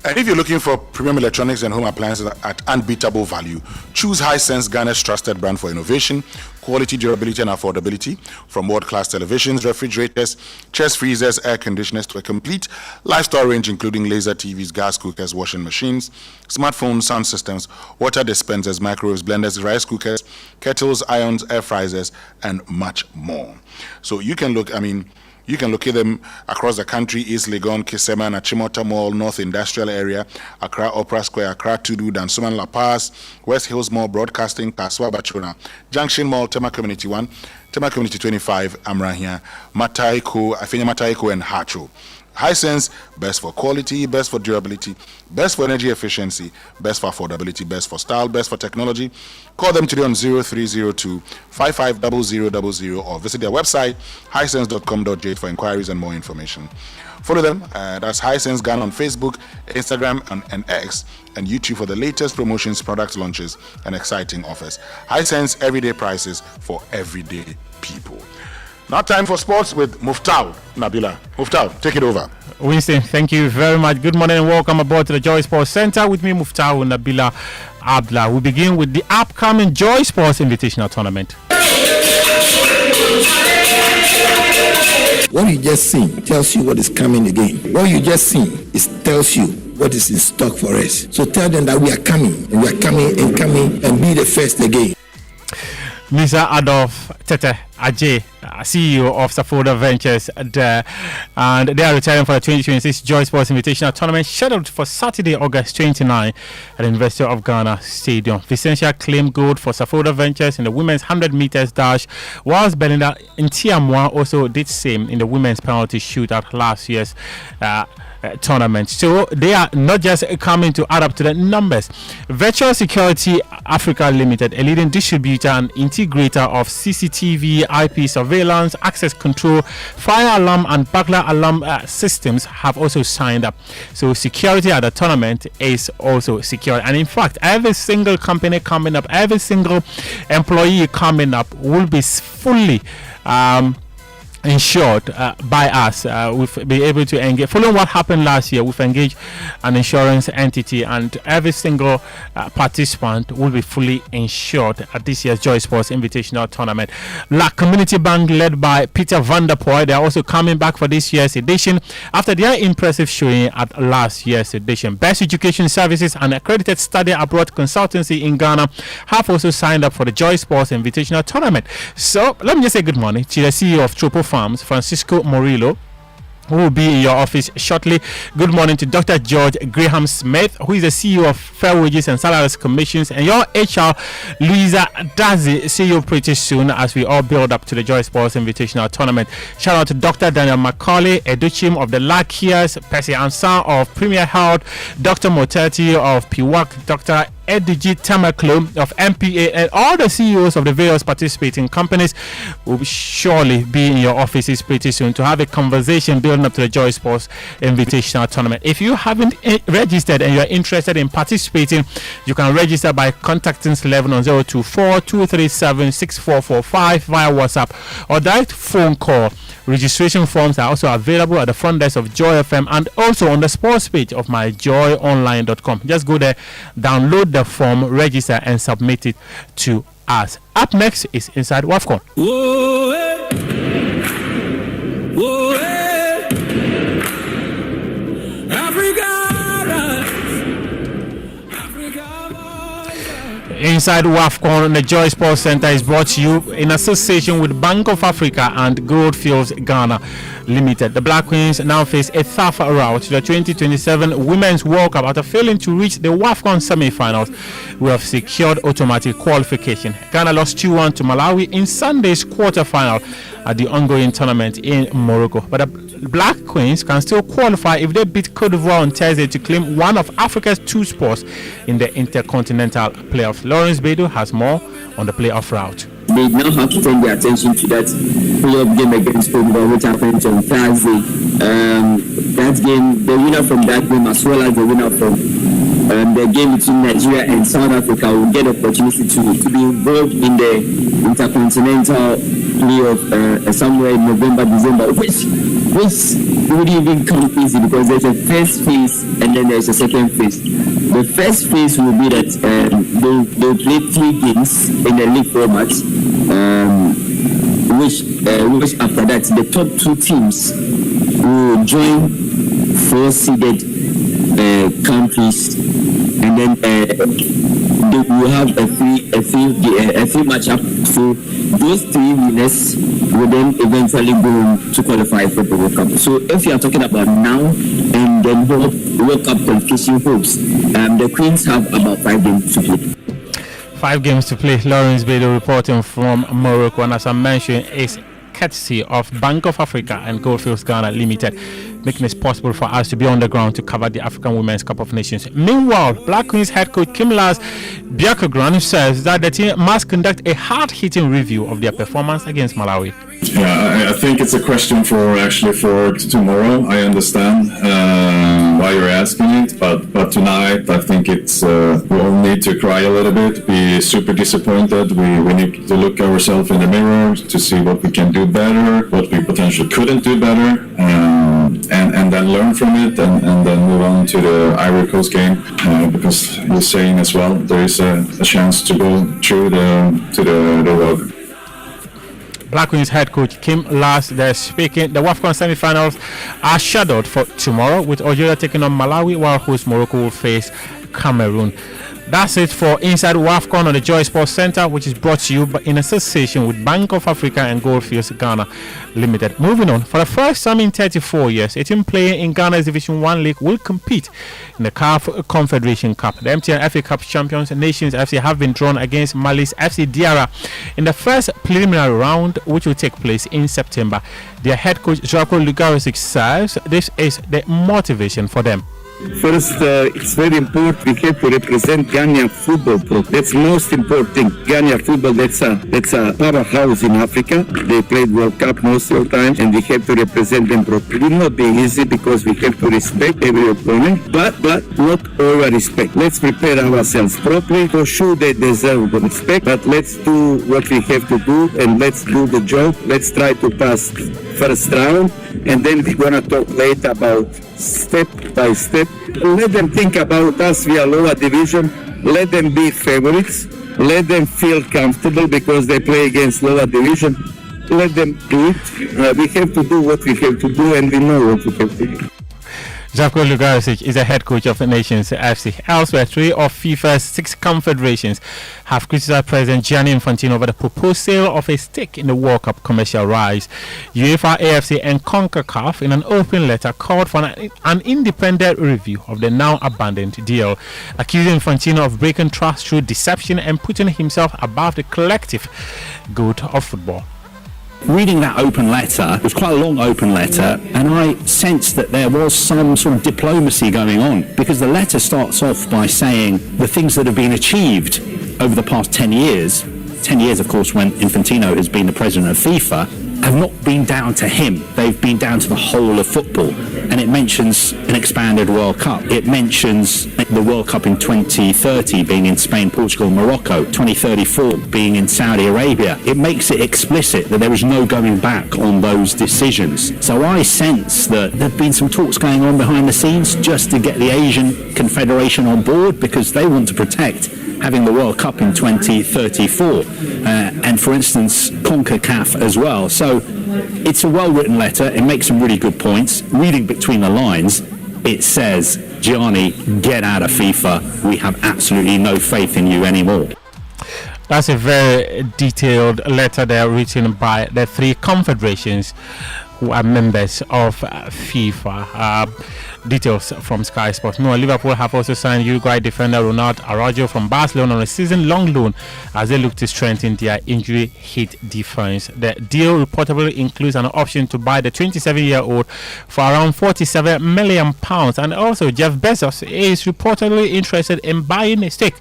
And if you're looking for premium electronics and home appliances at unbeatable value, choose Hisense, Ghana's trusted brand for innovation, quality, durability, and affordability. From world-class televisions, refrigerators, chest freezers, air conditioners, to a complete lifestyle range including laser TVs, gas cookers, washing machines, smartphones, sound systems, water dispensers, microwaves, blenders, rice cookers, kettles, irons, air fryers, and much more. So you can locate them across the country: East Legon, Kisema, Achimota Mall, North Industrial Area, Accra Opera Square, Accra Tudu, Dansoman La Paz, West Hills Mall, Broadcasting, Kaswa Bachona, Junction Mall, Tema Community 1, Tema Community 25, Amrahia, Afenya Mataiko, and Hacho. Hisense, best for quality, best for durability, best for energy efficiency, best for affordability, best for style, best for technology. Call them today on 0302 550000 or visit their website hisense.com.j for inquiries and more information. Follow them, that's Hisense Ghana on Facebook, Instagram, and X, and YouTube for the latest promotions, products, launches, and exciting offers. Hisense, everyday prices for everyday people. Now time for sports with Muftau Nabila. Muftau, take it over. Winston, thank you very much. Good morning and welcome aboard to the Joy Sports Center with me, Muftau Nabila Abdullah. We begin with the upcoming Joy Sports Invitational Tournament. What you just seen tells you what is coming again. What you just seen tells you what is in stock for us. So tell them that we are coming, and we are coming and be the first again. Mr. Adolf Tete Ajay, CEO of Safoda Ventures, there, and they are retiring for the 2026 Joy Sports Invitational Tournament scheduled for Saturday, August 29 at the University of Ghana Stadium. Vicentia claimed gold for Safoda Ventures in the women's 100 meters dash, whilst Belinda Ntiamwa also did same in the women's penalty shootout last year's tournament. So they are not just coming to add up to the numbers. Virtual Security Africa Limited, a leading distributor and integrator of CCTV, IP surveillance, access control, fire alarm and burglar alarm systems, have also signed up. So security at the tournament is also secure. And in fact, every single company coming up, every single employee coming up will be fully insured by us. We've been able to engage. Following what happened last year, we've engaged an insurance entity, and every single participant will be fully insured at this year's Joy Sports Invitational Tournament. La Community Bank, led by Peter van der Poel, they are also coming back for this year's edition after their impressive showing at last year's edition. Best Education Services and accredited study abroad consultancy in Ghana have also signed up for the Joy Sports Invitational Tournament. So let me just say good morning to the CEO of Tropo Farms, Francisco Morillo, who will be in your office shortly. Good morning to Dr. George Graham Smith, who is the CEO of Fair Wages and Salaries Commissions, and your HR, Louisa Dazi. See you pretty soon as we all build up to the Joy Sports Invitational Tournament. Shout out to Dr. Daniel Macaulay, Educhim of the Lakias, Percy Ansan of Premier Health, Dr. Moteti of Piwak, Dr. Edigi Tamaklo of MPA, and all the CEOs of the various participating companies will surely be in your offices pretty soon to have a conversation building up to the Joy Sports Invitational Tournament. If you haven't registered and you're interested in participating, you can register by contacting Sleven on 024-237-6445 via WhatsApp or direct phone call. Registration forms are also available at the front desk of Joy FM and also on the sports page of myjoyonline.com. Just go there, download the form, register, and submit it to us. Up next is Inside WAFCON. Whoa, hey. Whoa, hey. Inside WAFCON, the Joy Sports Center is brought to you in association with Bank of Africa and Goldfields Ghana Limited. The Black Queens now face a tough route to the 2027 Women's World Cup after failing to reach the WAFCON semi-finals. We have secured automatic qualification. Ghana lost 2-1 to Malawi in Sunday's quarter-final at the ongoing tournament in Morocco. But the Black Queens can still qualify if they beat Cote d'Ivoire on Thursday to claim one of Africa's 2 spots in the Intercontinental Playoffs. Lawrence Bedu has more on the playoff route. They now have to turn their attention to that playoff game against Cote d'Ivoire, which happened on Thursday. That game, the winner from that game, as well as the winner from the game between Nigeria and South Africa, will get the opportunity to be involved in the Intercontinental Playoff somewhere in November, December, which wouldn't even come easy because there's a first phase and then there's a second phase. The first phase will be that they'll play 3 games in the league format, which after that the top 2 teams will join 4-seeded countries, and then they will have a free matchup. So those 3 winners will then eventually go to qualify for the World Cup. So if you are talking about now and then World Cup qualification hopes, the Queens have about 5 games to play. 5 games to play. Lawrence Bedo reporting from Morocco, and as I mentioned, is courtesy of Bank of Africa and Goldfields Ghana Limited, making it possible for us to be on the ground to cover the African Women's Cup of Nations. Meanwhile, Black Queens head coach Kimlas Bjerkegran says that the team must conduct a hard-hitting review of their performance against Malawi. Yeah, I think it's a question for tomorrow. I understand why you're asking it, but tonight I think it's we'll need to cry a little bit, be super disappointed. We need to look ourselves in the mirror to see what we can do better, what we potentially couldn't do better, and then learn from it, and then move on to the Ivory Coast game, because you're saying as well there is a chance to go through to the World. Black Queens head coach Kim Last there speaking. The WAFCON semi-finals are scheduled for tomorrow, with Algeria taking on Malawi, while host Morocco will face Cameroon. That's it for Inside WAFCON on the Joy Sports Center, which is brought to you in association with Bank of Africa and Goldfields Ghana Limited. Moving on, for the first time in 34 years, a team playing in Ghana's Division 1 League will compete in the CAF Confederation Cup. The MTN FA Cup champions Nations FC have been drawn against Mali's FC Diarra in the first preliminary round, which will take place in September. Their head coach Zdravko Lugarisic says this is the motivation for them. First, it's very important we have to represent Ghanaian football. That's most important thing. Ghanaian football, that's a powerhouse in Africa. They played World Cup most of the time, and we have to represent them properly. It will not be easy because we have to respect every opponent, but not over respect. Let's prepare ourselves properly. For sure, they deserve the respect, but let's do what we have to do, and let's do the job. Let's try to pass first round, and then we're gonna talk later about step by step. Let them think about us. We are lower division. Let them be favorites. Let them feel comfortable because they play against lower division. Let them do it. We have to do what we have to do, and we know what we have to do. Zdravko Lugarisic is the head coach of the Nations FC. Elsewhere, 3 of FIFA's 6 confederations have criticized President Gianni Infantino over the proposed sale of a stake in the World Cup commercial rise. UEFA, AFC and CONCACAF in an open letter called for an independent review of the now abandoned deal, accusing Infantino of breaking trust through deception and putting himself above the collective good of football. Reading that open letter, it was quite a long open letter, and I sensed that there was some sort of diplomacy going on, because the letter starts off by saying the things that have been achieved over the past 10 years, 10 years of course when Infantino has been the president of FIFA, have not been down to him. They've been down to the whole of football. And it mentions an expanded World Cup. It mentions the World Cup in 2030 being in Spain, Portugal, Morocco, 2034 being in Saudi Arabia. It makes it explicit that there is no going back on those decisions. So I sense that there have been some talks going on behind the scenes just to get the Asian Confederation on board, because they want to protect having the World Cup in 2034, and for instance CONCACAF as well. So it's a well-written letter. It makes some really good points. Reading between the lines, it says, Gianni, get out of FIFA. We have absolutely no faith in you anymore. That's a very detailed letter there written by the 3 confederations who are members of FIFA. Details from Sky Sports. Meanwhile, Liverpool have also signed Uruguay defender Ronald Araujo from Barcelona on a season-long loan as they look to strengthen their injury-hit defense. The deal reportedly includes an option to buy the 27-year-old for around £47 million, and also Jeff Bezos is reportedly interested in buying a stake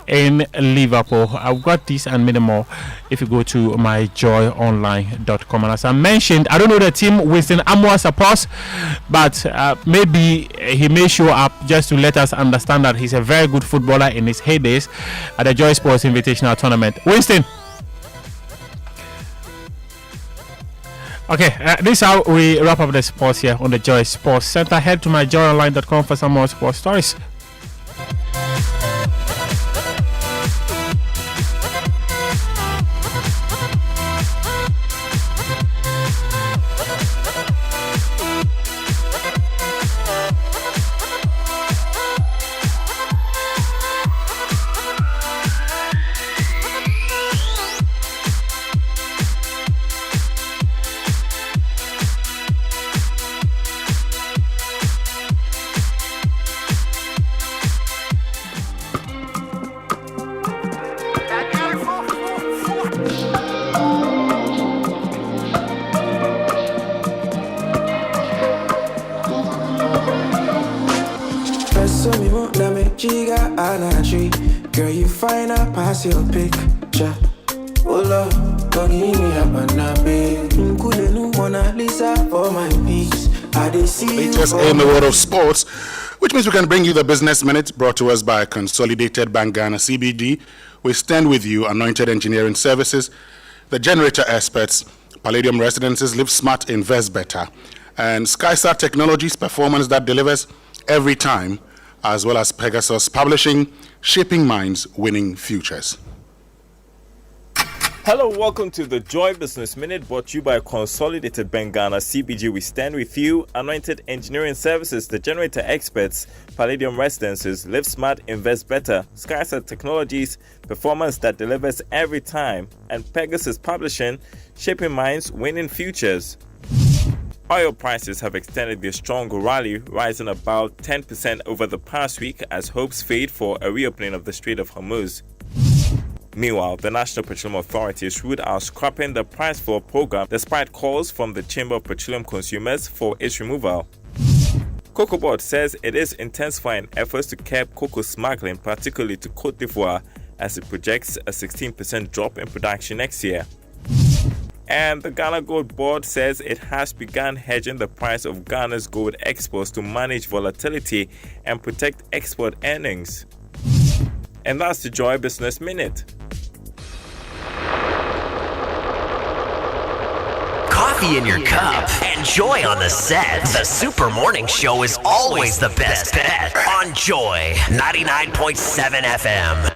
in Liverpool. I've got this and many more if you go to myjoyonline.com. And as I mentioned, I don't know the team Winston Amoah supports, but maybe he may show up just to let us understand that he's a very good footballer in his heydays at the Joy Sports Invitational Tournament. Winston. Okay, this is how we wrap up the sports here on the Joy Sports Center. Head to myjoyonline.com for some more sports stories. Girl, you fine, I pass your picture. Oh Lord, don't give me a banana. Couldn't Mona Lisa for my peace. I did see you. Latest in the world of sports, which means we can bring you the Business Minute, brought to us by Consolidated Bank Ghana CBD. We stand with you, Anointed Engineering Services, the Generator Experts, Palladium Residences, Live Smart, Invest Better, and SkyStar Technologies, performance that delivers every time, as well as Pegasus Publishing, shaping minds, winning futures. Hello, welcome to the Joy Business Minute, brought to you by Consolidated Bank Ghana, CBG. We stand with you. Anointed Engineering Services, the generator experts, Palladium Residences, Live Smart, Invest Better, Skysat Technologies, performance that delivers every time, and Pegasus Publishing, shaping minds, winning futures. Oil prices have extended their strong rally, rising about 10% over the past week as hopes fade for a reopening of the Strait of Hormuz. Meanwhile, the National Petroleum Authority is ruled out scrapping the price floor program despite calls from the Chamber of Petroleum Consumers for its removal. Cocoa Board says it is intensifying efforts to curb cocoa smuggling, particularly to Côte d'Ivoire, as it projects a 16% drop in production next year. And the Ghana Gold Board says it has begun hedging the price of Ghana's gold exports to manage volatility and protect export earnings. And that's the Joy Business Minute. Coffee in your cup and joy on the set. The Super Morning Show is always the best bet on Joy 99.7 FM.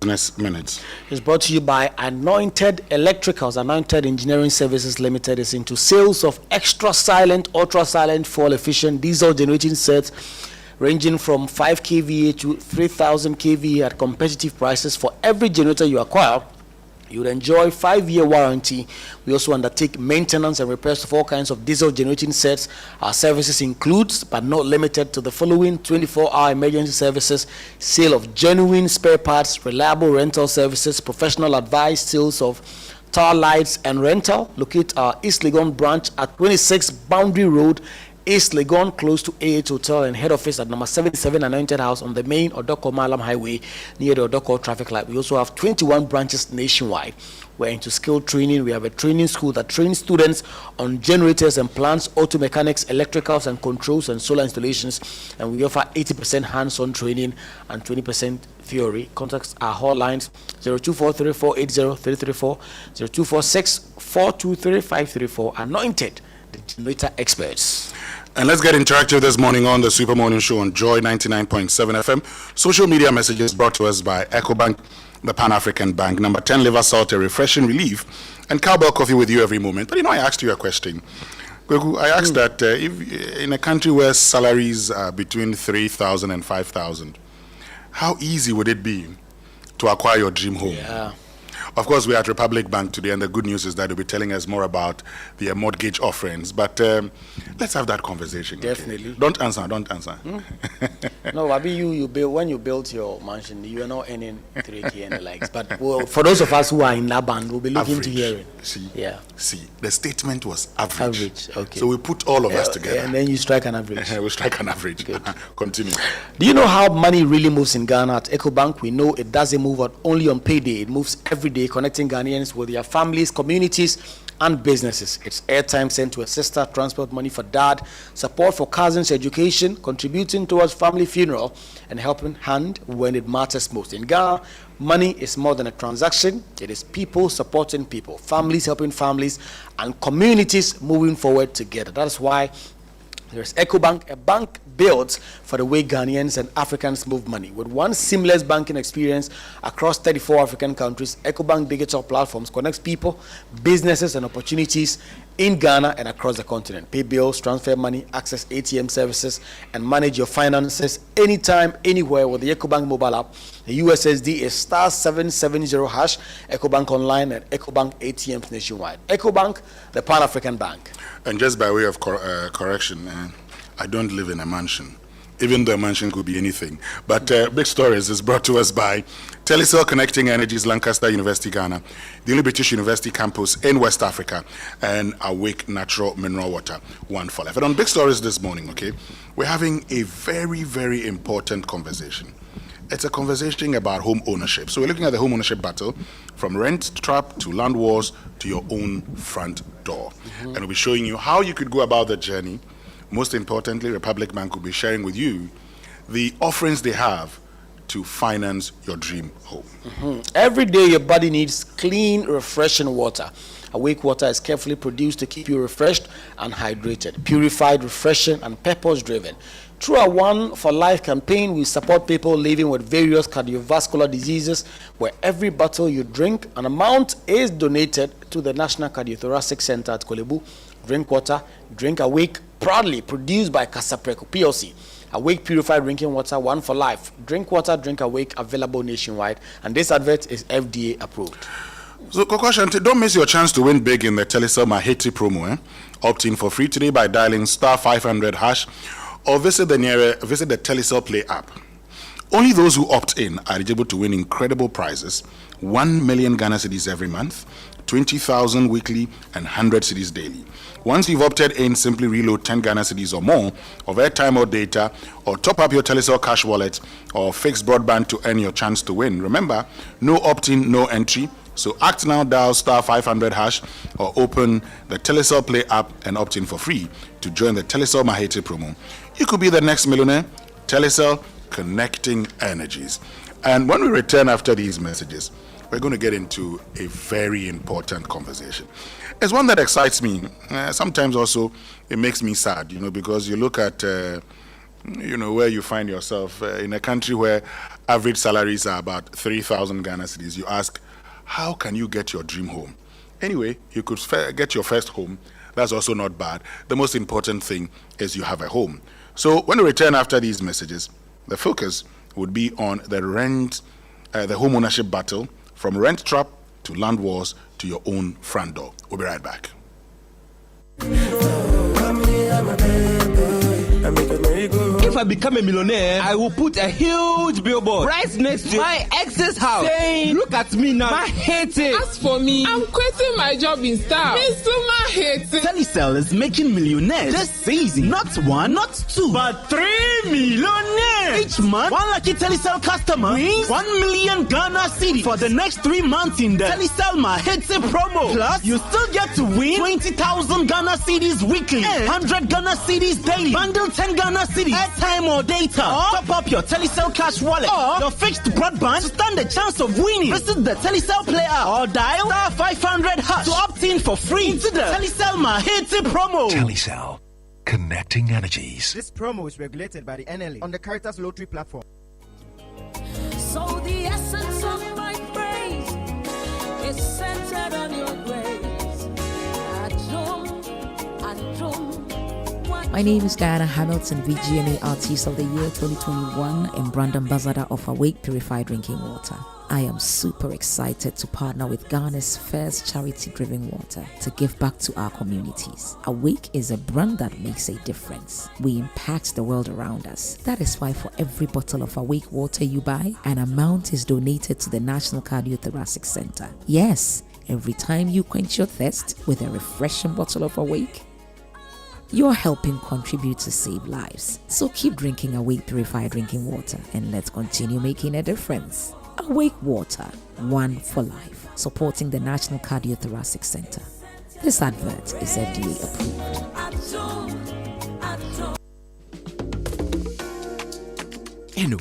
Business Minutes is brought to you by Anointed Electricals. Anointed Engineering Services Limited is into sales of extra silent, ultra silent, fuel efficient diesel generating sets ranging from 5 kVA to 3000 kVA at competitive prices. For every generator you acquire, you would enjoy 5-year warranty. We also undertake maintenance and repairs of all kinds of diesel generating sets. Our services includes, but not limited to, the following: 24-hour emergency services, sale of genuine spare parts, reliable rental services, professional advice, sales of tower lights and rental. Locate our East Legon branch at 26 Boundary Road, East Legon, close to AH Hotel, and head office at number 77 Anointed House on the main Odoko Malam Highway near the Odoko traffic light. We also have 21 branches nationwide. We're into skill training. We have a training school that trains students on generators and plants, auto mechanics, electricals and controls, and solar installations. And we offer 80% hands-on training and 20% theory. Contact our hotlines 0243480334, 0246423534. Anointed, the generator experts. And let's get interactive this morning on the Super Morning Show on Joy 99.7 FM. Social media messages brought to us by EcoBank, the Pan-African Bank, number 10 liver salt, a refreshing relief, and cowbell coffee with you every moment. But I asked you a question. I asked that if in a country where salaries are between 3,000 and 5,000, how easy would it be to acquire your dream home? Yeah. Of course, we're at Republic Bank today, and the good news is that they'll be telling us more about the mortgage offerings. But let's have that conversation. Definitely. Okay? Don't answer. No, Abi, you build, when you built your mansion, you are not earning 3K and the likes. But for those of us who are in that band, we'll be looking to hear it. See, the statement was average. Okay. So we put all of us together. And then you strike an average. We strike an average. Continue. Do you know how money really moves in Ghana? At EcoBank, we know it doesn't move only on payday. It moves every day, connecting Ghanaians with their families, communities, and businesses. It's airtime sent to a sister, transport money for dad, support for cousins' education, contributing towards family funeral, and helping hand when it matters most. In Ghana, money is more than a transaction. It is people supporting people, families helping families, and communities moving forward together. That's why there's EcoBank, a bank built for the way Ghanaians and Africans move money. With one seamless banking experience across 34 African countries, EcoBank digital platforms connects people, businesses, and opportunities in Ghana and across the continent. Pay bills, transfer money, access ATM services, and manage your finances anytime, anywhere with the EcoBank mobile app. The USSD is *770#, EcoBank online, and EcoBank ATMs nationwide. EcoBank, the Pan-African Bank. And just by way of correction, I don't live in a mansion, even though a mansion could be anything. But Big Stories is brought to us by Telecel Connecting Energies, Lancaster University, Ghana, the only British university campus in West Africa, and Awake Natural Mineral Water, one for life. And on Big Stories this morning, we're having a very, very important conversation. It's a conversation about home ownership. So we're looking at the home ownership battle from rent trap to land wars to your own front door. And we'll be showing you how you could go about the journey. Most importantly, Republic Bank will be sharing with you the offerings they have to finance your dream home. Every day your body needs clean, refreshing water. Awake water is carefully produced to keep you refreshed and hydrated, purified, refreshing, and purpose-driven. Through our One for Life campaign, we support people living with various cardiovascular diseases, where every bottle you drink, an amount is donated to the National Cardiothoracic Center at Kolebu. Drink water, drink Awake, proudly produced by Asante Berko PLC. Awake purified drinking water, One for Life. Drink water, drink Awake, available nationwide. And this advert is FDA approved. So, Koko Ashanti, don't miss your chance to win big in the Telecel Maheti promo. Opt in for free today by dialing *500# or visit the Telecel Play app. Only those who opt in are eligible to win incredible prizes: 1 million Ghana cedis every month, 20,000 weekly, and 100 cedis daily. Once you've opted in, simply reload 10 Ghana cedis or more of airtime or data, or top up your Telecel cash wallet or fixed broadband to earn your chance to win. Remember, no opt-in, no entry. So act now, dial *500# or open the Telecel Play app and opt in for free to join the Telecel Maheti promo. You could be the next millionaire. Telecel, connecting energies. And when we return after these messages, we're going to get into a very important conversation. It's one that excites me. Sometimes also it makes me sad, because you look at, where you find yourself in a country where average salaries are about 3,000 Ghana cedis. You ask, how can you get your dream home? Anyway, you could get your first home. That's also not bad. The most important thing is you have a home. So when we return after these messages, the focus would be on the home ownership battle, from rent trap to land wars to your own front door. We'll be right back. If I become a millionaire, I will put a huge billboard right next to my ex's house saying, look at me now, I hate it. As for me, I'm quitting my job in Star. I hate it. Telecel is making millionaires this season. Not one, not two, but 3 millionaires. Each month, one lucky Telecel customer wins 1 million Ghana cedis for the next 3 months in the Telecel Maheti promo. Plus, you still get to win 20,000 Ghana cedis weekly and 100 Ghana cedis daily. Bundle 10 Ghana cedis, airtime or data. Top up your Telecel cash wallet or your fixed broadband to stand a chance of winning. Visit the Telecel Play app or dial *500# to opt in for free into the Telecel Maheti promo. Telecel, connecting energies. This promo is regulated by the NLA on the Caritas Lottery platform. So the essence of my praise is centered on your grace. My name is Diana Hamilton, VGMA Artist of the Year 2021 and brand ambassador of Awake Purified Drinking Water. I am super excited to partner with Ghana's first charity-driven water to give back to our communities. Awake is a brand that makes a difference. We impact the world around us. That is why for every bottle of Awake water you buy, an amount is donated to the National Cardiothoracic Center. Yes, every time you quench your thirst with a refreshing bottle of Awake, you're helping contribute to save lives. So keep drinking Awake Purified Drinking Water and let's continue making a difference. Awake Water, One for Life, supporting the National Cardiothoracic Center. This advert is FDA approved. Eno,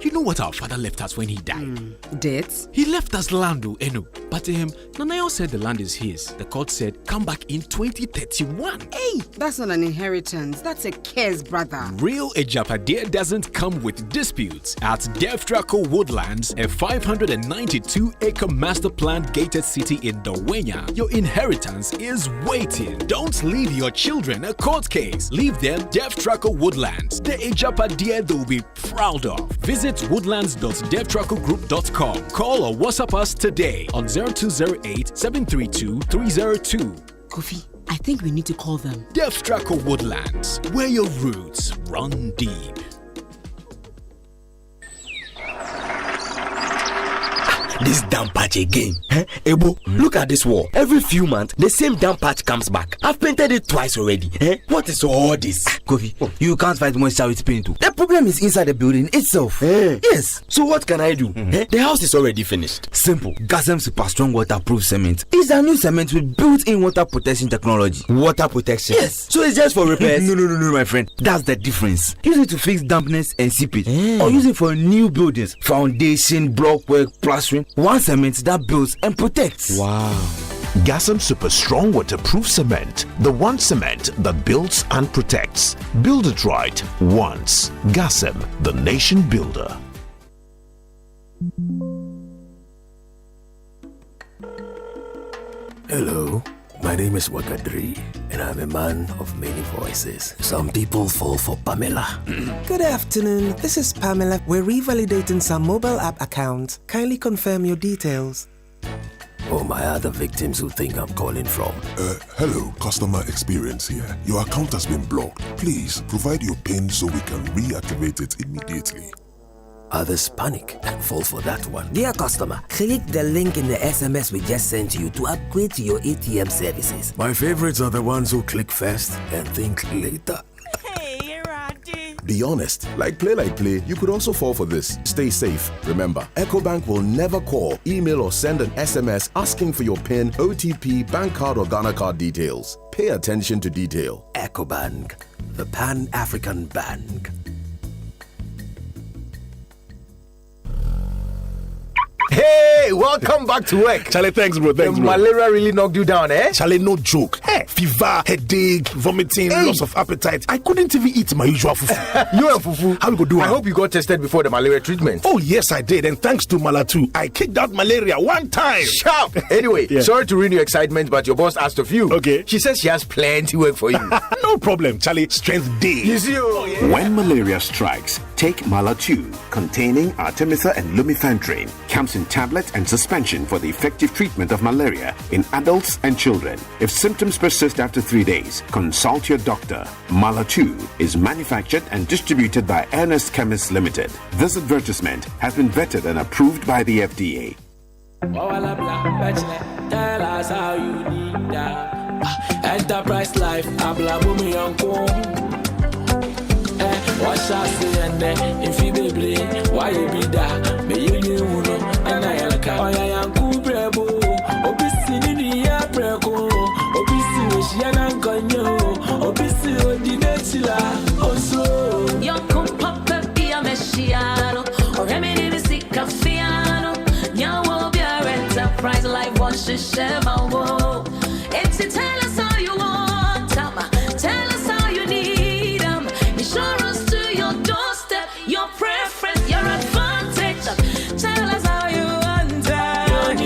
you know what our father left us when he died? Debts? He left us land, Eno. But Nanayo said the land is his. The court said, come back in 2031. Hey, that's not an inheritance. That's a curse, brother. Real Ejapade doesn't come with disputes. At Deftraco Woodlands, a 592-acre master planned gated city in Dawenya, your inheritance is waiting. Don't leave your children a court case. Leave them Deftraco Woodlands, the Ejapade they'll be proud of. Visit woodlands.devtracogroup.com. Call or WhatsApp us today on 0208-732-302. Kofi, I think we need to call them. Deftraco Woodlands, where your roots run deep. this damn patch again. Ebo, look at this wall. Every few months, the same damn patch comes back. I've painted it twice already. What is all this? Kofi, you can't fight moisture with paint too. The problem is inside the building itself. Yes. So what can I do? The house is already finished. Simple. Gasem Super Strong Waterproof Cement is a new cement with built-in water protection technology. Water protection? Yes. So it's just for repairs? No, my friend. That's the difference. Use it to fix dampness and seepage. Or use it for new buildings, foundation, block work, plastering. One cement that builds and protects. Wow. Gasem Super Strong Waterproof Cement. The one cement that builds and protects. Build it right once. Gasem, the nation builder. Hello, my name is Wakadri, and I'm a man of many voices. Some people fall for Pamela. Good afternoon, this is Pamela. We're revalidating some mobile app accounts. Kindly confirm your details. Or my other victims who think I'm calling from. Hello, customer experience here. Your account has been blocked. Please provide your PIN so we can reactivate it immediately. Others panic and fall for that one. Dear customer, click the link in the SMS we just sent you to upgrade to your ATM services. My favorites are the ones who click first and think later. Be honest. Like play, you could also fall for this. Stay safe. Remember, EcoBank will never call, email, or send an SMS asking for your PIN, OTP, bank card, or Ghana card details. Pay attention to detail. EcoBank, the Pan-African Bank. Hey, welcome back to work. Charlie, thanks, bro. The malaria really knocked you down, eh? Charlie, no joke. Fever, headache, vomiting, loss of appetite. I couldn't even eat my usual fufu. You and fufu? How you go do it? I hope you got tested before the malaria treatment. Oh, yes, I did. And thanks to Malatu, I kicked out malaria one time. Sharp. Anyway, sorry to ruin your excitement, but your boss asked of you. Okay. She says she has plenty work for you. No problem, Charlie. Strength day. You see, When malaria strikes, take Malatu, containing Artemether and Lumefantrine. Comes in tablet and suspension for the effective treatment of malaria in adults and children. If symptoms persist after 3 days, consult your doctor. Malatu is manufactured and distributed by Ernest Chemists Limited. This advertisement has been vetted and approved by the FDA. Tell us how you need that. Enterprise life, wash us and if you be why you be that? May you know, and I like how I am Kubrebo, Obisi, Preko, Obisi, Shianan Conyo, Obisi, Odinetila, also. Young Papa be a Messiano, or Remedy the sick Cafiano. Now will be a enterprise life, one should share my woe. It's to tell us how you want, Tama. Tell us how you need them. Insurance to your doorstep, your preference, your advantage. Tell us how you want them.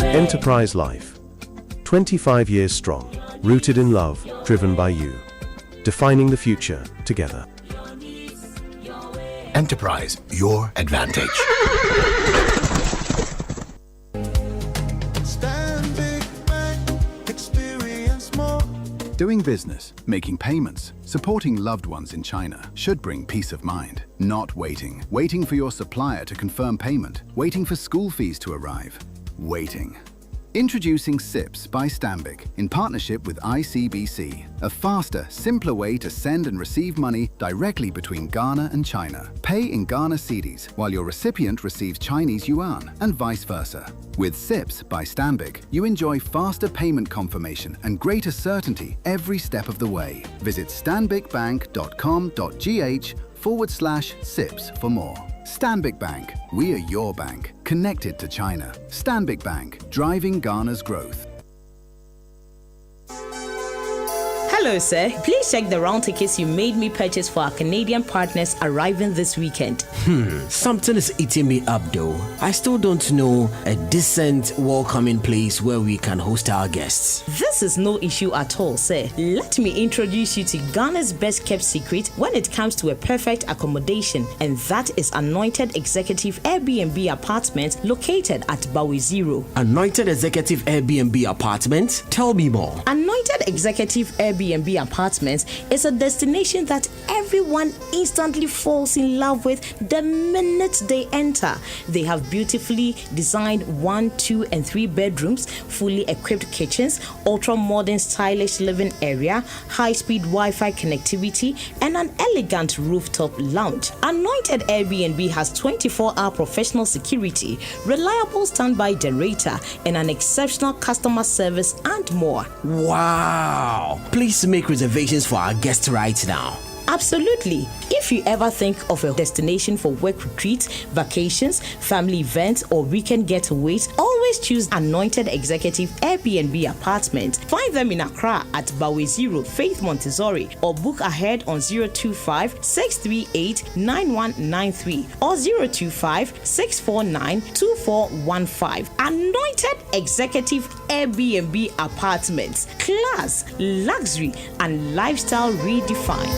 Enterprise Life. 25 years strong, rooted in love, driven by you. Defining the future together. Enterprise, your advantage. Doing business, making payments, supporting loved ones in China should bring peace of mind. Not waiting. Waiting for your supplier to confirm payment. Waiting for school fees to arrive. Waiting. Introducing SIPS by Stanbic in partnership with ICBC, a faster, simpler way to send and receive money directly between Ghana and China. Pay in Ghana cedis while your recipient receives Chinese yuan and vice versa. With SIPS by Stanbic, you enjoy faster payment confirmation and greater certainty every step of the way. Visit stanbicbank.com.gh/SIPS for more. Stanbic Bank, we are your bank, connected to China. Stanbic Bank, driving Ghana's growth. Hello, sir. Please check the round tickets you made me purchase for our Canadian partners arriving this weekend. Something is eating me up though. I still don't know a decent welcoming place where we can host our guests. This is no issue at all, sir. Let me introduce you to Ghana's best kept secret when it comes to a perfect accommodation, and that is Anointed Executive Airbnb Apartment located at Bawi Zero. Anointed Executive Airbnb Apartment? Tell me more. Anointed Executive Airbnb Airbnb Apartments is a destination that everyone instantly falls in love with the minute they enter. They have beautifully designed 1, 2, and 3 bedrooms, fully equipped kitchens, ultra-modern stylish living area, high-speed Wi-Fi connectivity, and an elegant rooftop lounge. Anointed Airbnb has 24-hour professional security, reliable standby generator, and an exceptional customer service and more. Wow! Please make reservations for our guests right now. Absolutely. If you ever think of a destination for work retreats, vacations, family events, or weekend getaways, always choose Anointed Executive Airbnb Apartment. Find them in Accra at Bawe 0 Faith Montessori, or book ahead on 025-638-9193 or 025-649-2415. Anointed Executive Airbnb Apartments. Class, luxury, and lifestyle redefined.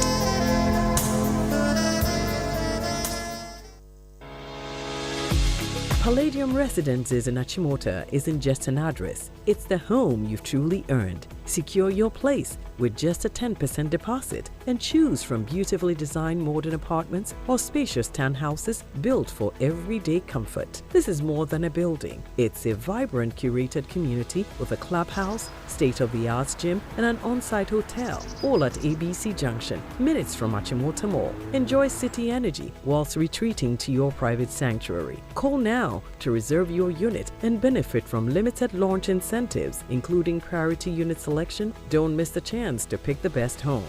Palladium Residences in Achimota isn't just an address, it's the home you've truly earned. Secure your place with just a 10% deposit and choose from beautifully designed modern apartments or spacious townhouses built for everyday comfort. This is more than a building. It's a vibrant curated community with a clubhouse, state-of-the-art gym, and an on-site hotel, all at ABC Junction, minutes from Achimota Mall. Enjoy city energy whilst retreating to your private sanctuary. Call now to reserve your unit and benefit from limited launch incentives, including priority unit selection. Don't miss the chance to pick the best homes.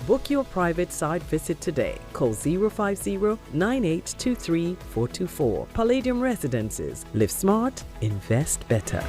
Book your private site visit today. Call 050-9823-424. Palladium Residences. Live smart, invest better.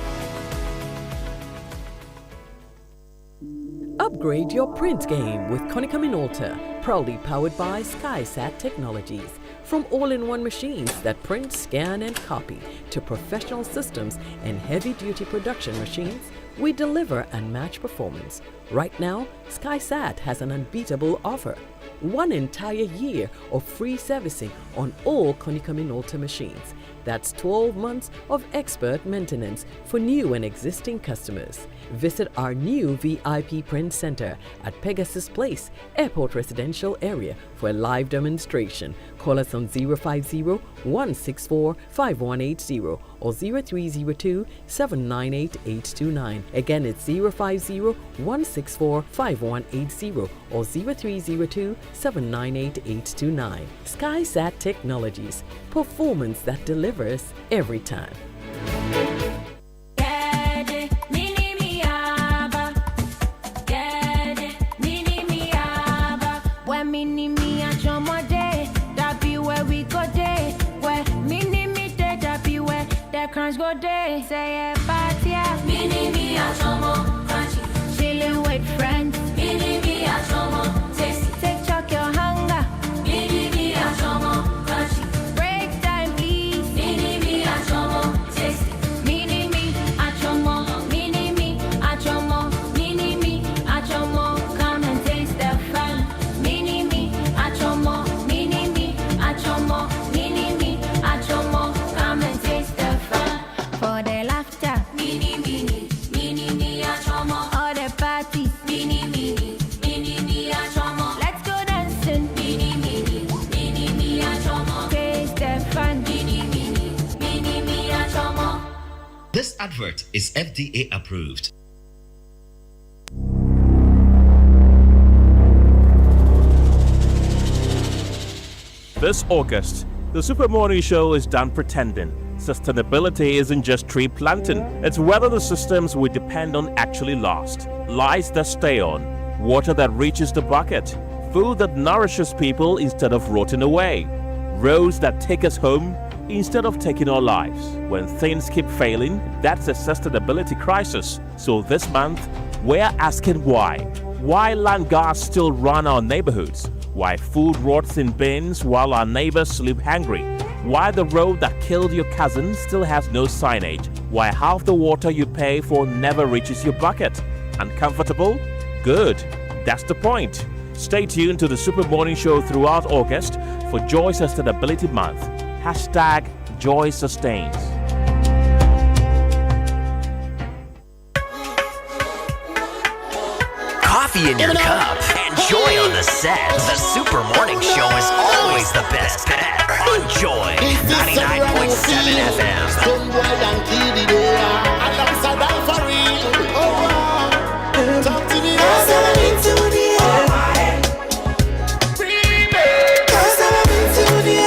Upgrade your print game with Konica Minolta, proudly powered by SkySat Technologies. From all-in-one machines that print, scan, and copy to professional systems and heavy-duty production machines, we deliver unmatched performance. Right now, SkySat has an unbeatable offer. 1 entire year of free servicing on all Konica Minolta machines. That's 12 months of expert maintenance for new and existing customers. Visit our new VIP Print Center at Pegasus Place, Airport Residential Area for a live demonstration. Call us on 050-164-5180 or 0302-798-829. Again, it's 050-164-5180 or 0302-798-829. SkySat Technologies. Performance that delivers every time. Go day, say a party, mini me a chomo, crunchy, chilling with friends, mini me a chomo, tasty, take chuck your hunger, mini me a chomo, crunchy, break time please, mini me a chomo, tasty, mini me a chomo, mini me a chomo, mini me a chomo, come and taste the fun, mini me a chomo, mini me a chomo, mini me a chomo, come and taste the fun. For the laughter, mini mini, mini me a chomo. All the parties, mini mini, mini me a chomo. Let's go dancing, mini mini, mini me a chomo. Taste the fun, mini mini, mini me a chomo. This advert is FDA approved. This August, the Super Morning Show is done pretending. Sustainability isn't just tree planting, it's whether the systems we depend on actually last. Lights that stay on, water that reaches the bucket, food that nourishes people instead of rotting away, roads that take us home instead of taking our lives. When things keep failing, that's a sustainability crisis. So this month, we're asking why. Why land guards still run our neighborhoods? Why food rots in bins while our neighbors sleep hungry? Why the road that killed your cousin still has no signage? Why half the water you pay for never reaches your bucket? Uncomfortable? Good. That's the point. Stay tuned to the Super Morning Show throughout August for Joy Sustainability Month. Hashtag Joy Sustains. coffee in your cup, and joy on the set. The Super Morning Show is always the best bet. On Joy 99.7 FM. Talk to me, cause I'm into the cause I'm into the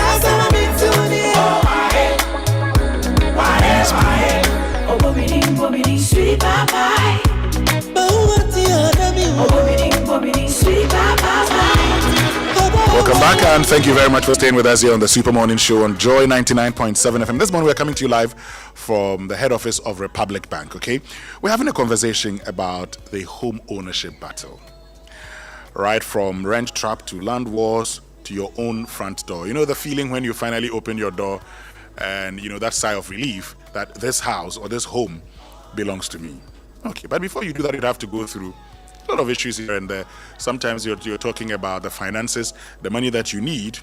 cause I'm into the oh bobby sweet pie. But what the other me? Oh bobby sweet pie. Welcome back, and thank you very much for staying with us here on the Super Morning Show on Joy 99.7 FM. This morning we're coming to you live from the head office of Republic Bank, okay? We're having a conversation about the home ownership battle. Right from rent trap to land wars to your own front door. You know the feeling when you finally open your door and, you know, that sigh of relief that this house or this home belongs to me. Okay, but before you do that, you'd have to go through a lot of issues here and there. Sometimes you're talking about the finances, the money that you need,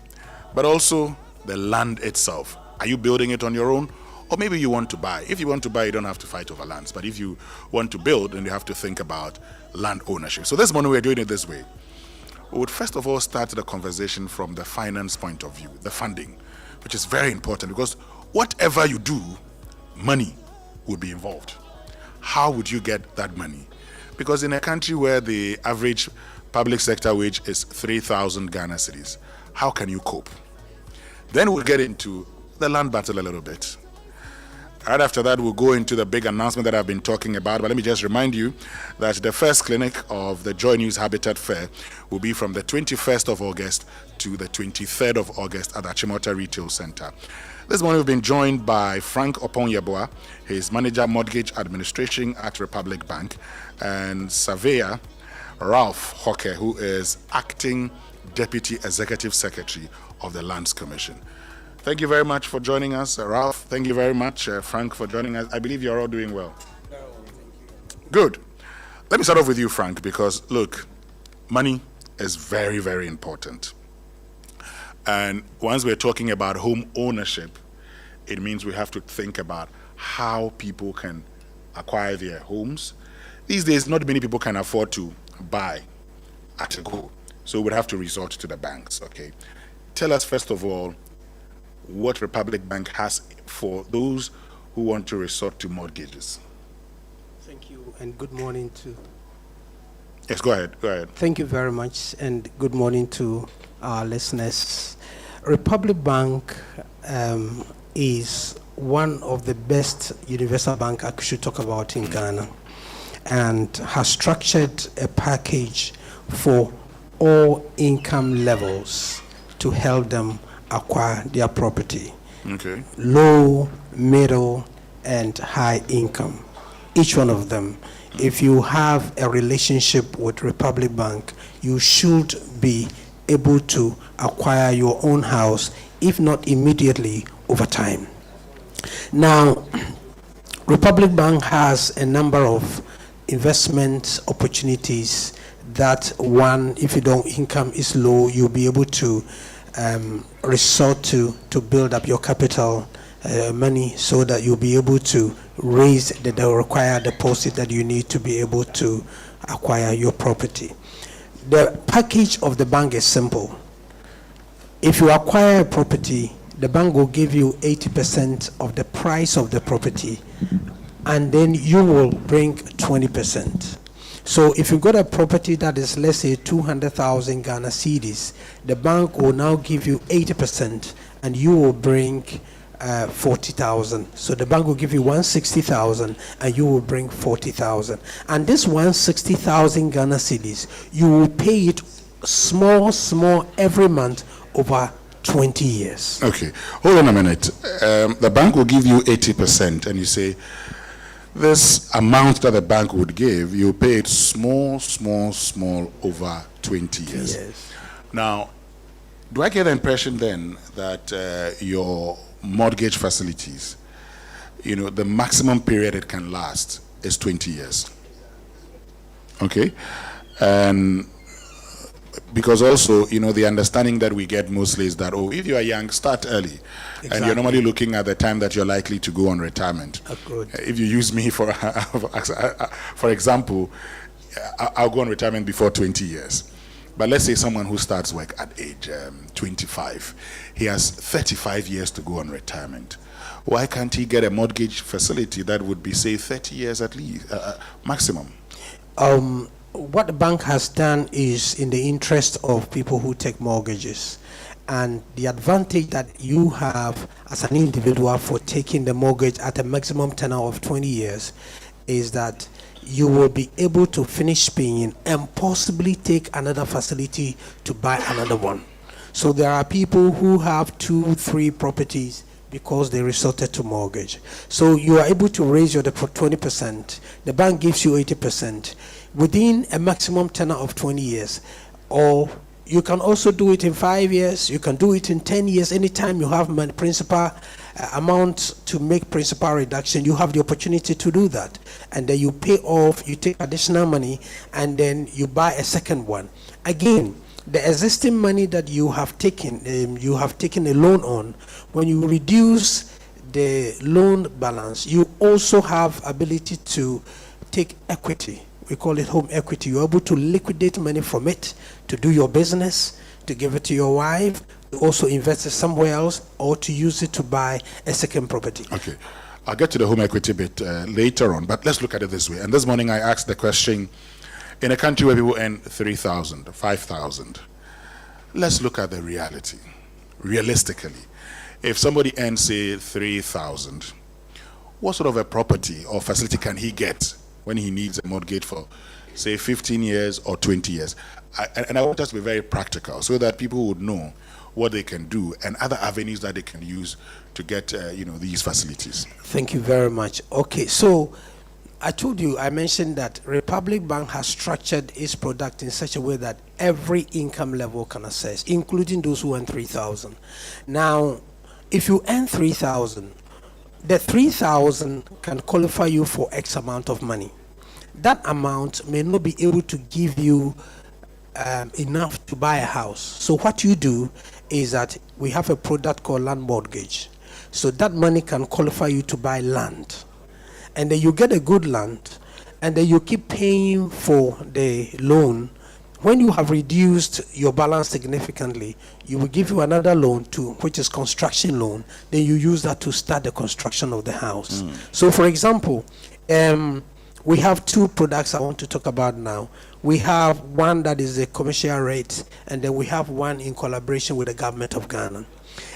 but also the land itself. Are you building it on your own? Or maybe you want to buy. If you want to buy, you don't have to fight over lands. But if you want to build, then you have to think about land ownership. So this morning we're doing it this way. We would first of all start the conversation from the finance point of view, the funding, which is very important because whatever you do, money would be involved. How would you get that money? Because in a country where the average public sector wage is 3,000 Ghana cedis, how can you cope? Then we'll get into the land battle a little bit. Right after that, we'll go into the big announcement that I've been talking about. But let me just remind you that the first clinic of the Joy News Habitat Fair will be from the 21st of August to the 23rd of August at the Achimota Retail Center. This morning we've been joined by Frank Oponyeboah, his manager mortgage administration at Republic Bank, and surveyor Ralph Hoke, who is acting deputy executive secretary of the Lands Commission. Thank you very much for joining us, Ralph. Thank you very much, Frank, for joining us. I believe you're all doing well. Good. Let me start off with you, Frank, because look, money is very, very important. And once we're talking about home ownership, it means we have to think about how people can acquire their homes. These days, not many people can afford to buy at a go. So we would have to resort to the banks, okay? Tell us, first of all, what Republic Bank has for those who want to resort to mortgages. Thank you, and good morning to... Yes, go ahead. Thank you very much, and good morning to our listeners. Republic Bank is one of the best universal bank I should talk about in Ghana, and has structured a package for all income levels to help them acquire their property. Okay. Low, middle, and high income. Each one of them. If you have a relationship with Republic Bank, you should be able to acquire your own house, if not immediately, over time. Now, Republic Bank has a number of investment opportunities that one, if your income is low, you'll be able to resort to build up your capital money so that you'll be able to raise the required deposit that you need to be able to acquire your property. The package of the bank is simple. If you acquire a property, the bank will give you 80% of the price of the property, and then you will bring 20%. So if you got a property that is, let's say, 200,000 Ghana cedis, the bank will now give you 80%, and you will bring 40,000. So the bank will give you 160,000, and you will bring 40,000. And this 160,000 Ghana cedis, you will pay it small every month over 20 years. Okay, hold on a minute. The bank will give you 80%, and you say, this amount that the bank would give, you pay it small over 20 years. Yes. Now, do I get the impression then that your mortgage facilities, the maximum period it can last is 20 years? Okay? And because also, the understanding that we get mostly is that, if you are young, start early. Exactly. And you're normally looking at the time that you're likely to go on retirement. Good. If you use me for example, I'll go on retirement before 20 years. But let's say someone who starts work at age 25, he has 35 years to go on retirement. Why can't he get a mortgage facility that would be, say, 30 years at least, maximum? What the bank has done is in the interest of people who take mortgages. And the advantage that you have as an individual for taking the mortgage at a maximum tenure of 20 years is that you will be able to finish paying and possibly take another facility to buy another one. So there are people who have 2-3 properties because they resorted to mortgage. So you are able to raise your deposit 20%. The bank gives you 80% within a maximum tenure of 20 years. Or you can also do it in 5 years. You can do it in 10 years. Anytime you have money, principal amount to make principal reduction, you have the opportunity to do that. And then you pay off, you take additional money, and then you buy a second one. Again, the existing money that you have taken a loan on, when you reduce the loan balance, you also have ability to take equity. We call it home equity. You're able to liquidate money from it to do your business, to give it to your wife, to also invest it somewhere else, or to use it to buy a second property. Okay. I'll get to the home equity bit later on, but let's look at it this way. And this morning I asked the question, in a country where people earn 3,000, 5,000, let's look at the reality. Realistically, if somebody earns, say, 3,000, what sort of a property or facility can he get when he needs a mortgage for, say, 15 years or 20 years? And I want us to be very practical so that people would know what they can do and other avenues that they can use to get, these facilities. Thank you very much. Okay, so I mentioned that Republic Bank has structured its product in such a way that every income level can access, including those who earn 3,000. Now, if you earn 3,000, the 3,000 can qualify you for X amount of money. That amount may not be able to give you enough to buy a house. So what you do is that we have a product called land mortgage. So that money can qualify you to buy land. And then you get a good land, and then you keep paying for the loan. When you have reduced your balance significantly, you will give you another loan too, which is construction loan. Then you use that to start the construction of the house. So for example, we have 2 products I want to talk about now. We have one that is a commercial rate, and then we have one in collaboration with the government of Ghana.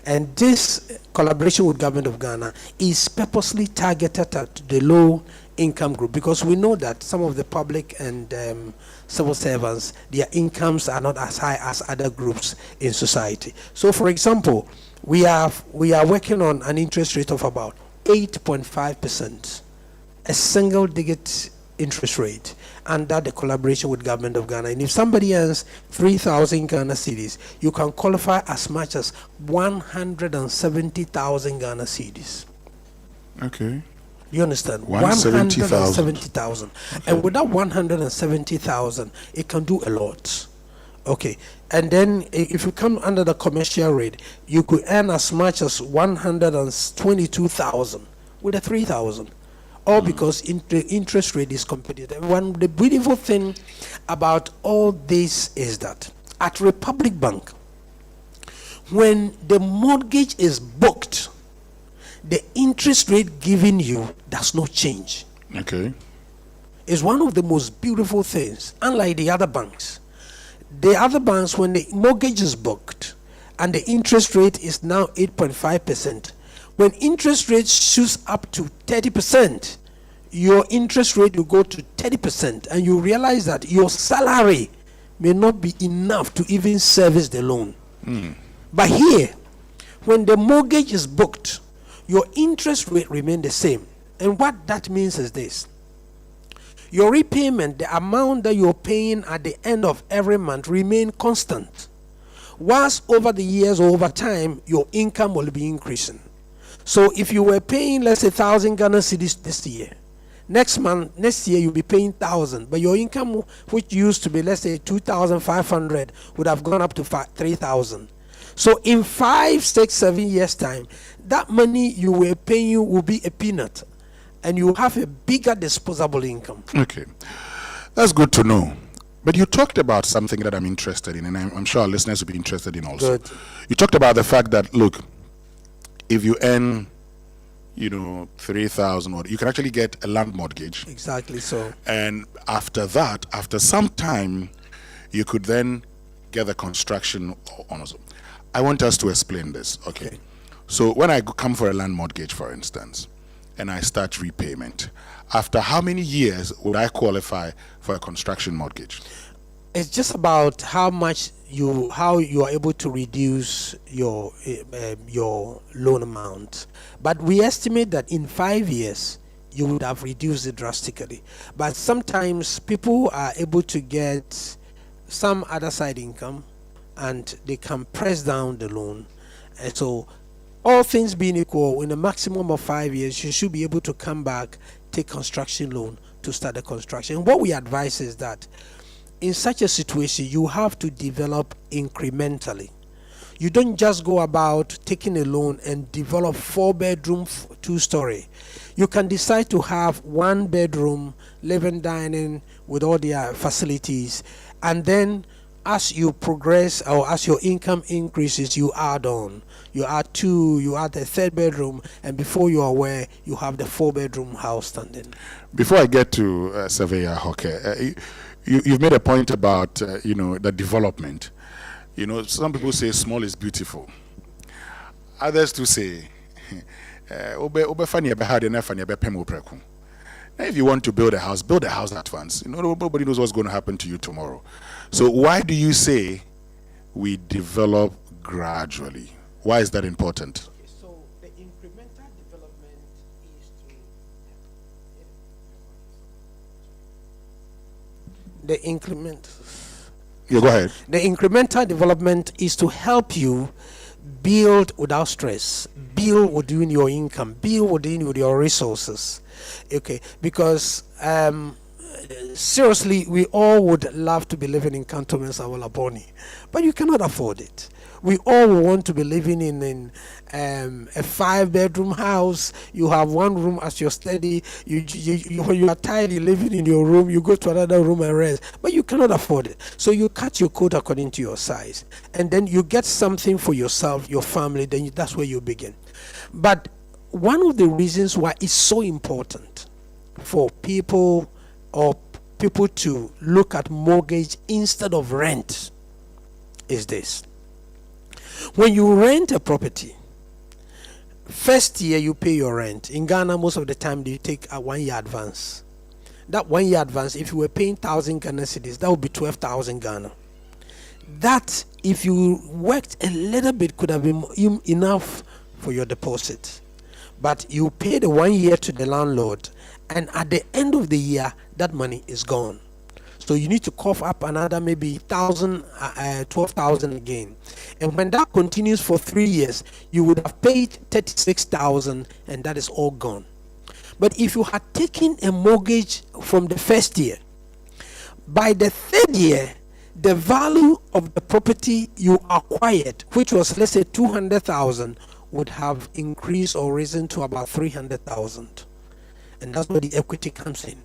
And this collaboration with government of Ghana is purposely targeted at the low income group, because we know that some of the public and civil servants, their incomes are not as high as other groups in society. So for example, we are working on an interest rate of about 8.5%, a single digit interest rate under the collaboration with government of Ghana. And if somebody earns 3,000 Ghana cedis, you can qualify as much as 170,000 Ghana cedis. Okay. You understand? 170,000. Okay. And with that 170,000, it can do a lot. Okay. And then if you come under the commercial rate, you could earn as much as 122,000 with a 3,000. All because the interest rate is competitive. The beautiful thing about all this is that at Republic Bank, when the mortgage is booked, the interest rate given you does not change. Okay. It's one of the most beautiful things, unlike the other banks. The other banks, when the mortgage is booked and the interest rate is now 8.5%, when interest rates shoots up to 30%, your interest rate will go to 30%, and you realize that your salary may not be enough to even service the loan. But here, when the mortgage is booked, your interest rate remains the same. And what that means is this: your repayment, the amount that you're paying at the end of every month, remain constant. Whilst over the years or over time, your income will be increasing. So if you were paying, let's say, 1,000 Ghana cedis this year, Next year you'll be paying 1,000, but your income, which used to be, let's say, 2,500, would have gone up to 3,000. So in 5, 6, 7 years' time, that money you were paying will be a peanut, and you have a bigger disposable income. Okay, that's good to know. But you talked about something that I'm interested in, and I'm sure our listeners will be interested in also. Good. You talked about the fact that, look, if you earn, 3,000, or you can actually get a land mortgage. Exactly so. And after that, after some time, you could then get the construction on. I want us to explain this. Okay. So when I come for a land mortgage, for instance, and I start repayment, after how many years would I qualify for a construction mortgage? It's just about how you are able to reduce your loan amount. But we estimate that in 5 years you would have reduced it drastically. But sometimes people are able to get some other side income, and they can press down the loan. And so, all things being equal, in a maximum of 5 years, you should be able to come back, take construction loan to start the construction. What we advise is that in such a situation, you have to develop incrementally. You don't just go about taking a loan and develop 4-bedroom, 2-story. You can decide to have 1-bedroom, living, dining with all their facilities, and then as you progress, or as your income increases, you add on. You add 2, you add a 3rd bedroom, and before you are aware, you have the 4-bedroom house standing. Before I get to Surveyor Hockey, you've made a point about the development. Some people say small is beautiful. Others to say, now if you want to build a house at once. Nobody knows what's going to happen to you tomorrow. So why do you say we develop gradually? Why is that important? So the incremental development is Go ahead. The incremental development is to help you build without stress, build within your income, build within your resources. Okay, because seriously, we all would love to be living in cantonments of Laboni, but you cannot afford it. We all want to be living in a 5-bedroom house. You have one room as your study. When you are tired, you're living in your room. You go to another room and rest, but you cannot afford it. So you cut your coat according to your size, and then you get something for yourself, your family. Then that's where you begin. But one of the reasons why it's so important for people to look at mortgage instead of rent is this. When you rent a property, first year you pay your rent. In Ghana, most of the time you take a 1 year advance. That 1 year advance, if you were paying 1,000 Ghana cedis, that would be 12,000 Ghana. That, if you worked a little bit, could have been enough for your deposit. But you pay the 1 year to the landlord, and at the end of the year, that money is gone. So you need to cough up another maybe 12,000 again. And when that continues for 3 years, you would have paid 36,000, and that is all gone. But if you had taken a mortgage from the first year, by the 3rd year, the value of the property you acquired, which was, let's say, 200,000, would have increased or risen to about 300,000. And that's where the equity comes in.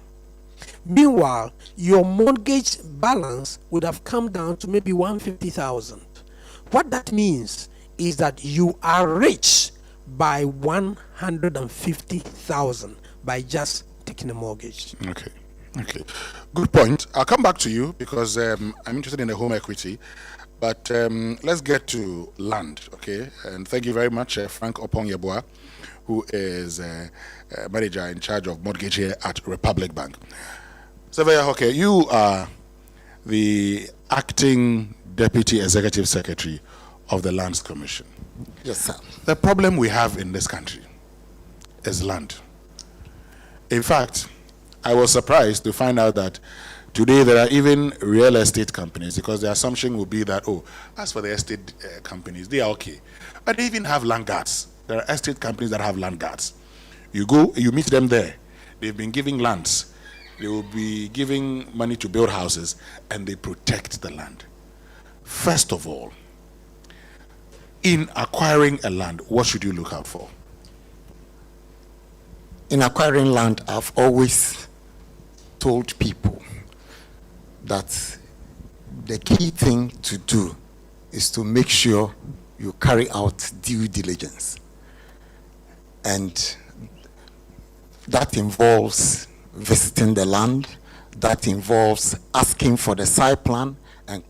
Meanwhile, your mortgage balance would have come down to maybe 150,000. What that means is that you are rich by 150,000 by just taking a mortgage. Okay. Good point. I'll come back to you because I'm interested in the home equity. But let's get to land, okay? And thank you very much, Frank Opong-Yeboah, who is manager in charge of mortgage here at Republic Bank. Surveyor Hockey, you are the acting Deputy Executive Secretary of the Lands Commission. Yes, sir. The problem we have in this country is land. In fact, I was surprised to find out that today there are even real estate companies, because the assumption would be that, as for the estate companies, they are okay. But they even have land guards. There are estate companies that have land guards. You go, you meet them there. they've been giving lands. They will be giving money to build houses, and they protect the land. First of all, in acquiring a land, what should you look out for? In acquiring land, I've always told people that the key thing to do is to make sure you carry out due diligence. And that involves visiting the land, that involves asking for the site plan and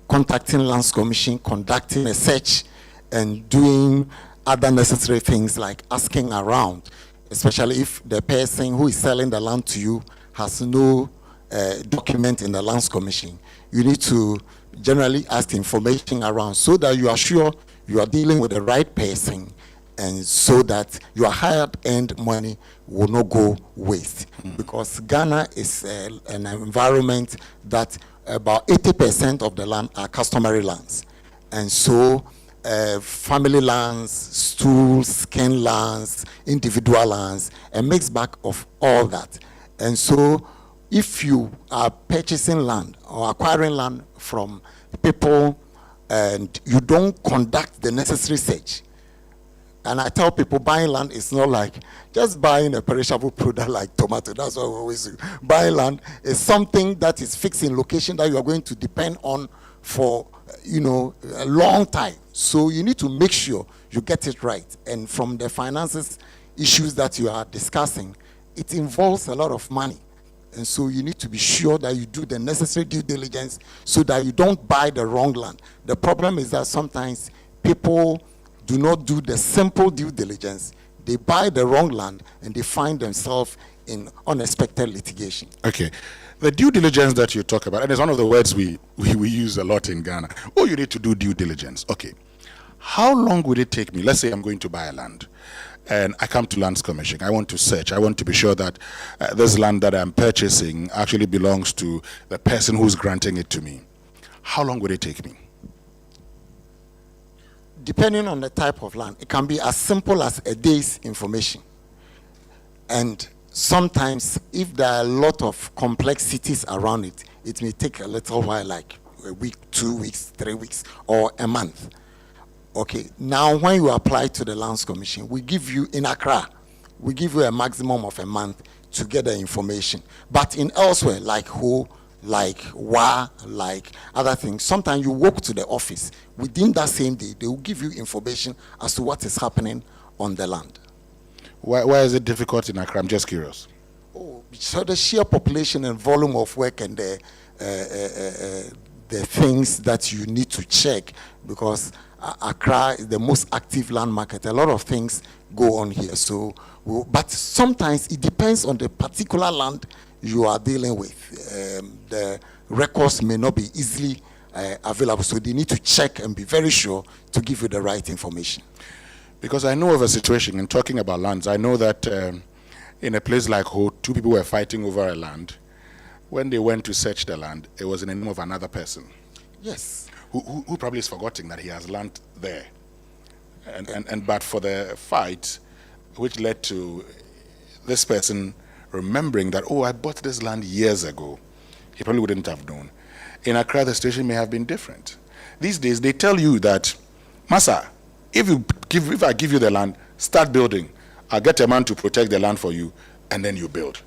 contacting Lands Commission, conducting a search, and doing other necessary things like asking around, especially if the person who is selling the land to you has no document in the Lands Commission. You need to generally ask information around so that you are sure you are dealing with the right person, and so that your hard-earned money will not go waste. Because Ghana is an environment that about 80% of the land are customary lands. And so family lands, stools, skin lands, individual lands, a mixed bag of all that. And so if you are purchasing land or acquiring land from people and you don't conduct the necessary search, and I tell people buying land is not like just buying a perishable product like tomato. That's what we always do. Buying land is something that is fixed in location that you are going to depend on for, a long time. So you need to make sure you get it right. And from the finances issues that you are discussing, it involves a lot of money. And so you need to be sure that you do the necessary due diligence so that you don't buy the wrong land. The problem is that sometimes people do not do the simple due diligence. They buy the wrong land and they find themselves in unexpected litigation. Okay. The due diligence that you talk about, and it's one of the words we use a lot in Ghana. Oh, you need to do due diligence. Okay. How long would it take me? Let's say I'm going to buy a land and I come to Lands Commission. I want to search. I want to be sure that this land that I'm purchasing actually belongs to the person who's granting it to me. How long would it take me? Depending on the type of land, it can be as simple as a day's information. And sometimes, if there are a lot of complexities around it, it may take a little while, like a week, 2 weeks, 3 weeks, or a month. Okay, now when you apply to the Lands Commission, we give you, in Accra, we give you a maximum of a month to get the information. But in elsewhere, like Ho, like Wa, like other things, sometimes you walk to the office. Within that same day, they will give you information as to what is happening on the land. Why is it difficult in Accra? I'm just curious. Oh, so the sheer population and volume of work and the things that you need to check, because Accra is the most active land market. A lot of things go on here. So, but sometimes it depends on the particular land you are dealing with. The records may not be easily available, so they need to check and be very sure to give you the right information. Because I know of a situation, in talking about lands, I know that in a place like Ho, two people were fighting over a land. When they went to search the land, it was in the name of another person. Yes. Who probably is forgetting that he has land there. And but for the fight, which led to this person remembering that, oh, I bought this land years ago, he probably wouldn't have known. In Accra, the situation may have been different. These days, they tell you that, Masa, if I give you the land, start building. I'll get a man to protect the land for you, and then you build.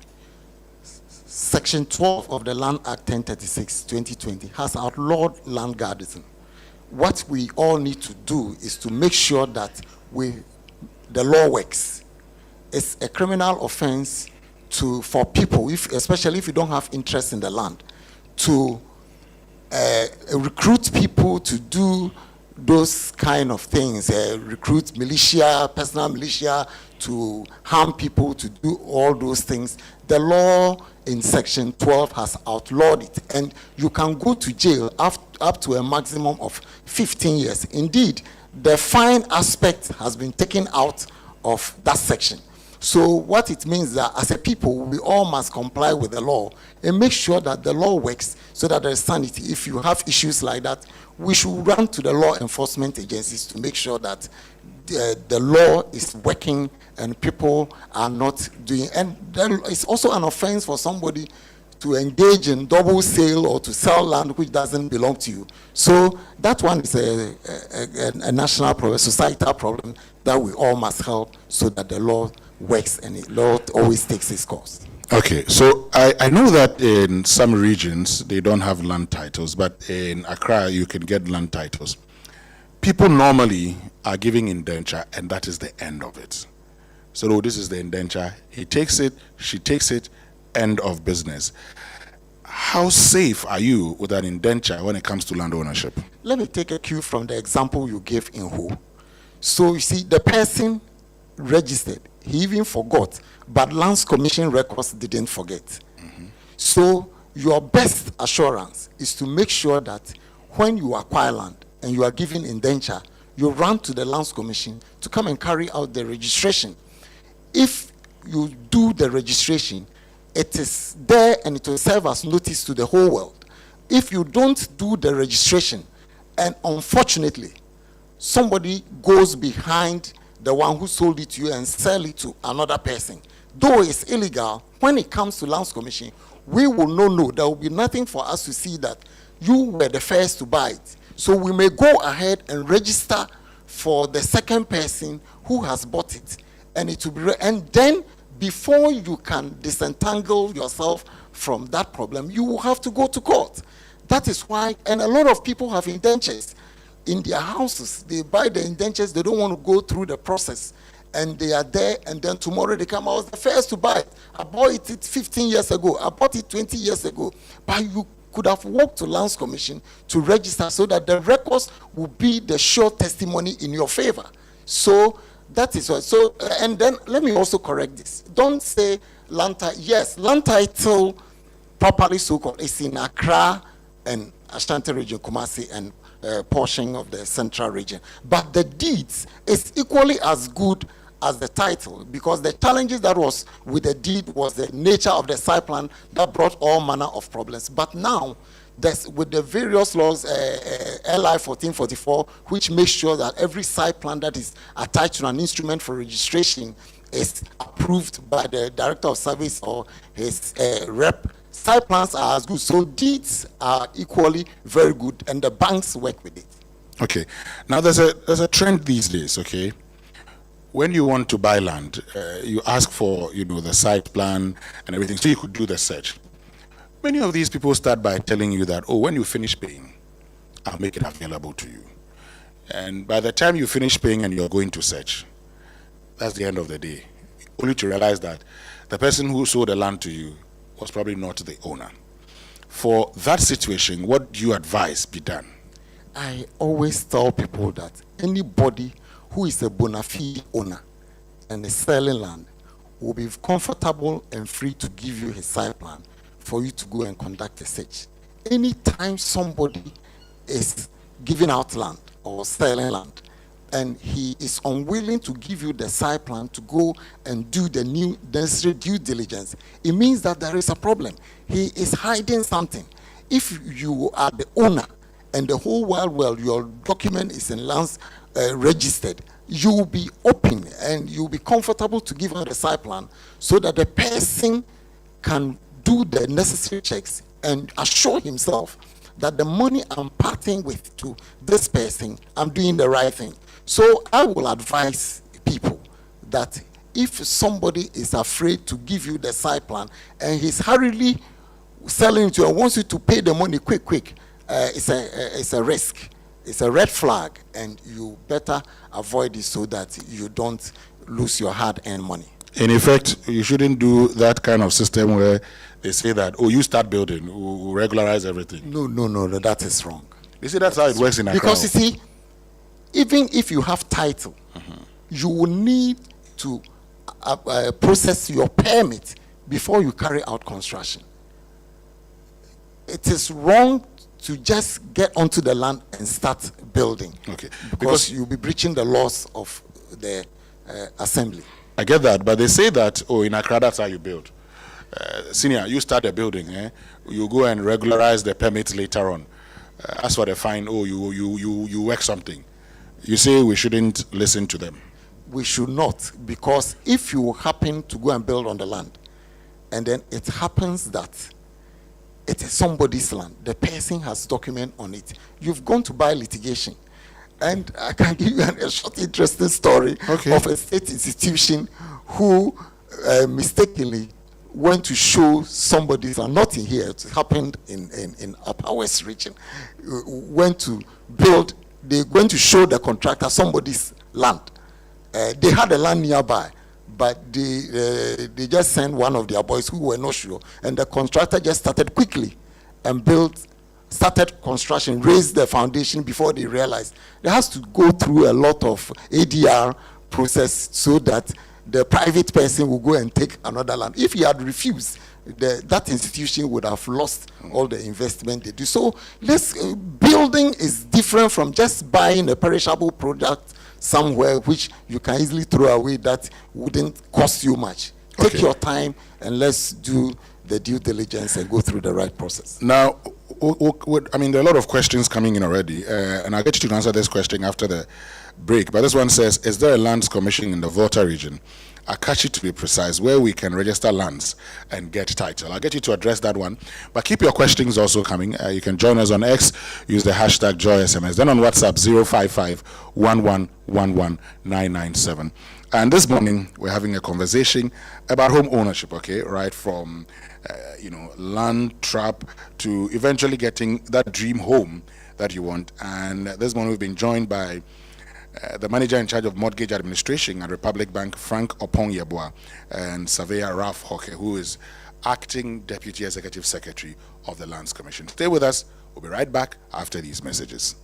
Section 12 of the Land Act 1036, 2020 has outlawed land gardening. What we all need to do is to make sure that the law works. It's a criminal offense for people, especially if you don't have interest in the land, to recruit people to do those kind of things, recruit militia, personal militia, to harm people, to do all those things. The law in Section 12 has outlawed it, and you can go to jail up to a maximum of 15 years. Indeed, the fine aspect has been taken out of that section. So what it means that as a people, we all must comply with the law and make sure that the law works so that there is sanity. If you have issues like that, we should run to the law enforcement agencies to make sure that the law is working and people are not doing. And then it's also an offense for somebody to engage in double sale or to sell land which doesn't belong to you. So that one is a national problem, societal problem that we all must help so that the law works and the law always takes its course. Okay, so I know that in some regions they don't have land titles, but in Accra you can get land titles. People normally are giving indenture, and that is the end of it. So this is the indenture. He takes it, she takes it, end of business. How safe are you with an indenture when it comes to land ownership? Let me take a cue from the example you gave in Ho. So you see, the person registered, he even forgot, but Lands Commission records didn't forget. So your best assurance is to make sure that when you acquire land and you are given indenture, you run to the Lands Commission to come and carry out the registration. If you do the registration, it is there and it will serve as notice to the whole world. If you don't do the registration, and unfortunately, somebody goes behind the one who sold it to you and sell it to another person, though it's illegal, when it comes to Lands Commission, we will not know. There will be nothing for us to see that you were the first to buy it. So we may go ahead and register for the second person who has bought it, and it will be and then before you can disentangle yourself from that problem, you will have to go to court. That is why, and a lot of people have indentures in their houses. They buy the indentures, they don't want to go through the process, and they are there, and then tomorrow they come, I was the first to buy it. I bought it 15 years ago, I bought it 20 years ago. But you could have walked to Lands Commission to register so that the records will be the sure testimony in your favor. So that is what. So, and then let me also correct this. Don't say land title. Yes, land title, properly so-called, is in Accra and Ashanti region, Kumasi, and portion of the central region. But the deeds is equally as good as the title, because the challenges that was with the deed was the nature of the site plan that brought all manner of problems. But now, with the various laws, LI 1444, which makes sure that every site plan that is attached to an instrument for registration is approved by the director of service or his rep. Site plans are as good, so deeds are equally very good, and the banks work with it. Okay, now there's a trend these days. Okay, when you want to buy land, you ask for the site plan and everything, so you could do the search. Many of these people start by telling you that, when you finish paying, I'll make it available to you. And by the time you finish paying and you're going to search, that's the end of the day. Only to realize that the person who sold the land to you was probably not the owner. For that situation, what do you advise be done? I always tell people that anybody who is a bona fide owner and is selling land will be comfortable and free to give you his site plan for you to go and conduct a search. Anytime somebody is giving out land or selling land and he is unwilling to give you the site plan to go and do the necessary due diligence, it means that there is a problem. He is hiding something. If you are the owner and the whole world, your document is in lands registered, you will be open and you will be comfortable to give out the site plan so that the person can do the necessary checks and assure himself that the money I'm parting with to this person, I'm doing the right thing. So I will advise people that if somebody is afraid to give you the site plan and he's hurriedly selling to you and wants you to pay the money quick, it's a risk. It's a red flag, and you better avoid it so that you don't lose your hard-earned money. In effect, you shouldn't do that kind of system where they say that, you start building, we'll regularize everything. No, that is wrong. You see, that's how it works in Accra. Because you see, even if you have title, you will need to process your permit before you carry out construction. It is wrong to just get onto the land and start building. Okay. Because you'll be breaching the laws of the assembly. I get that, but they say that, in Accra, that's how you build. Senior, you start a building, you go and regularize the permits later on. As for the fine, you work something. You say we shouldn't listen to them. We should not, because if you happen to go and build on the land, and then it happens that it is somebody's land, the person has document on it, you've gone to buy litigation. And I can give you a short, interesting story of a state institution who mistakenly went to show somebody's land, not in here, it happened in Upper West region, went to build, they went to show the contractor somebody's land. They had a land nearby, but they just sent one of their boys who were not sure, and the contractor just started quickly and started construction, raised the foundation before they realized. There has to go through a lot of ADR process so that the private person will go and take another land. If he had refused, that institution would have lost all the investment they do. So building is different from just buying a perishable product somewhere which you can easily throw away that wouldn't cost you much. Take your time and let's do the due diligence and go through the right process. Now, I mean, there are a lot of questions coming in already, and I'll get you to answer this question after the break. But this one says, is there a lands commission in the Volta region, Akachi to be precise, where we can register lands and get title? I'll get you to address that one. But keep your questions also coming. You can join us on X, use the hashtag JoySMS. Then on WhatsApp, 055-1111-997. And this morning, we're having a conversation about home ownership, right? From, land trap to eventually getting that dream home that you want. And this morning, we've been joined by the manager in charge of mortgage administration at Republic Bank, Frank Opong-Yeboah, and surveyor Ralph Hoke, who is acting deputy executive secretary of the Lands Commission. Stay with us. We'll be right back after these messages.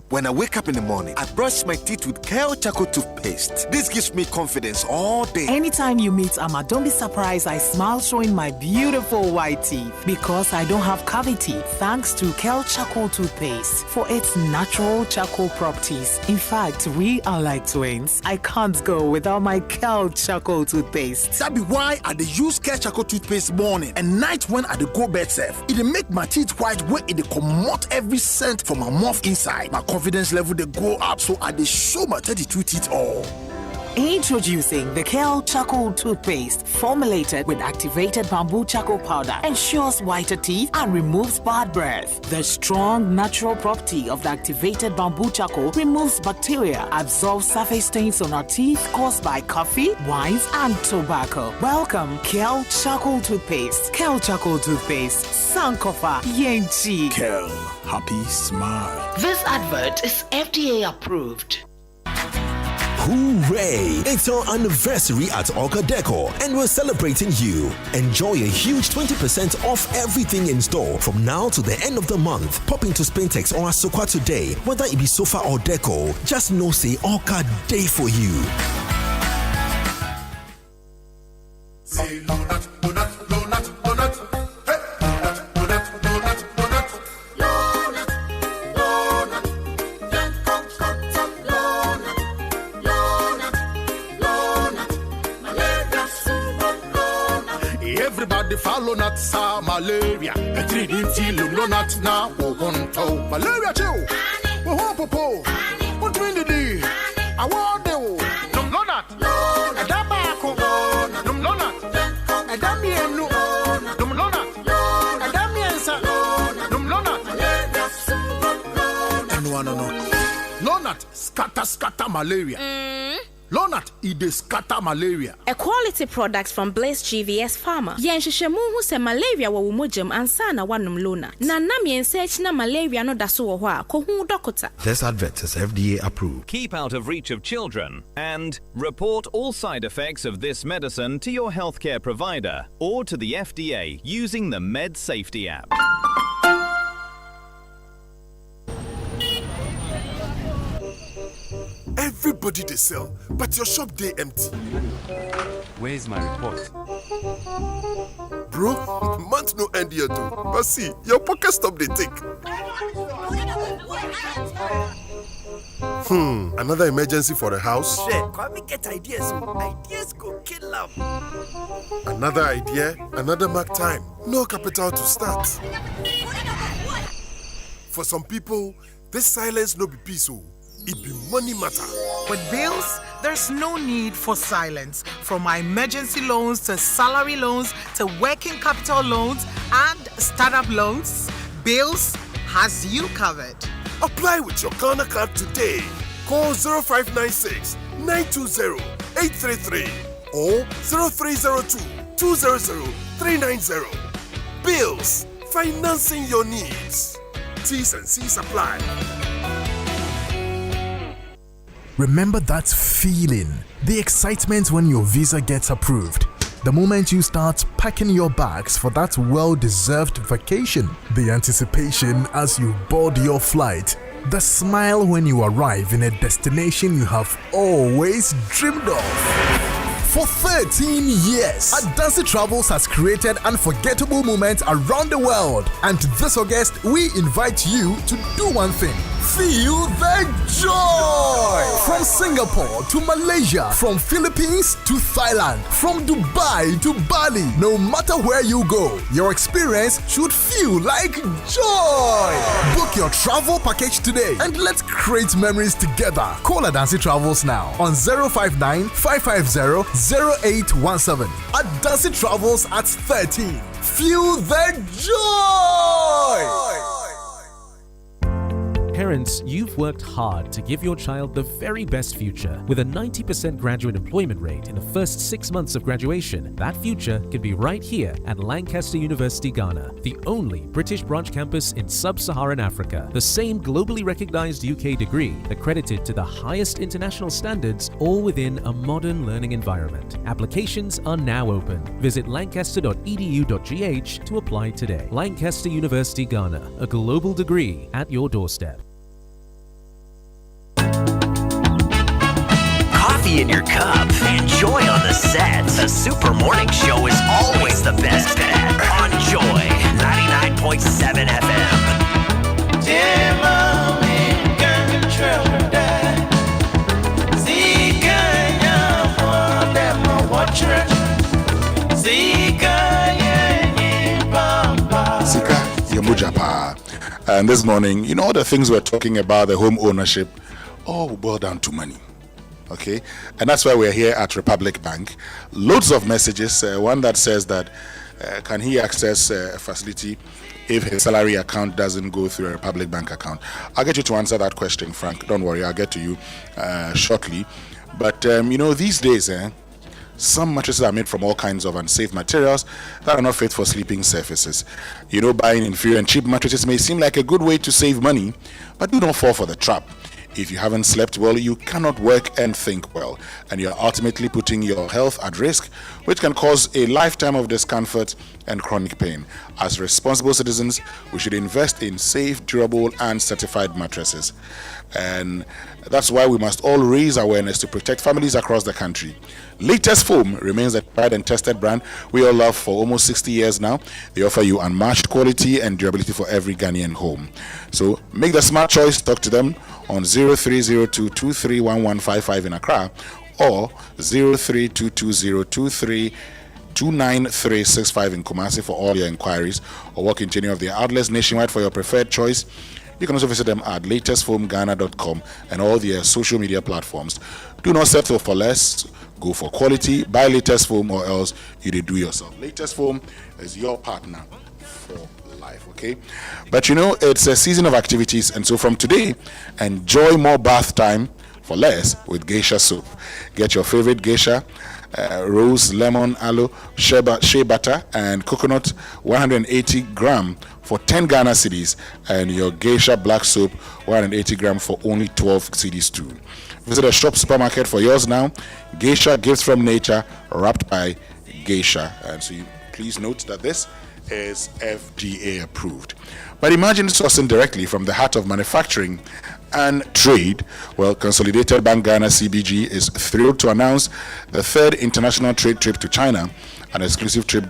When I wake up in the morning, I brush my teeth with Kale Charcoal toothpaste. This gives me confidence all day. Anytime you meet Amma, don't be surprised I smile showing my beautiful white teeth because I don't have cavity thanks to Kale Charcoal toothpaste for its natural charcoal properties. In fact, we are like twins. I can't go without my Kale Charcoal toothpaste. That be why I use Kale Charcoal toothpaste morning and night when I go bed safe. It make my teeth white when it comot every scent from my mouth inside. My confidence level they go up, so I show my 32 teeth all. Introducing the Kale Charcoal toothpaste, formulated with activated bamboo charcoal powder, ensures whiter teeth and removes bad breath. The strong natural property of the activated bamboo charcoal removes bacteria, absorbs surface stains on our teeth caused by coffee, wines, and tobacco. Welcome, Kale Charcoal toothpaste. Kale Charcoal toothpaste, Sankofa Yenchi. Kale, happy smile. This advert is FDA approved. Hooray! It's our anniversary at Orca Decor and we're celebrating you. Enjoy a huge 20% off everything in store from now to the end of the month. Pop into Spintex or Asokwa today. Whether it be sofa or deco, just know say Orca Day for you. Say donut, donut, donut, donut. Hey! Donut, donut, donut, donut. Everybody follow not sa malaria. A 3D till no not now. Malaria chill. Popo. What will it do? I want the num not. And that back num not. And that me no. Num not. And that me answer. Num not. No. Lonat scatter malaria. Lonat ide scatter malaria. A quality product from Blaze GVS Pharma. Yenshishemu hu se malaria wa wumojam ansana wanum lona. Na nam yensearch na malaria no daso wo hwa ko hu dokota. This advert is FDA approved. Keep out of reach of children and report all side effects of this medicine to your healthcare provider or to the FDA using the Med Safety app. Everybody they sell, but your shop they empty. Where's my report? Bro, month no end here too. But see, your pocket stop they take. Another emergency for the house? Shit, come me get ideas. Ideas go kill them. Another idea, another mark time. No capital to start. For some people, this silence no be peaceful. it be money matter. With bills, there's no need for silence. From my emergency loans to salary loans to working capital loans and startup loans, Bills has you covered. Apply with your Ghana card today. Call 0596 920 833 or 0302 200 390. Bills, financing your needs. T's and C's apply. Remember that feeling, the excitement when your visa gets approved, the moment you start packing your bags for that well-deserved vacation, the anticipation as you board your flight, the smile when you arrive in a destination you have always dreamed of. For 13 years, Asante Travels has created unforgettable moments around the world. And this August, we invite you to do one thing. Feel the joy! From Singapore to Malaysia, from Philippines to Thailand, from Dubai to Bali, no matter where you go, your experience should feel like joy! Book your travel package today and let's create memories together. Call Asante Travels now on 059 550 0817. Asante Travels at 13. Feel the joy! Parents, you've worked hard to give your child the very best future. With a 90% graduate employment rate in the first 6 months of graduation, that future can be right here at Lancaster University, Ghana, the only British branch campus in sub-Saharan Africa. The same globally recognized UK degree, accredited to the highest international standards, all within a modern learning environment. Applications are now open. Visit lancaster.edu.gh to apply today. Lancaster University, Ghana, a global degree at your doorstep. Coffee in your cup, enjoy on the set. The Super Morning Show is always the best bet on Joy 99.7 FM. And this morning, you know, all the things we're talking about, the home ownership, all boil down to money. Okay, and that's why we're here at Republic Bank. Loads of messages. One that says that can he access a facility if his salary account doesn't go through a Republic Bank account? I'll get you to answer that question, Frank. Don't worry, I'll get to you shortly. But you know, these days, some mattresses are made from all kinds of unsafe materials that are not fit for sleeping surfaces. You know, buying inferior and cheap mattresses may seem like a good way to save money, but do not fall for the trap. If you haven't slept well, you cannot work and think well, and you're ultimately putting your health at risk, which can cause a lifetime of discomfort and chronic pain. As responsible citizens, we should invest in safe, durable, and certified mattresses. And that's why we must all raise awareness to protect families across the country. Latest Foam remains a tried and tested brand we all love for almost 60 years now. They offer you unmatched quality and durability for every Ghanaian home. So make the smart choice. Talk to them on 0302231155 in Accra or 032202329365 in Kumasi for all your inquiries, or walk into any of their outlets nationwide for your preferred choice. You can also visit them at latestfoamghana.com and all their social media platforms. Do not settle for less. Go for quality. Buy Latest Foam, or else you do yourself. Latest Foam is your partner for life, okay? But you know, it's a season of activities, and so from today, enjoy more bath time for less with geisha soap. Get your favorite geisha, rose, lemon, aloe, shea butter, and coconut 180 gram for 10 Ghana cedis, and your geisha black soap 180 gram for only 12 cedis too. Visit a shop supermarket for yours now. Geisha, gifts from nature, wrapped by geisha. And so please note that this is FDA approved. But imagine sourcing directly from the heart of manufacturing and trade. Well, Consolidated Bank Ghana CBG is thrilled to announce the third international trade trip to China, an exclusive trip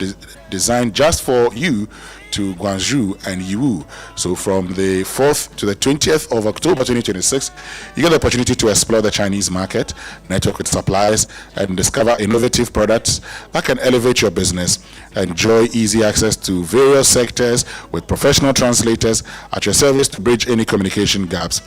designed just for you to Guangzhou and Yiwu. So from the 4th to the 20th of October 2026, you get the opportunity to explore the Chinese market, network with suppliers, and discover innovative products that can elevate your business. Enjoy easy access to various sectors with professional transport translators at your service to bridge any communication gaps.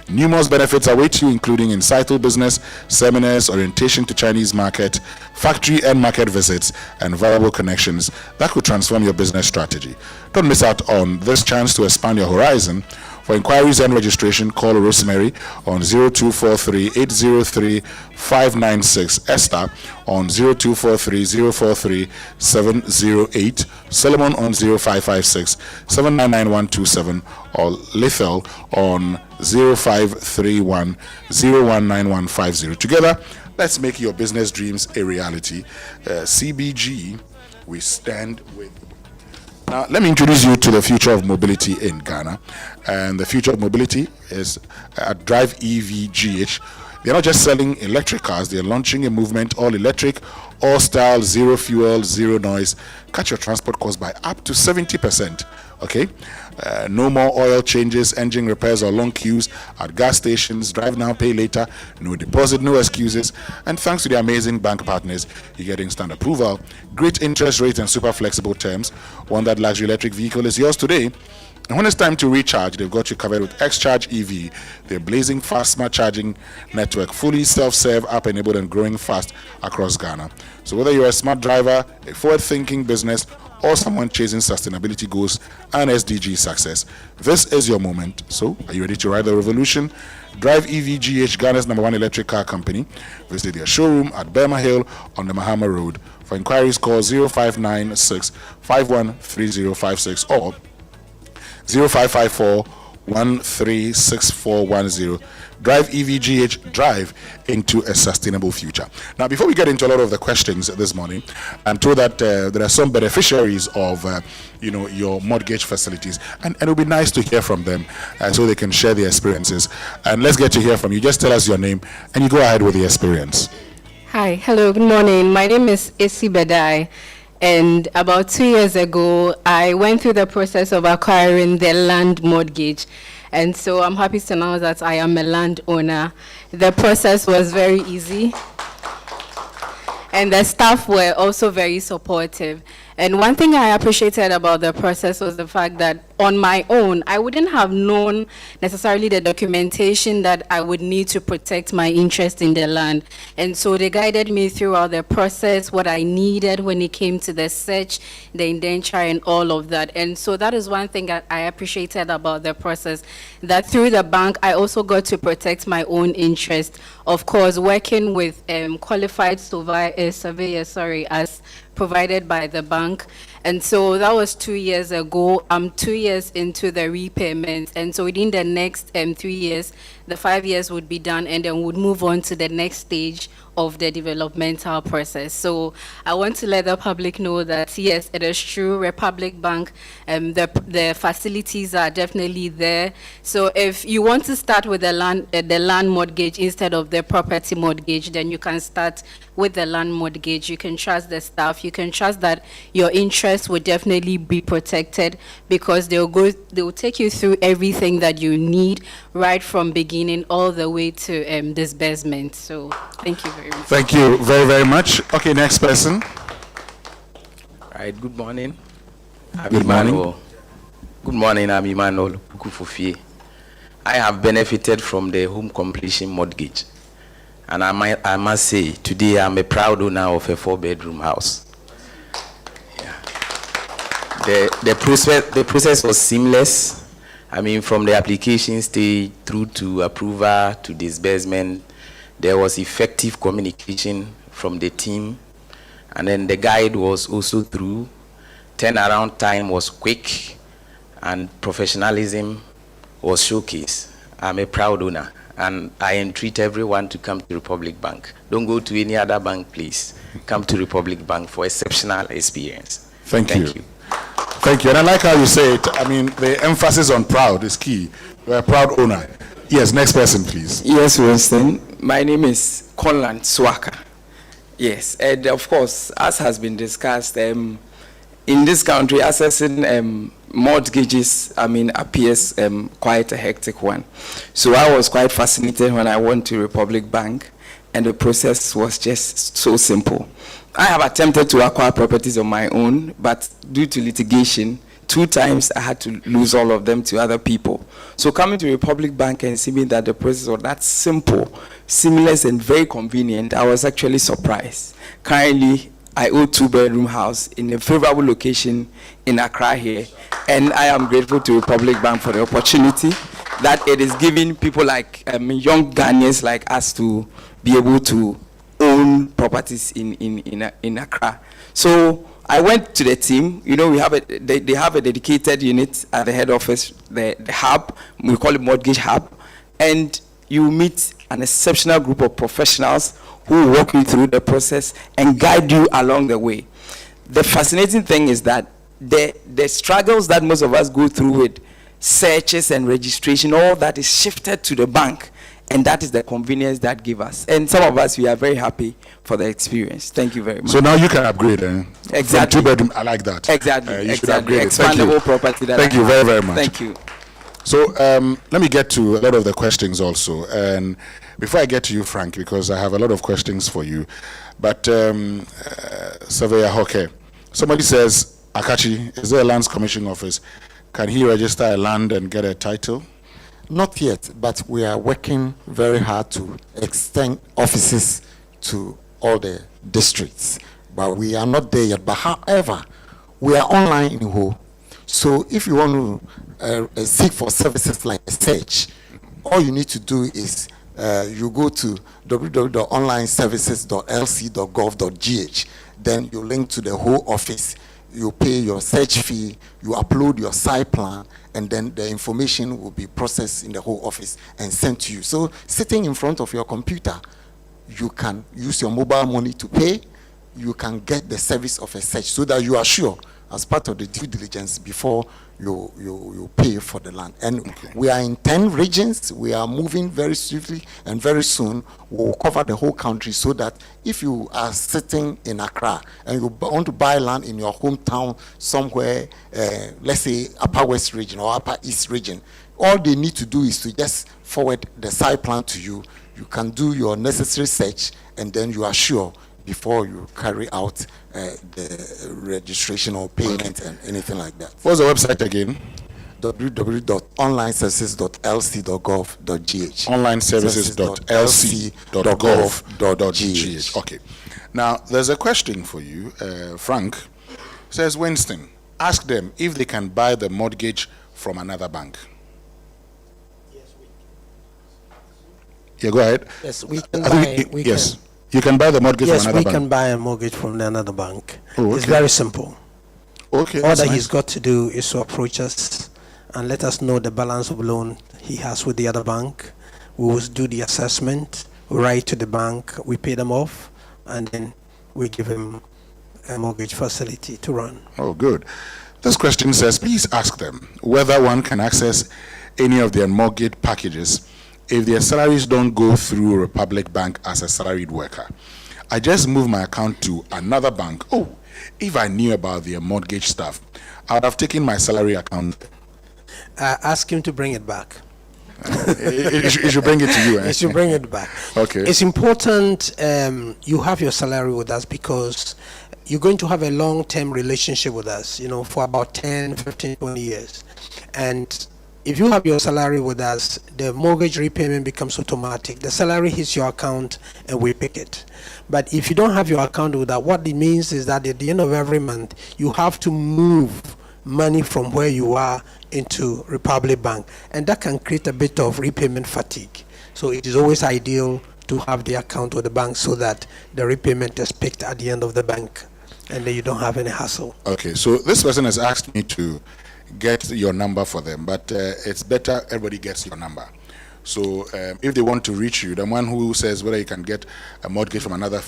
Numerous benefits await you, including insightful business, seminars, orientation to Chinese market, factory and market visits, and valuable connections that could transform your business strategy. Don't miss out on this chance to expand your horizon. For inquiries and registration, call Rosemary on 0243-803-596, Esther on 0243-043-708, Solomon on 0556-799-127, or Lethal on 0531-019150. Together, let's make your business dreams a reality. CBG, we stand with. Now, let me introduce you to the future of mobility in Ghana. And the future of mobility is at Drive EVGH. They're not just selling electric cars, they're launching a movement, all electric, all style, zero fuel, zero noise. Cut your transport costs by up to 70%. Okay? No more oil changes, engine repairs, or long queues at gas stations. Drive now, pay later. No deposit, no excuses. And thanks to the amazing bank partners, you get instant approval, great interest rates, and super flexible terms. One that luxury electric vehicle is yours today. And when it's time to recharge, they've got you covered with X-Charge EV, their blazing fast smart charging network, fully self-serve, app-enabled, and growing fast across Ghana. So whether you're a smart driver, a forward-thinking business, or someone chasing sustainability goals and SDG success, this is your moment. So, are you ready to ride the revolution? Drive EVGH, Ghana's #1 electric car company. Visit their showroom at Burma Hill on the Mahama Road. For inquiries, call 0596 513056 or 0554-136410. Drive EVGH, drive into a sustainable future. Now, before we get into a lot of the questions this morning, I'm told that there are some beneficiaries of your mortgage facilities, and it would be nice to hear from them so they can share their experiences. And let's get to hear from you. Just tell us your name and you go ahead with the experience. Hi, hello, good morning. My name is Isi Bedai. And about 2 years ago, I went through the process of acquiring the land mortgage. And so I'm happy to announce that I am a landowner. The process was very easy. And the staff were also very supportive. And one thing I appreciated about the process was the fact that on my own, I wouldn't have known necessarily the documentation that I would need to protect my interest in the land. And so they guided me throughout the process, what I needed when it came to the search, the indenture, and all of that. And so that is one thing that I appreciated about the process, that through the bank, I also got to protect my own interest. Of course, working with qualified surveyors, as provided by the bank. And so that was 2 years ago. I'm 2 years into the repayment. And so within the next 3 years, the 5 years would be done, and then would move on to the next stage of the developmental process. So I want to let the public know that yes, it is true, Republic Bank, the facilities are definitely there. So if you want to start with the land mortgage instead of the property mortgage, then you can start with the land mortgage. You can trust the staff. You can trust that your interest will definitely be protected, because they will take you through everything that you need right from beginning all the way to disbursement. So thank you very much. Thank you very, very much. Okay, next person. Right, good morning. Good morning. Good morning, I'm Emmanuel Kufufie. I have benefited from the home completion mortgage. And I must say, today I'm a proud owner of a 4-bedroom house. Yeah. The process was seamless. I mean, from the application stage through to approval to disbursement, there was effective communication from the team. And then the guide was also through. Turnaround time was quick, and professionalism was showcased. I'm a proud owner, and I entreat everyone to come to Republic Bank. Don't go to any other bank, please. Come to Republic Bank for exceptional experience. Thank you. Thank you. And I like how you say it. I mean, the emphasis on proud is key. You're a proud owner. Yes, next person, please. Yes, Winston. My name is Conland Swaka. Yes, and of course, as has been discussed, in this country, accessing mortgages, appears quite a hectic one. So I was quite fascinated when I went to Republic Bank, and the process was just so simple. I have attempted to acquire properties on my own, but due to litigation, 2 times I had to lose all of them to other people. So coming to Republic Bank and seeing that the process was that simple, seamless, and very convenient, I was actually surprised. Currently, I own 2-bedroom house in a favorable location in Accra here, and I am grateful to Republic Bank for the opportunity that it is giving people like young Ghanaians like us to be able to own properties in Accra. So I went to the team. You know, we have they have a dedicated unit at the head office, the hub. We call it Mortgage Hub, and you meet an exceptional group of professionals who will walk you through the process and guide you along the way. The fascinating thing is that the struggles that most of us go through with searches and registration, all that is shifted to the bank, and that is the convenience that give us. And some of us, we are very happy for the experience. Thank you very much. So now you can upgrade. Exactly. From 2-bedroom, I like that. Exactly. You should upgrade. Expandable property. Thank you very, very much. Thank you. So let me get to a lot of the questions also. And before I get to you, Frank, because I have a lot of questions for you. But Surveyor Hoke, somebody says, Akachi, is there a lands commission office? Can he register a land and get a title? Not yet, but we are working very hard to extend offices to all the districts. But we are not there yet. But however, we are online in Ho. So if you want to seek for services like a search, all you need to do is you go to www.onlineservices.lc.gov.gh. Then you link to the whole office. You pay your search fee, you upload your site plan, and then the information will be processed in the whole office and sent to you. So sitting in front of your computer, you can use your mobile money to pay. You can get the service of a search so that you are sure, as part of the due diligence, before you pay for the land. And we are in 10 regions. We are moving very swiftly, and very soon we'll cover the whole country, so that if you are sitting in Accra and you want to buy land in your hometown somewhere, let's say Upper West region or Upper East region, all they need to do is to just forward the site plan to you. You can do your necessary search, and then you are sure before you carry out the registration or payment and anything like that. What's the website again? www.onlineservices.lc.gov.gh. onlineservices.lc.gov.gh. Okay. Now, there's a question for you. Frank says, Winston, ask them if they can buy the mortgage from another bank. Yes, we can. Yeah, go ahead. Yes, we can buy. Yes. You can buy the mortgage from another bank? Yes, we can buy a mortgage from another bank. Oh, okay. It's very simple. Okay. All that he's got to do is to approach us and let us know the balance of loan he has with the other bank. We will do the assessment, we write to the bank, we pay them off, and then we give him a mortgage facility to run. Oh, good. This question says, please ask them whether one can access any of their mortgage packages if their salaries don't go through Republic Bank as a salaried worker. I just moved my account to another bank. Oh, if I knew about their mortgage stuff, I would have taken my salary account. Ask him to bring it back. It should bring it to you. He should bring it back. Okay. It's important you have your salary with us, because you're going to have a long-term relationship with us, for about 10, 15, 20 years. And if you have your salary with us, the mortgage repayment becomes automatic. The salary hits your account and we pick it. But if you don't have your account with us, what it means is that at the end of every month, you have to move money from where you are into Republic Bank. And that can create a bit of repayment fatigue. So it is always ideal to have the account with the bank so that the repayment is picked at the end of the bank, and then you don't have any hassle. Okay, so this person has asked me to get your number for them, but it's better everybody gets your number. So if they want to reach you, the one who says whether you can get a mortgage from another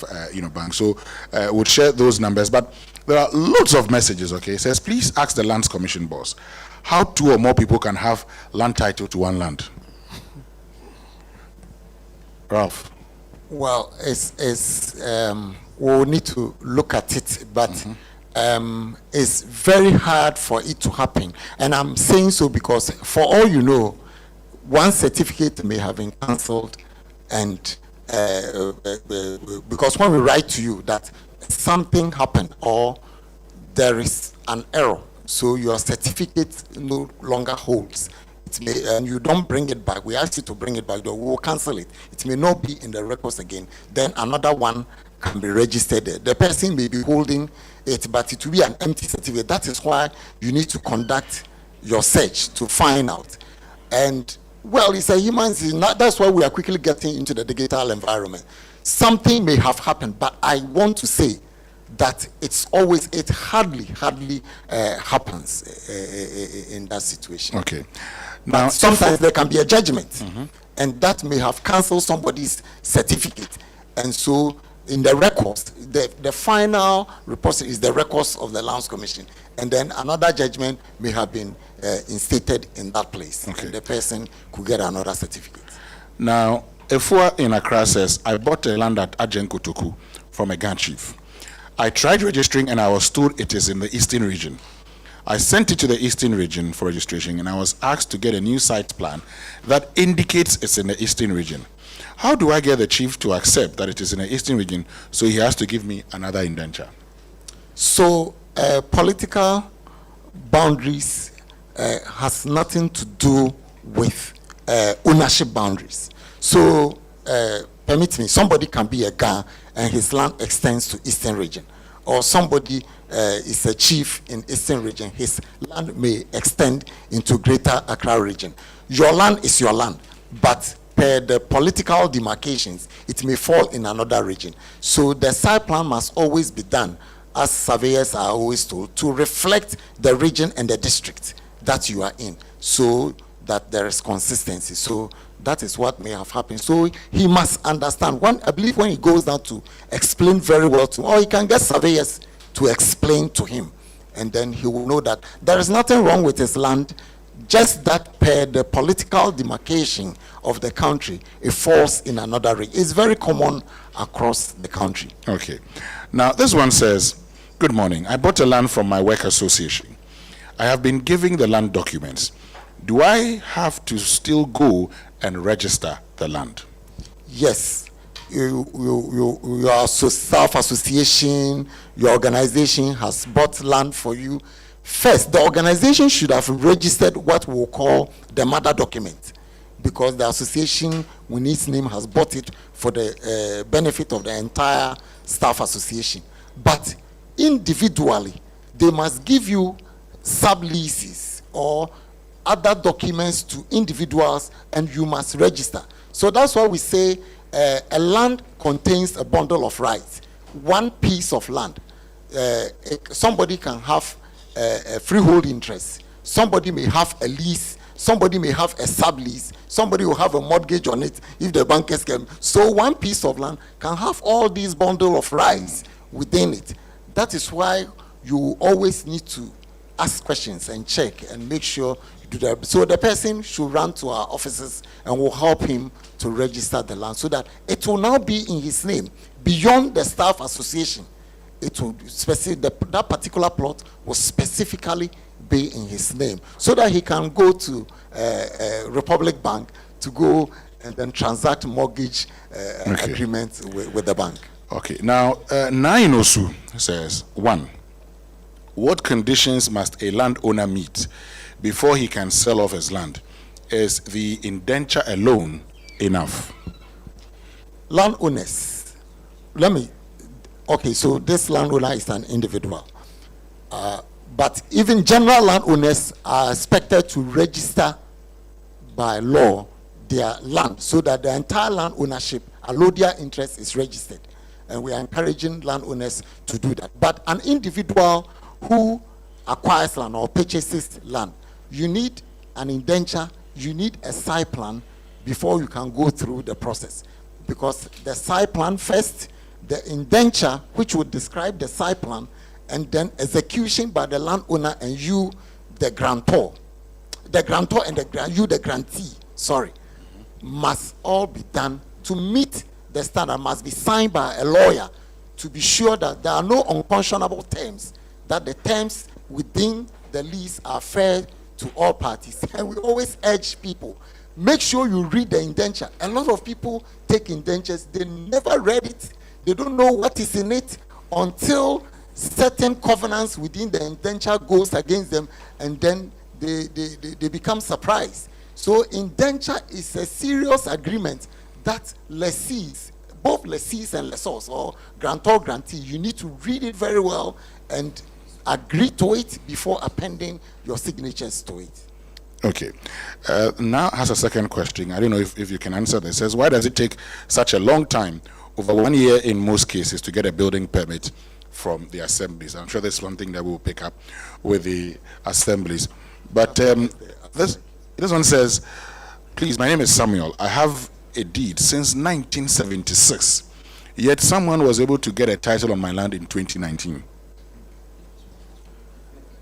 bank, so we'll share those numbers. But there are lots of messages. Okay, it says please ask the lands commission boss how 2 or more people can have land title to one land. Ralph. Well, we'll need to look at it, but it's very hard for it to happen. And I'm saying so because, for all you know, one certificate may have been cancelled, and because when we write to you that something happened or there is an error so your certificate no longer holds. It may, and you don't bring it back. We ask you to bring it back, though we will cancel it. It may not be in the records again. Then another one can be registered there. The person may be holding it, but it will be an empty certificate. That is why you need to conduct your search to find out. And well, it's a human thing. That's why we are quickly getting into the digital environment. Something may have happened, but I want to say that it hardly happens in that situation. Okay. Now, sometimes there can be a judgment, and that may have cancelled somebody's certificate. And so, in the records, the final report is the records of the Lands Commission, and then another judgment may have been instated in that place. Okay. And the person could get another certificate. Now, Efua in Accra says, I bought a land at Ajen Kotoku from a Gan chief. I tried registering and I was told it is in the eastern region. I sent it to the eastern region for registration and I was asked to get a new site plan that indicates it's in the eastern region. How do I get the chief to accept that it is in the eastern region so he has to give me another indenture? So political boundaries has nothing to do with ownership boundaries. So permit me, somebody can be a Ga and his land extends to eastern region, or somebody is a chief in eastern region, his land may extend into greater Accra region. Your land is your land, but per the political demarcations, it may fall in another region. So the site plan must always be done, as surveyors are always told, to reflect the region and the district that you are in, so that there is consistency. So that is what may have happened. So he must understand. I believe when he goes down to explain very well to him, or he can get surveyors to explain to him, and then he will know that there is nothing wrong with his land, just that per the political demarcation of the country, it falls in another region. It's very common across the country. Okay. Now, this one says, good morning. I bought a land from my work association. I have been giving the land documents. Do I have to still go and register the land? Yes. Your self-association, your organization has bought land for you. First, the organization should have registered what we'll call the mother document, because the association, when its name, has bought it for the benefit of the entire staff association. But individually, they must give you sub-leases or other documents to individuals, and you must register. So that's why we say a land contains a bundle of rights. One piece of land, somebody can have a freehold interest, somebody may have a lease, somebody may have a sublease, somebody will have a mortgage on it if the bankers can. So one piece of land can have all these bundle of rights within it. That is why you always need to ask questions and check and make sure you do that. So the person should run to our offices and we'll help him to register the land so that it will now be in his name beyond the staff association. It will that particular plot will specifically be in his name so that he can go to Republic Bank to go and then transact mortgage agreements with the bank. Okay. Now, Nainosu says, 1. What conditions must a landowner meet before he can sell off his land? Is the indenture alone enough? Landowners, so this landowner is an individual. But even general landowners are expected to register by law their land so that the entire land ownership, allodial interest, is registered. And we are encouraging landowners to do that. But an individual who acquires land or purchases land, you need an indenture, you need a site plan before you can go through the process. Because the site plan first, the indenture, which would describe the site plan, and then execution by the landowner and you, the grantor. The grantor and you, the grantee, must all be done to meet the standard, must be signed by a lawyer to be sure that there are no unconscionable terms, that the terms within the lease are fair to all parties. And we always urge people, make sure you read the indenture. A lot of people take indentures, they never read it, they don't know what is in it until certain covenants within the indenture goes against them, and then they become surprised. So indenture is a serious agreement that lessees, both lessees and lessors, or grantor, grantee, you need to read it very well and agree to it before appending your signatures to it. Okay. Now has a second question. I don't know if you can answer this. It says, why does it take such a long time, over 1 year in most cases, to get a building permit from the assemblies? I'm sure that's one thing that we'll pick up with the assemblies. But this one says, please, my name is Samuel. I have a deed since 1976, yet someone was able to get a title on my land in 2019.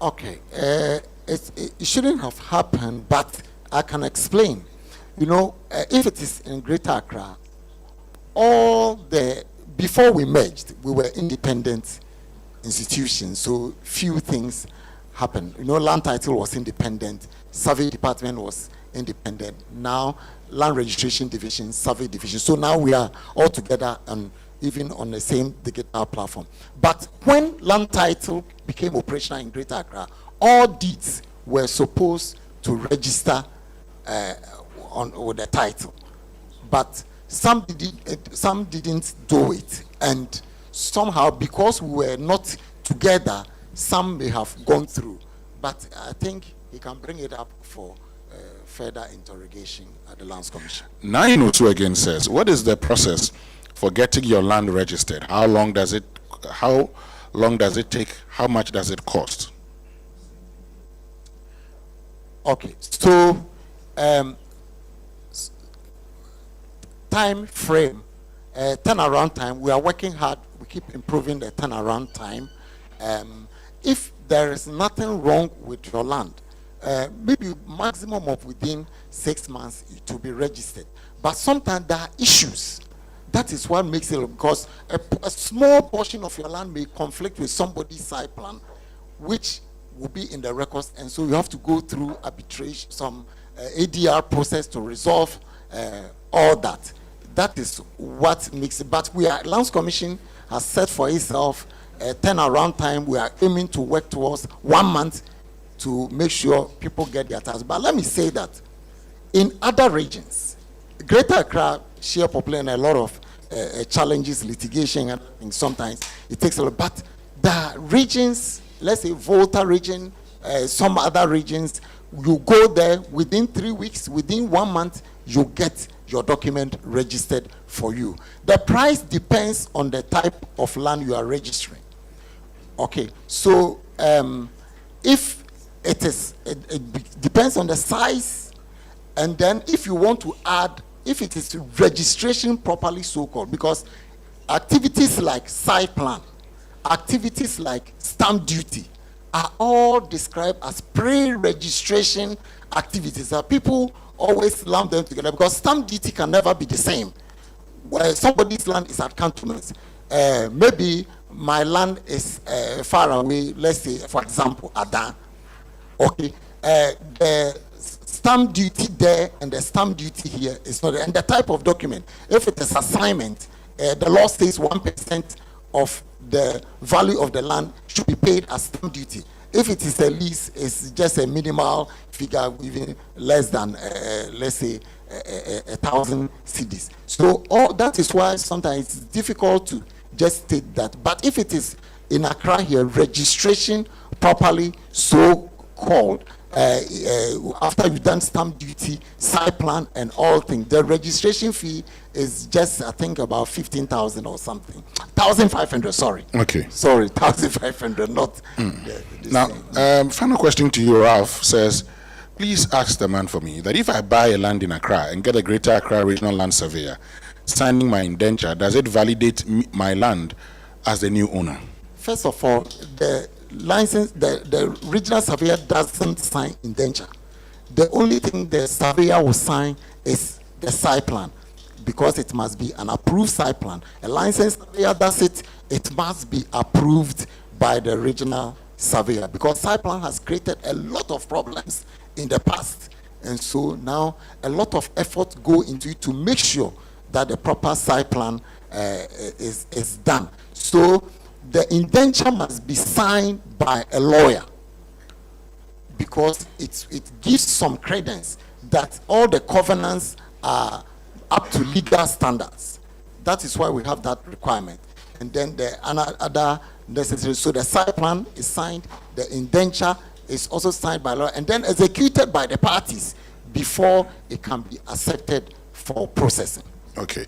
Okay, it shouldn't have happened, but I can explain. You know, if it is in Greater Accra, before we merged, we were independent institutions, so few things happened. You know, land title was independent, survey department was independent. Now, land registration division, survey division. So now we are all together and even on the same digital platform. But when land title became operational in Greater Accra, all deeds were supposed to register with the title, but some didn't do it, and somehow, because we were not together, some may have gone through. But I think he can bring it up for further interrogation at the Lands Commission. 902 again says, what is the process for getting your land registered? How long does it take? How much does it cost? Okay, so time frame, turnaround time, we are working hard. We keep improving the turnaround time. If there is nothing wrong with your land, maybe maximum of within 6 months to be registered. But sometimes there are issues. That is what makes it, because a small portion of your land may conflict with somebody's side plan, which will be in the records, and so you have to go through arbitration, some ADR process to resolve all that. That is what makes it. But Lands Commission has set for itself a turnaround time. We are aiming to work towards 1 month to make sure people get their tax. But let me say that in other regions, Greater Accra share population, a lot of challenges, litigation, and sometimes it takes a lot. But the regions, let's say Volta region, some other regions, you go there within 3 weeks, within 1 month, you get your document registered for you. The price depends on the type of land you are registering. Okay, so if it depends on the size, and then if you want to add, if it is registration properly so-called, because activities like site plan, activities like stamp duty are all described as pre-registration activities. People always lump them together because stamp duty can never be the same. Where somebody's land is at cantonments, maybe my land is far away, let's say, for example, Adan. Okay, the stamp duty there and the stamp duty here is not, and the type of document. If it is assignment, the law says 1% of the value of the land should be paid as stamp duty. If it is a lease, it's just a minimal figure, even less than, let's say, 1,000 cedis. So all that is why sometimes it's difficult to just state that. But if it is in Accra here, registration properly so-called, after you've done stamp duty, site plan, and all things, the registration fee is just, I think, about 15,000 or something. 1,500, sorry. Okay. Sorry, 1,500, not Now, final question to you, Ralph, says, please ask the man for me that if I buy a land in Accra and get a Greater Accra Regional Land Surveyor signing my indenture, does it validate my land as the new owner? First of all, the license, the regional surveyor doesn't sign indenture. The only thing the surveyor will sign is the site plan, because it must be an approved site plan. A licensed surveyor does it, it must be approved by the regional surveyor, because site plan has created a lot of problems in the past, and so now a lot of effort go into it to make sure that the proper site plan is done. So the indenture must be signed by a lawyer, because it gives some credence that all the covenants are up to legal standards. That is why we have that requirement. And then the other necessary. So the site plan is signed, the indenture is also signed by law, and then executed by the parties before it can be accepted for processing. Okay.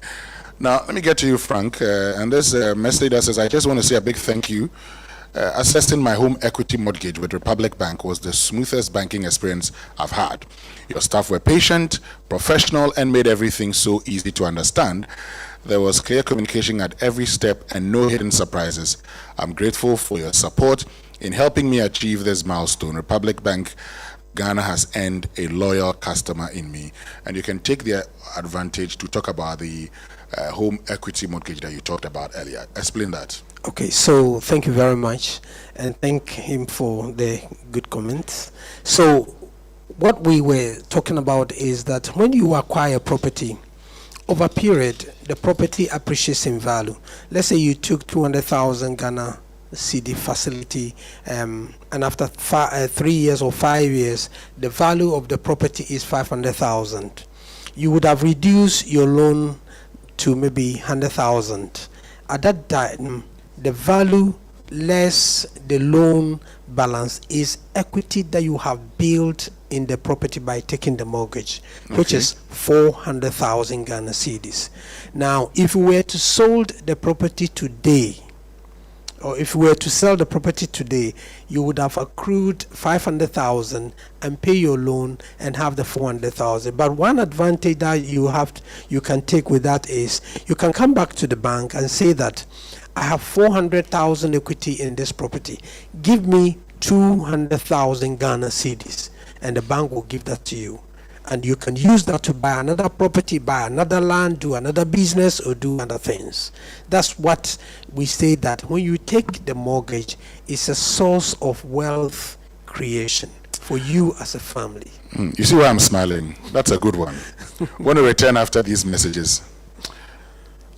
Now, let me get to you, Frank. And this message that says, I just want to say a big thank you. Assessing my home equity mortgage with Republic Bank was the smoothest banking experience I've had. Your staff were patient, professional, and made everything so easy to understand. There was clear communication at every step and no hidden surprises. I'm grateful for your support in helping me achieve this milestone. Republic Bank Ghana has earned a loyal customer in me. And you can take the advantage to talk about the home equity mortgage that you talked about earlier. Explain that. Okay, so thank you very much, and thank him for the good comments. So what we were talking about is that when you acquire property, over a period, the property appreciates in value. Let's say you took 200,000 Ghana CD facility, and after 3 years or 5 years, the value of the property is 500,000. You would have reduced your loan to maybe 100,000. At that time, the value less the loan balance is equity that you have built in the property by taking the mortgage, which is 400,000 Ghana cedis. Now, if we were to sold the property today, or if we were to sell the property today, you would have accrued 500,000 and pay your loan and have the 400,000. But one advantage that you can take with that is you can come back to the bank and say that I have 400,000 equity in this property. Give me 200,000 Ghana cedis, and the bank will give that to you. And you can use that to buy another property, buy another land, do another business, or do other things. That's what we say, that when you take the mortgage, it's a source of wealth creation for you as a family. You see why I'm smiling? That's a good one. When we return after these messages,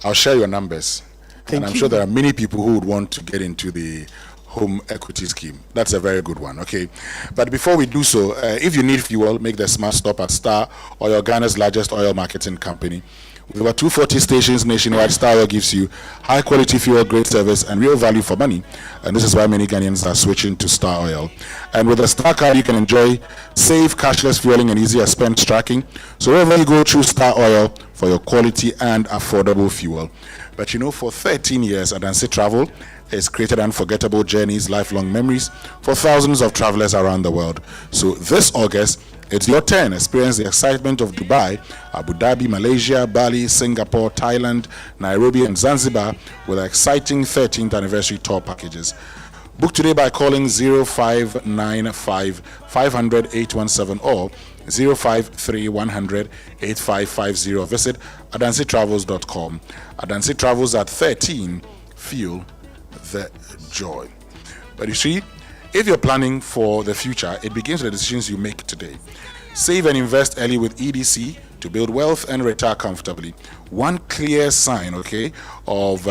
I'll share your numbers. And I'm sure there are many people who would want to get into the home equity scheme. That's a very good one. Okay, but before we do so, if you need fuel, make the smart stop at Star Oil, Ghana's largest oil marketing company. With over 240 stations nationwide, Star Oil gives you high quality fuel, great service, and real value for money. And this is why many Ghanaians are switching to Star Oil. And with a Star card, you can enjoy safe, cashless fueling and easy expense tracking. So wherever you go, choose Star Oil for your quality and affordable fuel. But you know, for 13 years, Asante Travel has created unforgettable journeys, lifelong memories for thousands of travelers around the world. So this August, it's your turn. Experience the excitement of Dubai, Abu Dhabi, Malaysia, Bali, Singapore, Thailand, Nairobi, and Zanzibar with exciting 13th anniversary tour packages. Book today by calling 0595 500 817 or 053 100 8550. Visit adansitravels.com. Adansi Travels at 13. Feel the joy. But you see, if you're planning for the future, it begins with the decisions you make today. Save and invest early with EDC to build wealth and retire comfortably. One clear sign, of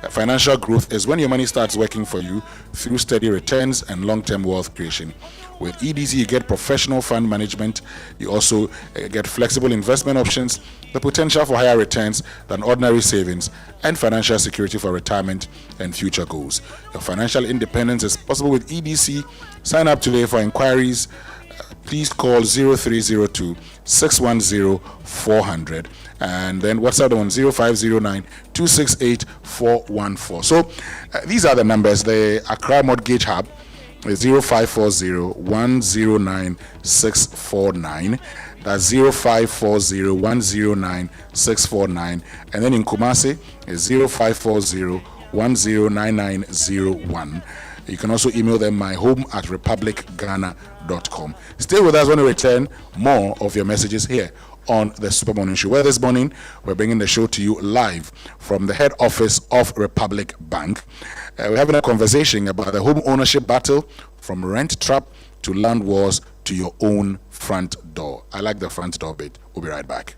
financial growth is when your money starts working for you through steady returns and long-term wealth creation. With EDC, you get professional fund management. You also get flexible investment options, the potential for higher returns than ordinary savings, and financial security for retirement and future goals. Your financial independence is possible with EDC. Sign up today for inquiries. Please call 0302 610 400 and then WhatsApp on 0509 268 414. So these are the numbers. The Accra Mortgage Hub is 0540 109 649. That's 0540 109 649. And then in Kumasi is 0540 109901. You can also email them myhome@republicghana.com. Stay with us when we return. More of your messages here on the Super Morning Show, where this morning we're bringing the show to you live from the head office of Republic Bank. We're having a conversation about the home ownership battle, from rent trap to land wars to your own front door. I like the front door bit. We'll be right back.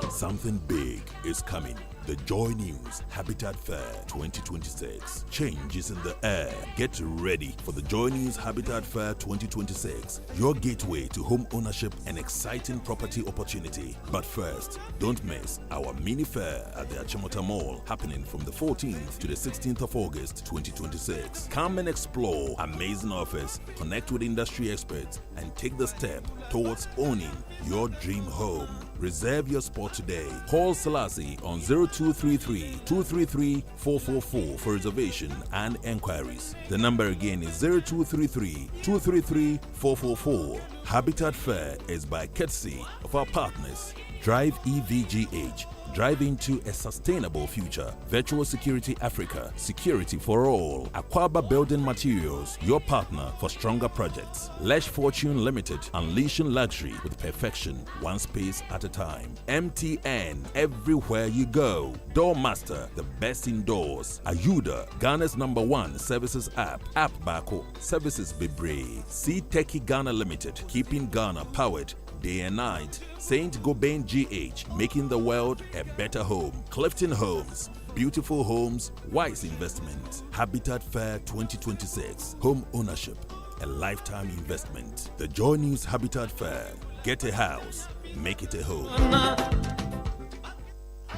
Something big is coming. The Joy News Habitat Fair 2026. Change is in the air. Get ready for the Joy News Habitat Fair 2026, your gateway to home ownership and exciting property opportunity. But first, don't miss our mini fair at the Achimota Mall, happening from the 14th to the 16th of August 2026. Come and explore amazing offers, connect with industry experts, and take the step towards owning your dream home. Reserve your spot today. Call Selassie on 0233-233-444 for reservation and enquiries. The number again is 0233-233-444. Habitat Fair is by courtesy of our partners, Drive EVGH. Drive into a sustainable future. Virtual Security Africa, security for all. Aquaba Building Materials, your partner for stronger projects. Lesh Fortune Limited, unleashing luxury with perfection, one space at a time. MTN, everywhere you go. Doormaster, the best indoors. Ayuda, Ghana's #1 services app. App Bako, services Bibre. C Techie Ghana Limited, keeping Ghana powered day and night. Saint Gobain GH, making the world a better home. Clifton Homes, beautiful homes, wise investment. Habitat Fair 2026, home ownership, a lifetime investment. The Joy News Habitat Fair, get a house, make it a home.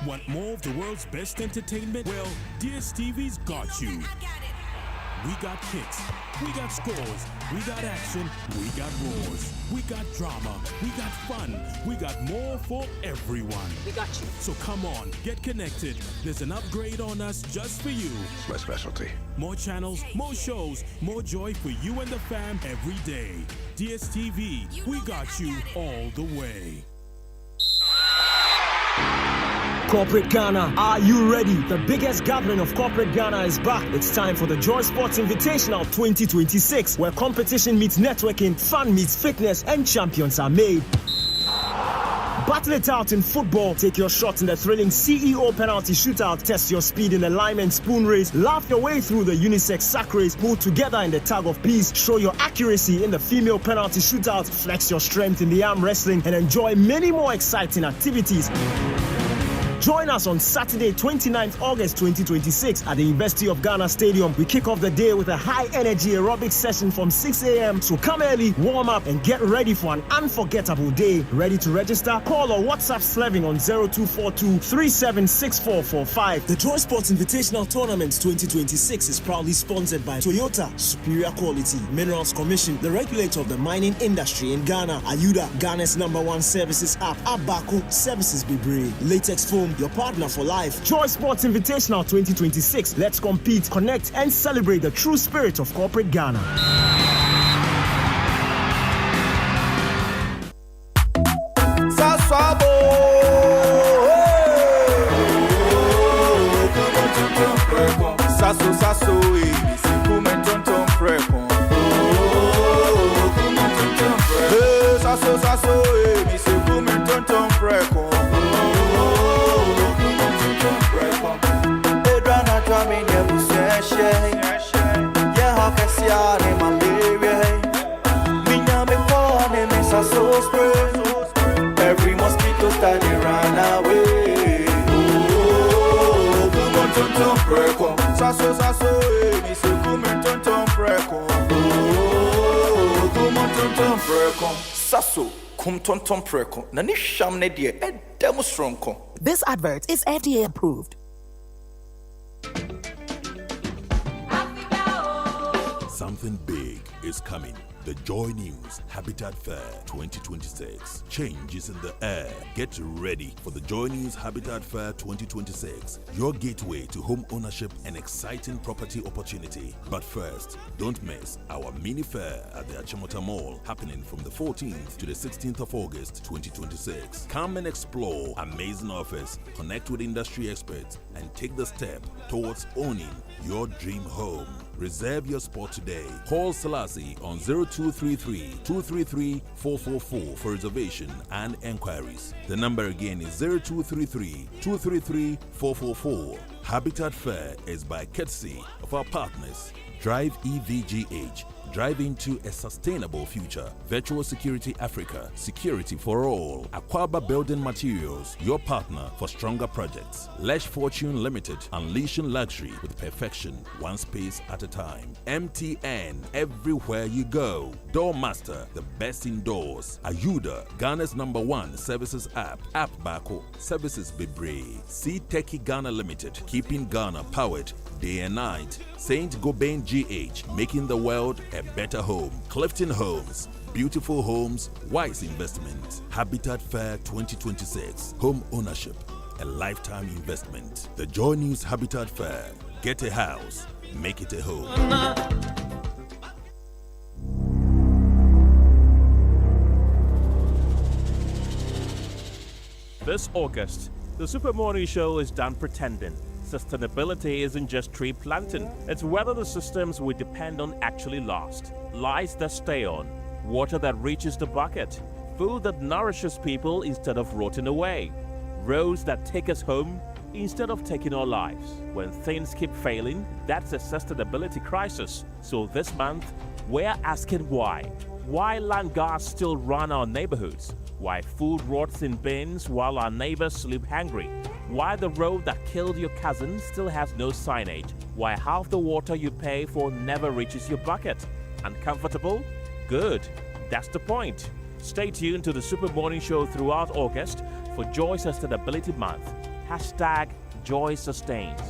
Want more of the world's best entertainment? Well, DSTV's got you. We got hits, we got scores, we got action, we got roars, we got drama, we got fun, we got more for everyone. We got you. So come on, get connected. There's an upgrade on us just for you. It's my specialty. More channels, more shows, more joy for you and the fam every day. DSTV, we got you all the way. Corporate Ghana, are you ready? The biggest gathering of Corporate Ghana is back. It's time for the Joy Sports Invitational 2026, where competition meets networking, fun meets fitness, and champions are made. Battle it out in football. Take your shot in the thrilling CEO penalty shootout. Test your speed in the lime and spoon race. Laugh your way through the unisex sack race. Pull together in the tag of peace. Show your accuracy in the female penalty shootout. Flex your strength in the arm wrestling. And enjoy many more exciting activities. Join us on Saturday, 29th August 2026 at the University of Ghana Stadium. We kick off the day with a high-energy aerobics session from 6 a.m. So come early, warm up, and get ready for an unforgettable day. Ready to register? Call or WhatsApp Sleving on 0242-376445. The Joy Sports Invitational Tournament 2026 is proudly sponsored by Toyota, Superior Quality, Minerals Commission, the regulator of the mining industry in Ghana, Ayuda, Ghana's #1 services app, Abako, Services Bibre, Latex Foam, your partner for life. Joy Sports Invitational 2026. Let's compete, connect, and celebrate the true spirit of Corporate Ghana. Every mosquito started run away. Oh, come on, tonton preko. Sasso, me se come tonton preko. Oh, come on, tonton preko. Sasso, come tonton preko. Nani shamne die, demo stronko. This advert is FDA approved. Something big is coming. The Joy News Habitat Fair 2026. Change is in the air. Get ready for the Joy News Habitat Fair 2026, your gateway to home ownership and exciting property opportunity. But first, don't miss our mini fair at the Achimota Mall, happening from the 14th to the 16th of August 2026. Come and explore amazing offers, connect with industry experts, and take the step towards owning your dream home. Reserve your spot today. Call Selassie on 0233-233-444 for reservation and enquiries. The number again is 0233-233-444. Habitat Fair is by courtesy of our partners, Drive EVGH. drive into a sustainable future. Virtual Security Africa, security for all. Aquaba Building Materials, your partner for stronger projects. Lesh Fortune Limited, unleashing luxury with perfection, one space at a time. MTN, everywhere you go. Doormaster, the best indoors. Ayuda, Ghana's #1 services app. App Bako, services Bebre. C Techie Ghana Limited, keeping Ghana powered day and night. Saint Gobain GH, making the world a better home. Clifton Homes, beautiful homes, wise investment. Habitat Fair 2026, home ownership, a lifetime investment. The Joy News Habitat Fair, get a house, make it a home. This August, the Super Morning Show is done pretending. Sustainability isn't just tree planting, it's whether the systems we depend on actually last. Lights that stay on, water that reaches the bucket, food that nourishes people instead of rotting away, roads that take us home instead of taking our lives. When things keep failing, that's a sustainability crisis. So this month, we're asking why. Why land guards still run our neighborhoods? Why food rots in bins while our neighbors sleep hungry? Why the road that killed your cousin still has no signage? Why half the water you pay for never reaches your bucket? Uncomfortable? Good. That's the point. Stay tuned to the Super Morning Show throughout August for Joy Sustainability Month. Hashtag Joy Sustains.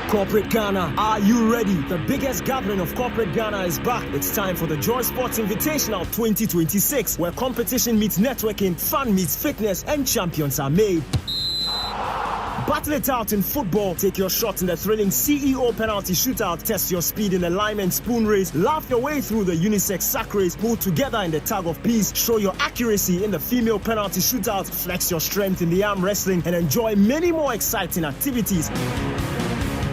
Corporate Ghana, are you ready? The biggest gathering of Corporate Ghana is back. It's time for the Joy Sports Invitational 2026, where competition meets networking, fun meets fitness, and champions are made. Battle it out in football. Take your shot in the thrilling CEO penalty shootout. Test your speed in the lineman spoon race. Laugh your way through the unisex sack race. Pull together in the tag of peace. Show your accuracy in the female penalty shootout. Flex your strength in the arm wrestling and enjoy many more exciting activities.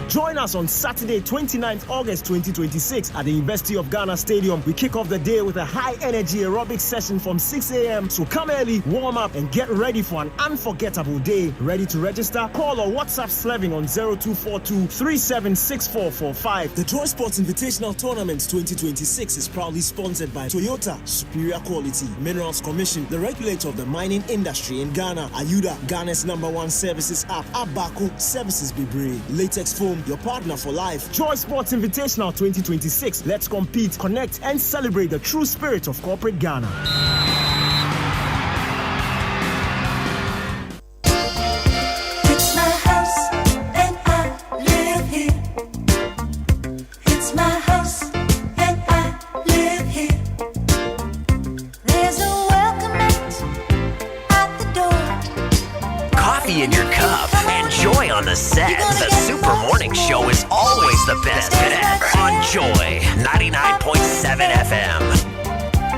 Join us on Saturday, 29th August 2026 at the University of Ghana Stadium. We kick off the day with a high-energy aerobic session from 6 a.m. So come early, warm up, and get ready for an unforgettable day. Ready to register? Call or WhatsApp Sleving on 0242-376445. The Joy Sports Invitational Tournament 2026 is proudly sponsored by Toyota, Superior Quality, Minerals Commission, the regulator of the mining industry in Ghana, Ayuda, Ghana's #1 services app, Abaco, Services Bebre, Latex Foam, your partner for life. Joy Sports Invitational 2026. Let's compete, connect, and celebrate the true spirit of corporate Ghana. It's my house and I live here. It's my house and I live here. There's a welcome mat at the door. Coffee in your cup and joy on the set. The Super Morning Show is always the best bet on Joy 99.7 FM.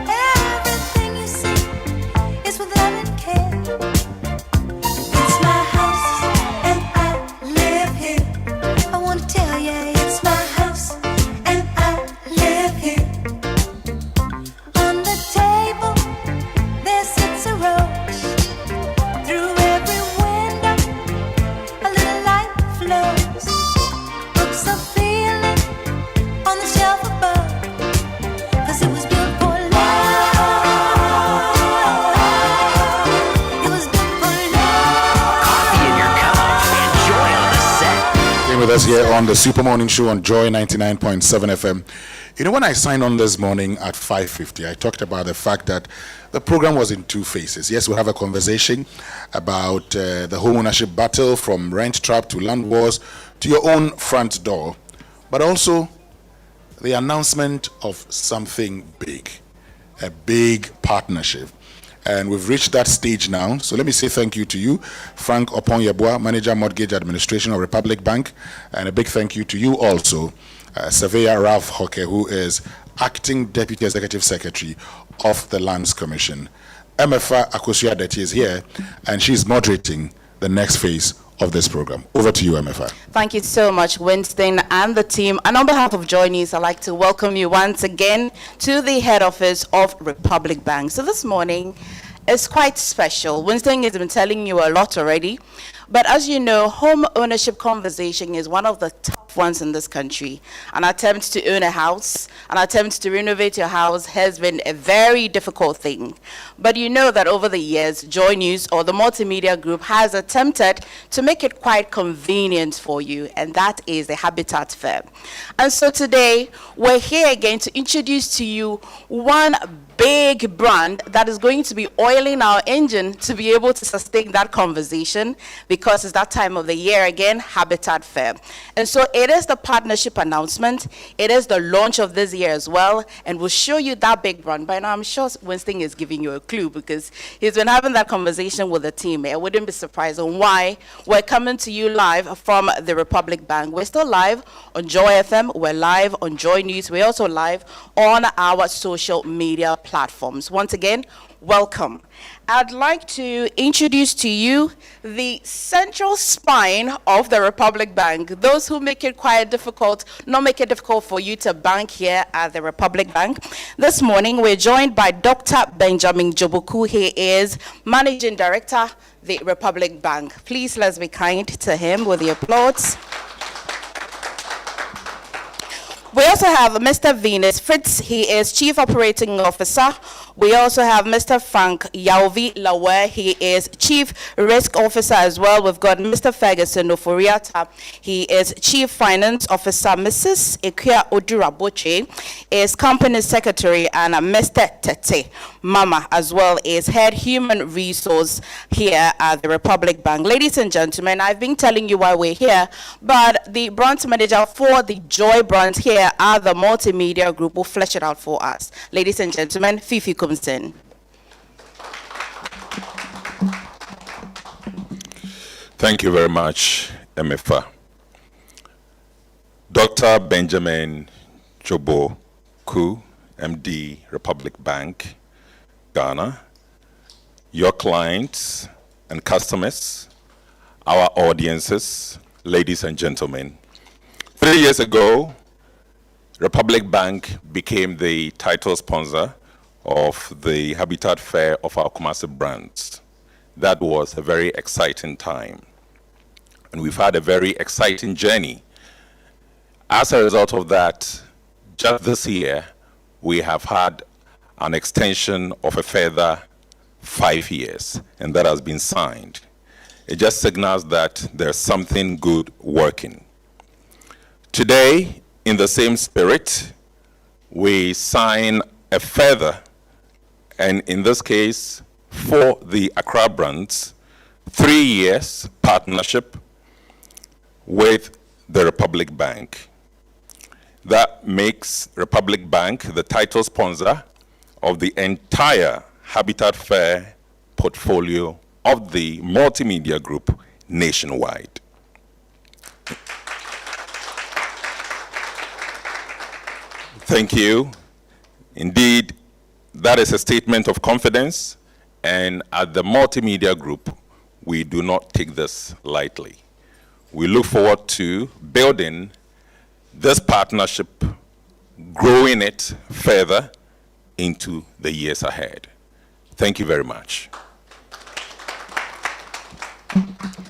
Everything you see is with love and care. It's my house and I live here. I want to tell you, it's my house and I live here. On the table, there sits a rose. Through every window, a little light flows. Books are feeling on the shelf above. 'Cause it was built for love. It was built for love. Coffee in your cup and joy on the set. Staying with us here on the Super Morning Show on Joy 99.7 FM. You know, when I signed on this morning at 5:50, I talked about the fact that the program was in two phases. Yes, we'll have a conversation about the home ownership battle, from rent trap to land wars to your own front door, but also the announcement of something big, a big partnership. And we've reached that stage now. So let me say thank you to you, Frank Opon-Yeboah, Manager Mortgage Administration of Republic Bank, and a big thank you to you also, Surveyor Ralph Hoke, who is Acting Deputy Executive Secretary of the Lands Commission. MFA Akosua-Adeti is here, and she's moderating the next phase of this program. Over to you, MFA. Thank you so much, Winston and the team. And on behalf of Joy News, I'd like to welcome you once again to the head office of Republic Bank. So this morning is quite special. Winston has been telling you a lot already, But as you know, home ownership conversation is one of the tough ones in this country. An attempt to own a house, an attempt to renovate your house has been a very difficult thing. But you know that over the years, Joy News or the multimedia group has attempted to make it quite convenient for you, and that is the Habitat Fair. And so today, we're here again to introduce to you one big brand that is going to be oiling our engine to be able to sustain that conversation, because it's that time of the year again, Habitat Fair. And so it is the partnership announcement, it is the launch of this year as well, and we'll show you that big brand. By now I'm sure Winston is giving you a clue because he's been having that conversation with the team. I wouldn't be surprised on why we're coming to you live from the Republic Bank. We're still live on Joy FM, we're live on Joy News, we're also live on our social media platforms. Once again, welcome. I'd like to introduce to you the central spine of the Republic Bank. Those who make it quite difficult, not make it difficult for you to bank here at the Republic Bank. This morning, we're joined by Dr. Benjamin Joboku. He is Managing Director, the Republic Bank. Please, let's be kind to him with the applause. We also have Mr. Venus Fritz. He is Chief Operating Officer. We also have Mr. Frank Yauvi Lawe. He is Chief Risk Officer as well. We've got Mr. Ferguson Oforiata. He is Chief Finance Officer. Mrs. Ekia Oduraboche is Company Secretary, and Mr. Tete Mama as well is Head Human Resource here at the Republic Bank. Ladies and gentlemen, I've been telling you why we're here, but the branch manager for the Joy brand here at the multimedia group will flesh it out for us. Ladies and gentlemen, Fifi comes in. Thank you very much, MFA. Dr. Benjamin Joboku, MD, Republic Bank, Ghana, your clients and customers, our audiences, ladies and gentlemen. 3 years ago, Republic Bank became the title sponsor of the Habitat Fair of our Kumasi brands. That was a very exciting time. And we've had a very exciting journey. As a result of that, just this year, we have had an extension of a further 5 years, and that has been signed. It just signals that there's something good working. Today, in the same spirit, we sign a further, and in this case, for the Accra brands, 3 years partnership with the Republic Bank. That makes Republic Bank the title sponsor of the entire Habitat Fair portfolio of the multimedia group nationwide. Thank you. Indeed, that is a statement of confidence, and at the multimedia group, we do not take this lightly. We look forward to building this partnership, growing it further into the years ahead. Thank you very much.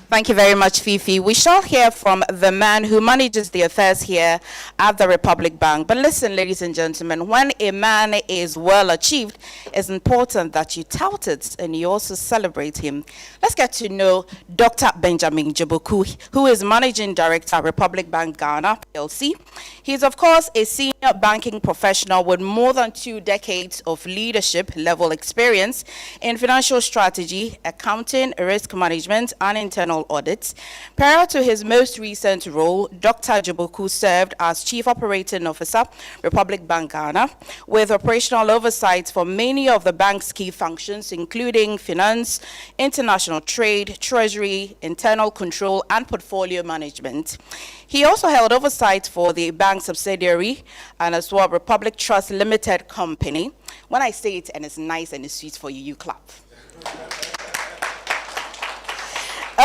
Thank you very much, Fifi. We shall hear from the man who manages the affairs here at the Republic Bank. But listen, ladies and gentlemen, when a man is well achieved, it's important that you tout it and you also celebrate him. Let's get to know Dr. Benjamin Joboku, who is Managing Director, Republic Bank Ghana, PLC. He's, of course, a senior banking professional with more than 2 decades of leadership level experience in financial strategy, accounting, risk management, and internal audits. Prior to his most recent role, Dr. Joboku served as Chief Operating Officer, Republic Bank Ghana, with operational oversight for many of the bank's key functions, including finance, international trade, treasury, internal control, and portfolio management. He also held oversight for the bank subsidiary and as well Republic Trust Limited Company. When I say it and it's nice and it's sweet for you, you clap.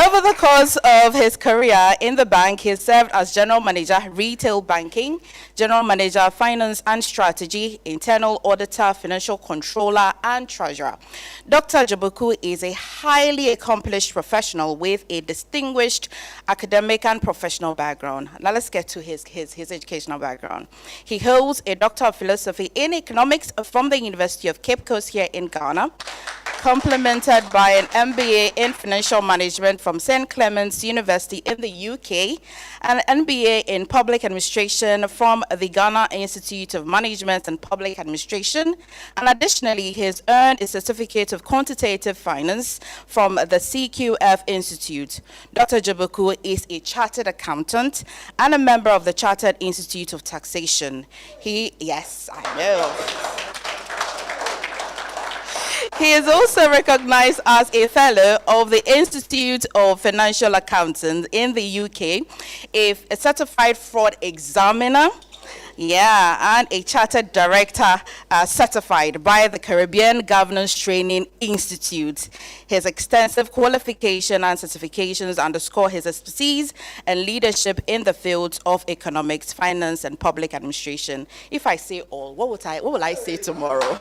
Over the course of his career in the bank, he served as General Manager, Retail Banking, General Manager, Finance and Strategy, Internal Auditor, Financial Controller, and Treasurer. Dr. Jabuku is a highly accomplished professional with a distinguished academic and professional background. Now let's get to his educational background. He holds a Doctor of Philosophy in Economics from the University of Cape Coast here in Ghana, complemented by an MBA in Financial Management from St. Clement's University in the UK, and an MBA in Public Administration from the Ghana Institute of Management and Public Administration. And additionally, he has earned a Certificate of Quantitative Finance from the CQF Institute. Dr. Jabuku is a chartered accountant and a member of the Chartered Institute of Taxation. Yes, I know. He is also recognized as a fellow of the Institute of Financial Accountants in the UK, a certified fraud examiner, and a chartered director certified by the Caribbean Governance Training Institute. His extensive qualification and certifications underscore his expertise and leadership in the fields of economics, finance, and public administration. If I say all, what will I say tomorrow?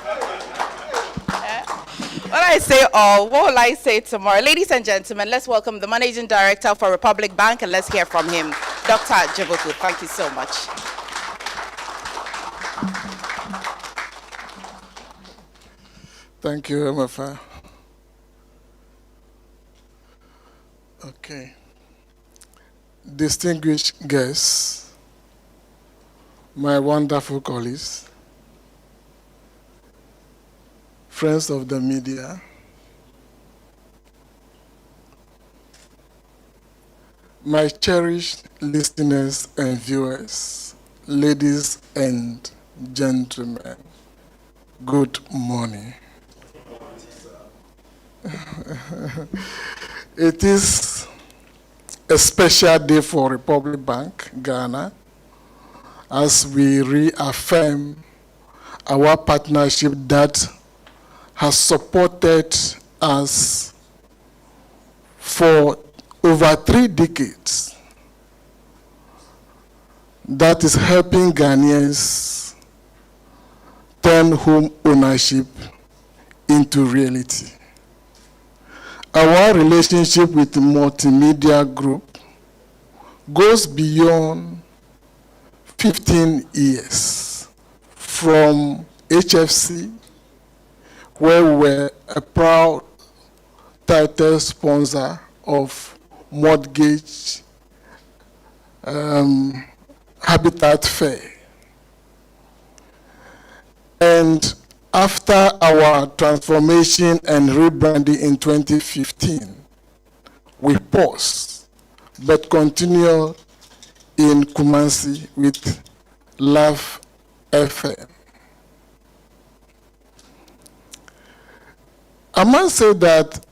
When I say all, what will I say tomorrow? Ladies and gentlemen, let's welcome the Managing Director for Republic Bank, and let's hear from him, Dr. Jabuku. Thank you so much. Thank you, MFA. Okay. Distinguished guests, my wonderful colleagues, friends of the media, my cherished listeners and viewers, ladies and gentlemen, good morning. It is a special day for Republic Bank, Ghana, as we reaffirm our partnership that has supported us for over 3 decades. That is helping Ghanaians turn home ownership into reality. Our relationship with the Multimedia Group goes beyond 15 years, from HFC, where we were a proud title sponsor of mortgage Habitat Fair. And after our transformation and rebranding in 2015, we paused, but continued in Kumasi with Love FM. I must say that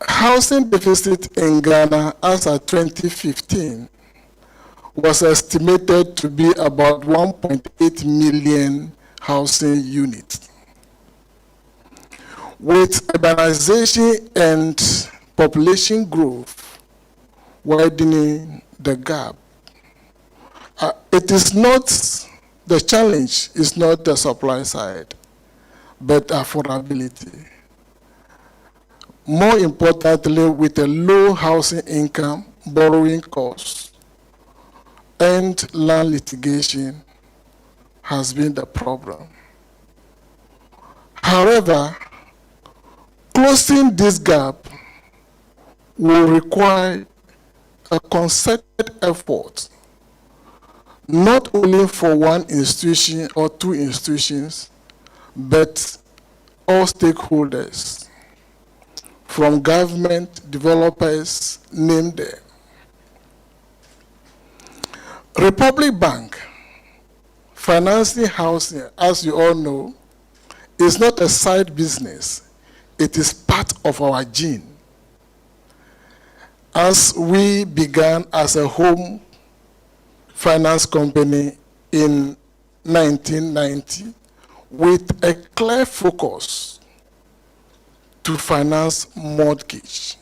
housing deficit in Ghana as of 2015 was estimated to be about 1.8 million housing units. With urbanization and population growth widening the gap, it is not, the challenge is not the supply side, but affordability. More importantly, with a low housing income, borrowing costs, and land litigation has been the problem. However, closing this gap will require a concerted effort, not only for one institution or 2 institutions, but all stakeholders, from government, developers, name them. Republic Bank, financing housing, as you all know, is not a side business. It is part of our gene. As we began as a home finance company in 1990, with a clear focus to finance mortgage.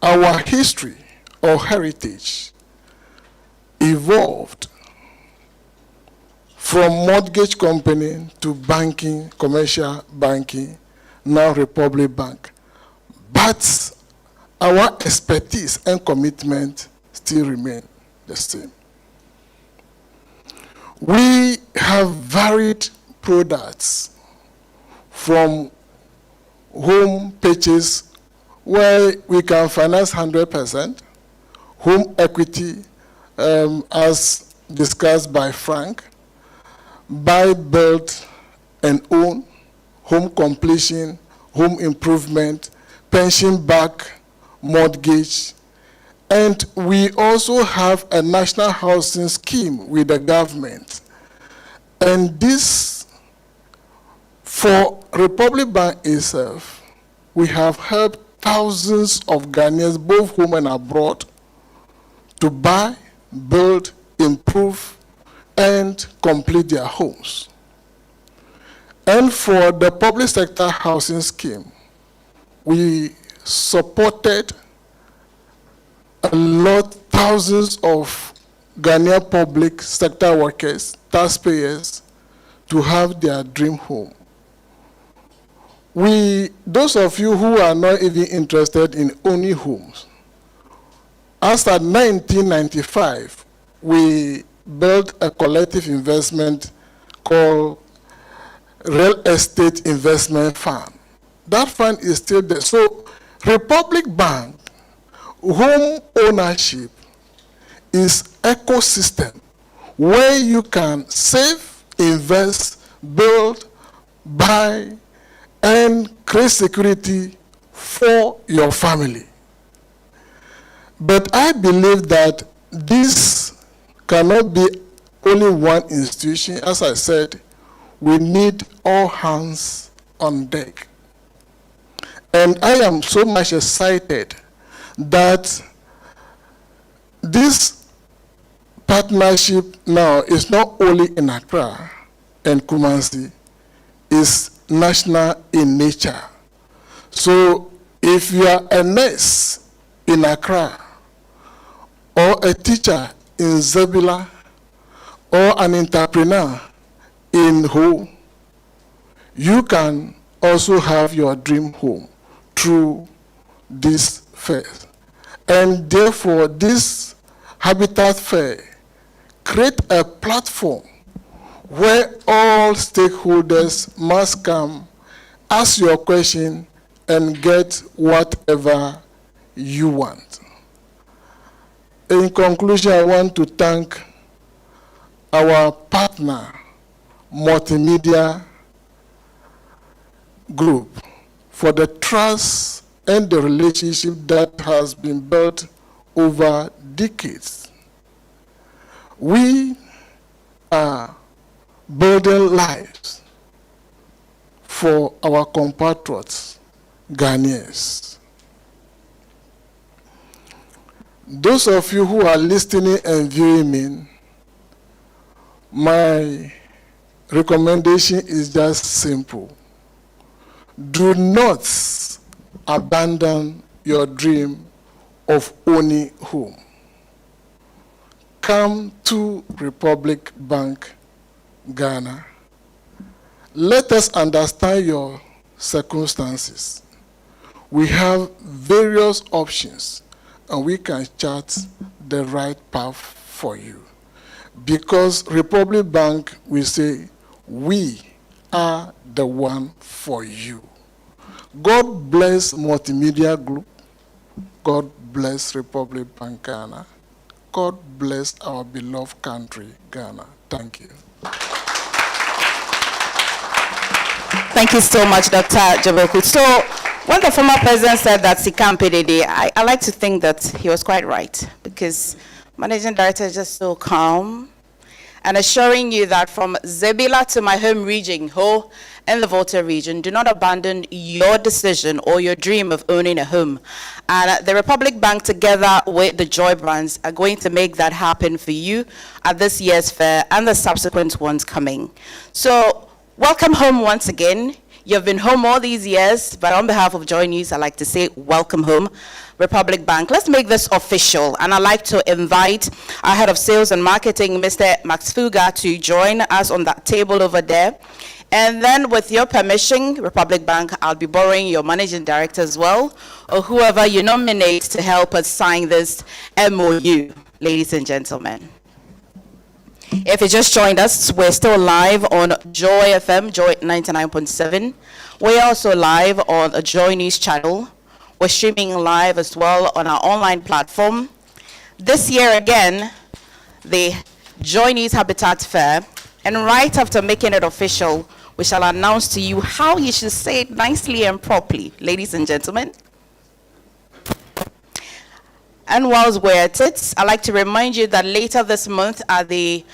our history or heritage evolved from mortgage company to banking, commercial banking, now Republic Bank. But our expertise and commitment still remain the same. We have varied products from home purchase where we can finance 100%, home equity, as discussed by Frank, buy, build, and own, home completion, home improvement, pension back, mortgage, and we also have a national housing scheme with the government. And this, for Republic Bank itself, we have helped thousands of Ghanaians, both home and abroad, to buy, build, improve, and complete their homes. And for the public sector housing scheme, we supported a lot, thousands of Ghanaian public sector workers, taxpayers, to have their dream home. Those of you who are not even interested in owning homes, as at 1995, we built a collective investment called Real Estate Investment Fund. That fund is still there. So Republic Bank, home ownership is ecosystem where you can save, invest, build, buy, and create security for your family. But I believe that this cannot be only one institution. As I said, we need all hands on deck. And I am so much excited that this partnership now is not only in Accra and Kumasi, it's national in nature. So if you are a nurse in Accra, or a teacher in Zebula, or an entrepreneur in Ho, you can also have your dream home through this fair. And therefore, this Habitat Fair create a platform where all stakeholders must come, ask your question, and get whatever you want. In conclusion, I want to thank our partner, Multimedia Group, for the trust and the relationship that has been built over decades. We are building lives for our compatriots, Ghanaians. Those of you who are listening and viewing me, my recommendation is just simple. Do not abandon your dream of owning home. Come to Republic Bank, Ghana. Let us understand your circumstances. We have various options, and we can chart the right path for you. Because Republic Bank will say, we are the one for you. God bless Multimedia Group. God bless Republic Bank Ghana. God bless our beloved country, Ghana. Thank you. Thank you so much, Dr. Jaboku. So, when the former president said that he can't pay the day, I like to think that he was quite right, because managing director is just so calm and assuring you that from Zebila to my home region, Ho, and the Volta region, do not abandon your decision or your dream of owning a home. And the Republic Bank, together with the Joy Brands, are going to make that happen for you at this year's fair and the subsequent ones coming. So, welcome home once again. You've been home all these years, but on behalf of Joy News, I'd like to say welcome home, Republic Bank. Let's make this official, and I'd like to invite our Head of Sales and Marketing, Mr. Max Fuga, to join us on that table over there. And then, with your permission, Republic Bank, I'll be borrowing your Managing Director as well, or whoever you nominate to help us sign this MOU, ladies and gentlemen. If you just joined us, we're still live on Joy FM, Joy 99.7. We're also live on a Joy News channel. We're streaming live as well on our online platform. This year again, the Joy News Habitat Fair, and right after making it official, we shall announce to you how you should say it nicely and properly, ladies and gentlemen. And whilst we're at it, I'd like to remind you that later this month at the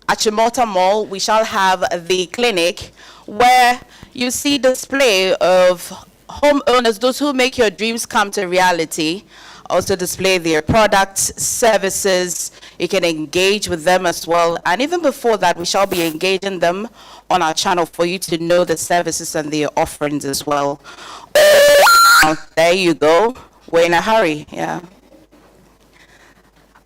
Achimota Mall, we shall have the clinic where you see display of homeowners, those who make your dreams come to reality, also display their products, services. You can engage with them as well. And even before that, we shall be engaging them on our channel for you to know the services and their offerings as well. There you go. We're in a hurry, yeah.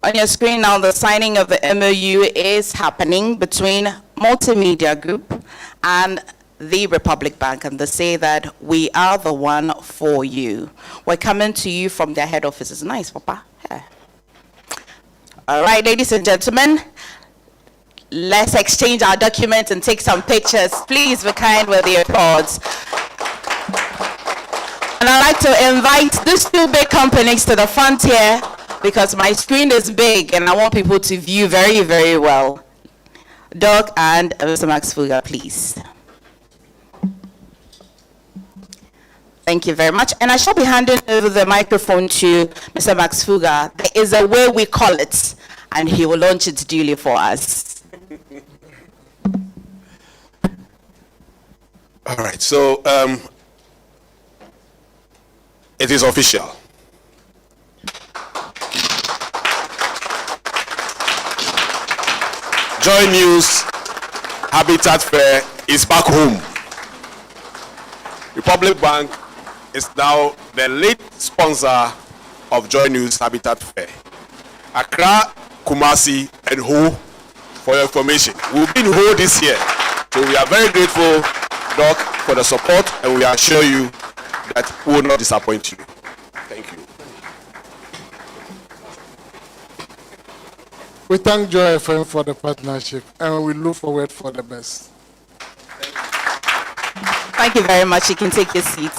On your screen now, the signing of the MOU is happening between Multimedia Group and the Republic Bank, and they say that we are the one for you. We're coming to you from their head office. It's nice, Papa. Yeah. All right, ladies and gentlemen, let's exchange our documents and take some pictures. Please be kind with the applause. And I'd like to invite these two big companies to the front here, because my screen is big and I want people to view very, very well. Doc and Mr. Max Fuga, please. Thank you very much. And I shall be handing over the microphone to Mr. Max Fuga. There is a way we call it, and he will launch it duly for us. All right, so it is official. Joy News Habitat Fair is back home. Republic Bank is now the lead sponsor of Joy News Habitat Fair. Accra, Kumasi, and Ho, for your information. We'll be in Ho this year. So we are very grateful, Doc, for the support, and we assure you that we will not disappoint you. Thank you. We thank Joy FM for the partnership, and we look forward for the best. Thank you very much. You can take your seat.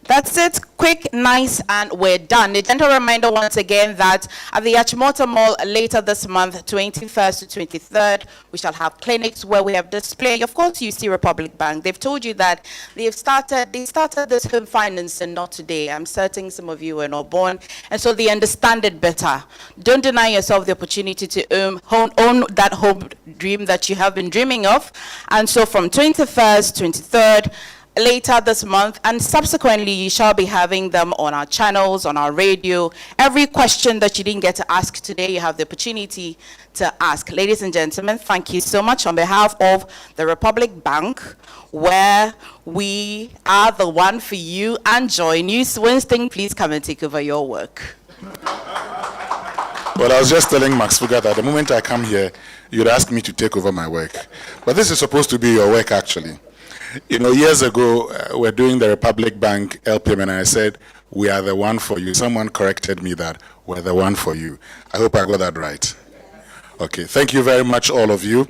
That's it. Quick, nice, and we're done. A gentle reminder once again that at the Achimota Mall later this month, 21st to 23rd, we shall have clinics where we have display. Of course, you see Republic Bank. They've told you that they started this home financing not today. I'm certain some of you were not born, and so they understand it better. Don't deny yourself the opportunity to own that home dream that you have been dreaming of. And so from 21st, 23rd, later this month, and subsequently you shall be having them on our channels, on our radio. Every question that you didn't get to ask today, you have the opportunity to ask. Ladies and gentlemen, thank you so much on behalf of the Republic Bank, where we are the one for you, and Joy News. Winston, please come and take over your work. Well, I was just telling Max Fuga that the moment I come here, you'd ask me to take over my work. But this is supposed to be your work, actually. You know, years ago, we're doing the Republic Bank LPM, and I said, we are the one for you. Someone corrected me that we're the one for you. I hope I got that right. Okay, thank you very much, all of you.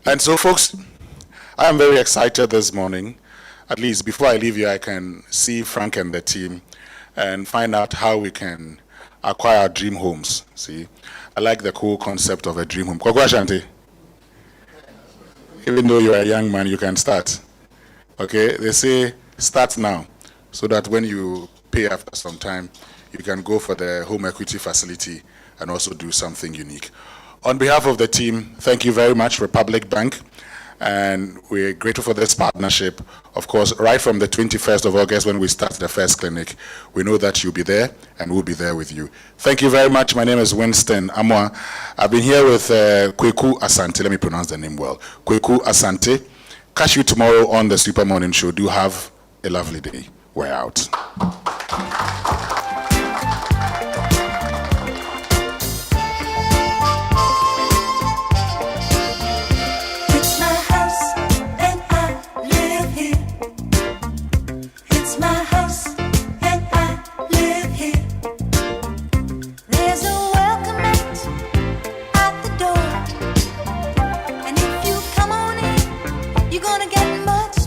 And so, folks, I am very excited this morning. At least before I leave you, I can see Frank and the team and find out how we can acquire dream homes. See, I like the cool concept of a dream home. Kwagwa Asante. Even though you're a young man, you can start. Okay, they say start now, so that when you pay after some time, you can go for the home equity facility and also do something unique. On behalf of the team, thank you very much, Republic Bank, and we're grateful for this partnership. Of course, right from the 21st of August when we start the first clinic, we know that you'll be there and we'll be there with you. Thank you very much. My name is Winston Amoah. I've been here with Kweku Asante. Let me pronounce the name well. Kweku Asante, Catch you tomorrow on the Super Morning Show. Do have a lovely day. We're out. It's my house and I live here. It's my house and I live here. There's a welcome mat at the door. And if you come on in, you're gonna get much